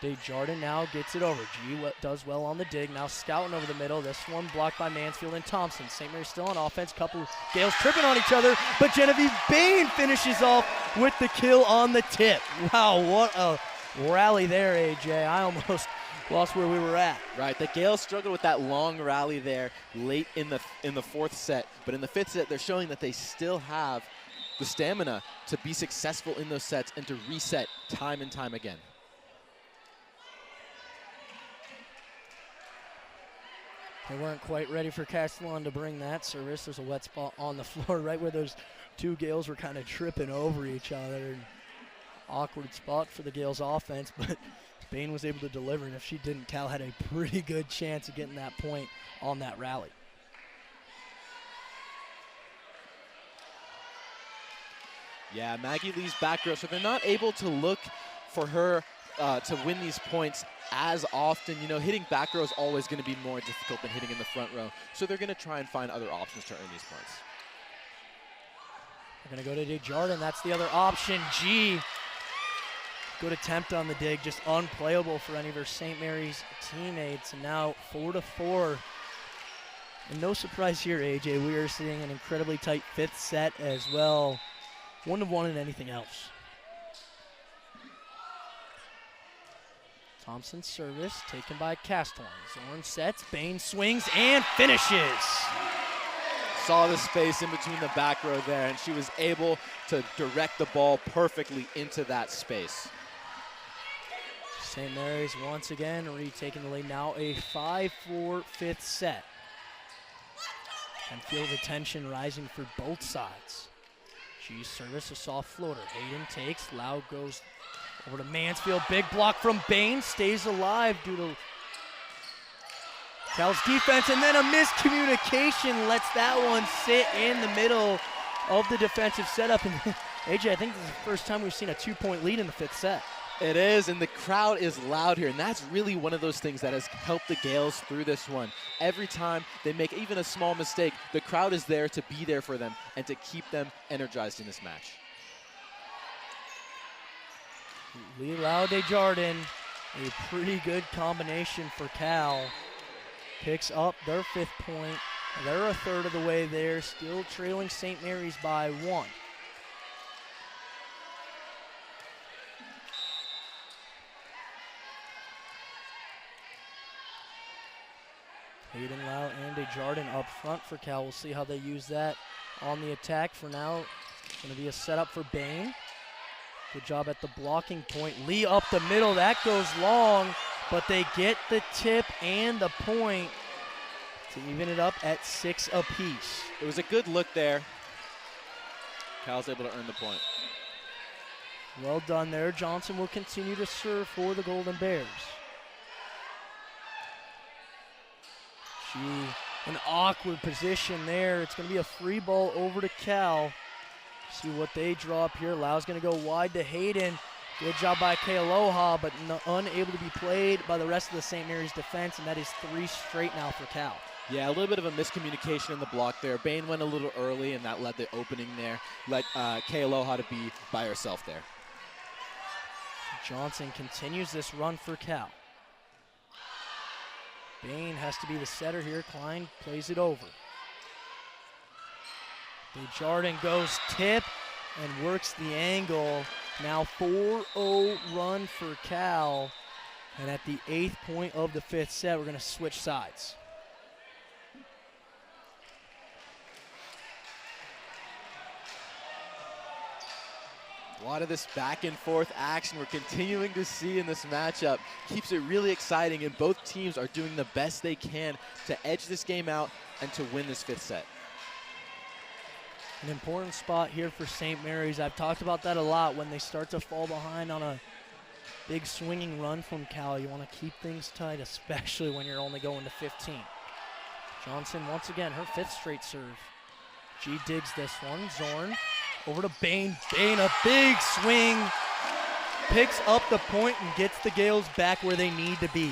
Desjardins now gets it over. G does well on the dig. Now scouting over the middle. This one blocked by Mansfield and Thompson. St. Mary's still on offense. Couple Gales tripping on each other, but Genevieve Bain finishes off with the kill on the tip. Wow, what a rally there, AJ. I almost lost where we were at. Right, the Gales struggled with that long rally there late in the fourth set, but in the fifth set, they're showing that they still have the stamina to be successful in those sets and to reset time and time again. They weren't quite ready for Castellon to bring that service. There's a wet spot on the floor right where those two Gales were kind of tripping over each other. Awkward spot for the Gales offense, but Bain was able to deliver, and if she didn't, Cal had a pretty good chance of getting that point on that rally. Yeah, Maggie Lee's back row, so they're not able to look for her to win these points as often. You know, hitting back row is always going to be more difficult than hitting in the front row, so they're going to try and find other options to earn these points. They're going to go to Desjardins. That's the other option. G, good attempt on the dig, just unplayable for any of her St. Mary's teammates. And now 4-4. And no surprise here, AJ, we are seeing an incredibly tight fifth set as well. Wouldn't have wanted anything else. Thompson's service taken by Castellon. Zorn sets, Bain swings and finishes. Saw the space in between the back row there, and she was able to direct the ball perfectly into that space. St. Mary's once again retaking the lead, now a 5-4 fifth set. And feel the tension rising for both sides. G's service, a soft floater. Hayden takes, Lau goes over to Mansfield. Big block from Bain, stays alive due to Cal's defense, and then a miscommunication lets that one sit in the middle of the defensive setup. And AJ, I think this is the first time we've seen a 2-point lead in the fifth set. It is, and the crowd is loud here, and that's really one of those things that has helped the Gales through this one. Every time they make even a small mistake, the crowd is there to be there for them and to keep them energized in this match. Lee Lau Desjardins, a pretty good combination for Cal. Picks up their fifth point. They're a third of the way there, still trailing St. Mary's by 1. Hayden, Lau, and Desjardins up front for Cal. We'll see how they use that on the attack. For now, it's going to be a setup for Bain. Good job at the blocking point. Lee up the middle. That goes long, but they get the tip and the point to even it up at 6 apiece. It was a good look there. Cal's able to earn the point. Well done there. Johnson will continue to serve for the Golden Bears. She, an awkward position there. It's going to be a free ball over to Cal. See what they draw up here. Lau's going to go wide to Hayden. Good job by Kealoha, but unable to be played by the rest of the St. Mary's defense, and that is 3 straight now for Cal. Yeah, a little bit of a miscommunication in the block there. Bain went a little early, and that led the opening there. Let Kealoha to be by herself there. Johnson continues this run for Cal. Bain has to be the setter here. Klein plays it over. Desjardins goes tip and works the angle. Now 4-0 run for Cal. And at the 8th point of the fifth set, we're going to switch sides. A lot of this back and forth action we're continuing to see in this matchup keeps it really exciting, and both teams are doing the best they can to edge this game out and to win this fifth set. An important spot here for St. Mary's. I've talked about that a lot. When they start to fall behind on a big swinging run from Cal, you want to keep things tight, especially when you're only going to 15. Johnson, once again, her 5th straight serve. G digs this one. Zorn over to Bain. Bain, a big swing. Picks up the point and gets the Gales back where they need to be.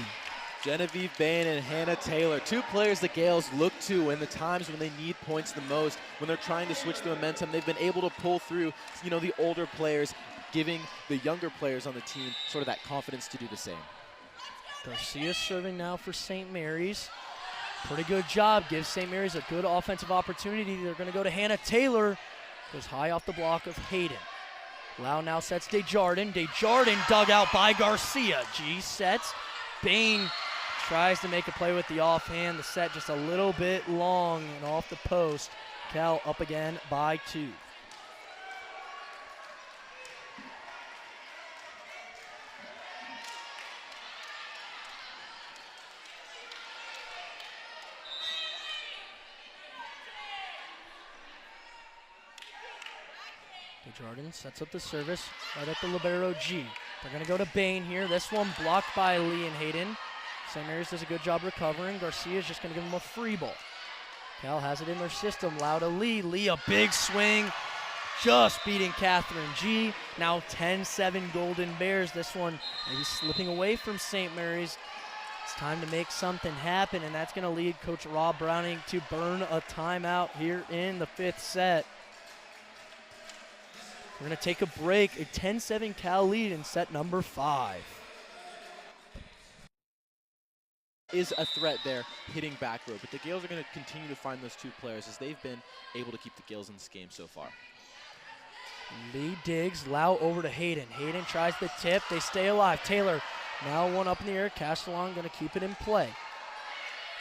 Genevieve Bain and Hannah Taylor, two players the Gales look to in the times when they need points the most, when they're trying to switch the momentum. They've been able to pull through, you know, the older players, giving the younger players on the team sort of that confidence to do the same. Garcia serving now for St. Mary's. Pretty good job, gives St. Mary's a good offensive opportunity. They're gonna go to Hannah Taylor, goes high off the block of Hayden. Lau now sets Desjardins. Desjardins dug out by Garcia. G sets, Bain tries to make a play with the offhand. The set just a little bit long and off the post. Cal up again by 2. Desjardins sets up the service right at the libero G. They're going to go to Bain here. This one blocked by Lee and Hayden. St. Mary's does a good job recovering. Garcia's just going to give them a free ball. Cal has it in their system. Lau to Lee. Lee a big swing. Just beating Catherine G. Now 10-7 Golden Bears. This one maybe slipping away from St. Mary's. It's time to make something happen, and that's going to lead Coach Rob Browning to burn a timeout here in the 5th set. We're going to take a break. A 10-7 Cal lead in set number 5. Is a threat there hitting back row, but the Gales are going to continue to find those two players as they've been able to keep the Gales in this game so far. Lee digs, Lau over to Hayden. Hayden tries the tip, they stay alive. Taylor now one up in the air. Castellon going to keep it in play.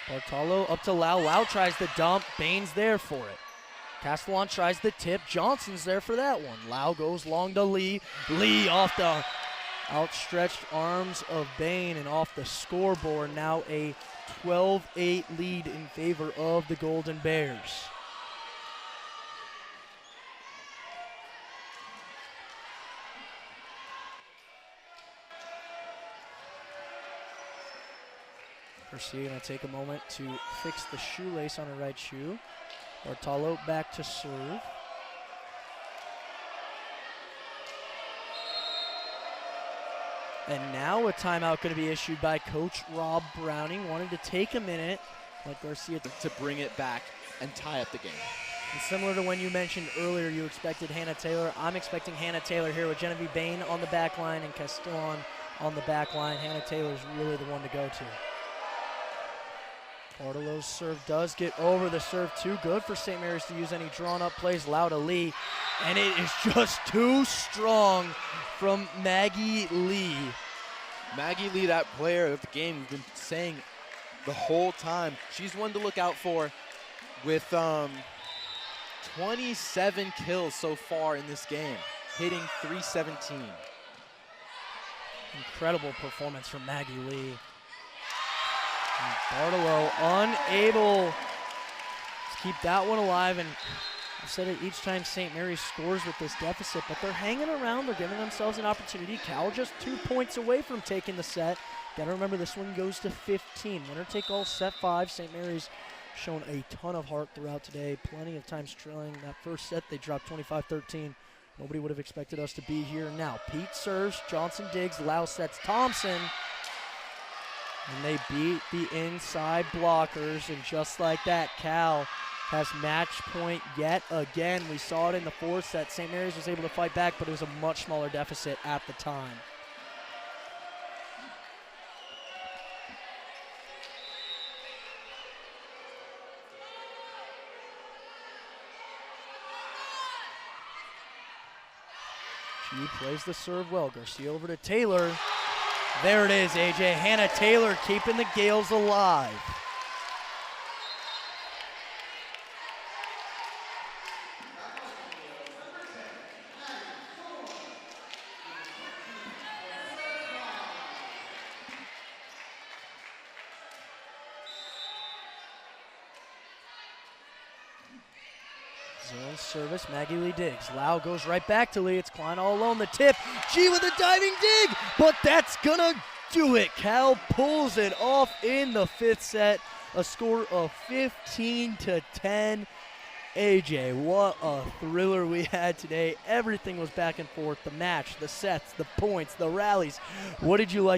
Bartolo up to Lau. Lau tries the dump, Bain's there for it. Castellon tries the tip, Johnson's there for that one. Lau goes long to Lee. Lee off the outstretched arms of Bain and off the scoreboard. Now a 12-8 lead in favor of the Golden Bears. Garcia going to take a moment to fix the shoelace on her right shoe. Bartolo back to serve. And now a timeout going to be issued by Coach Rob Browning. Wanted to take a minute, like Garcia, to bring it back and tie up the game. And similar to when you mentioned earlier you expected Hannah Taylor, I'm expecting Hannah Taylor here with Genevieve Bain on the back line and Castellon on the back line. Hannah Taylor's really the one to go to. Bartolo's serve does get over the serve. Too good for St. Mary's to use any drawn-up plays. Lau to Lee, and it is just too strong from Maggie Lee. Maggie Lee, that player of the game, we've been saying the whole time. She's one to look out for with 27 kills so far in this game, hitting .317. Incredible performance from Maggie Lee. And Bartolo unable to keep that one alive, and I've said it each time St. Mary's scores with this deficit, but they're hanging around, they're giving themselves an opportunity. Cal just 2 points away from taking the set. Gotta remember this one goes to 15. Winner take all set 5. St. Mary's shown a ton of heart throughout today, plenty of times trailing. That first set they dropped 25-13. Nobody would have expected us to be here now. Pete serves, Johnson digs, Lau sets Thompson. And they beat the inside blockers, and just like that, Cal has match point yet again. We saw it in the 4th set. St. Mary's was able to fight back, but it was a much smaller deficit at the time. She plays the serve well. Garcia over to Taylor. There it is, AJ. Hannah Taylor keeping the Gales alive. Zone service, Maggie Lee digs. Lau goes right back to Lee. It's Klein all alone. The tip. G with a diving dig, but that's gonna do it. Cal pulls it off in the 5th set. A score of 15-10. AJ, what a thriller we had today. Everything was back and forth. The match, the sets, the points, the rallies. What did you like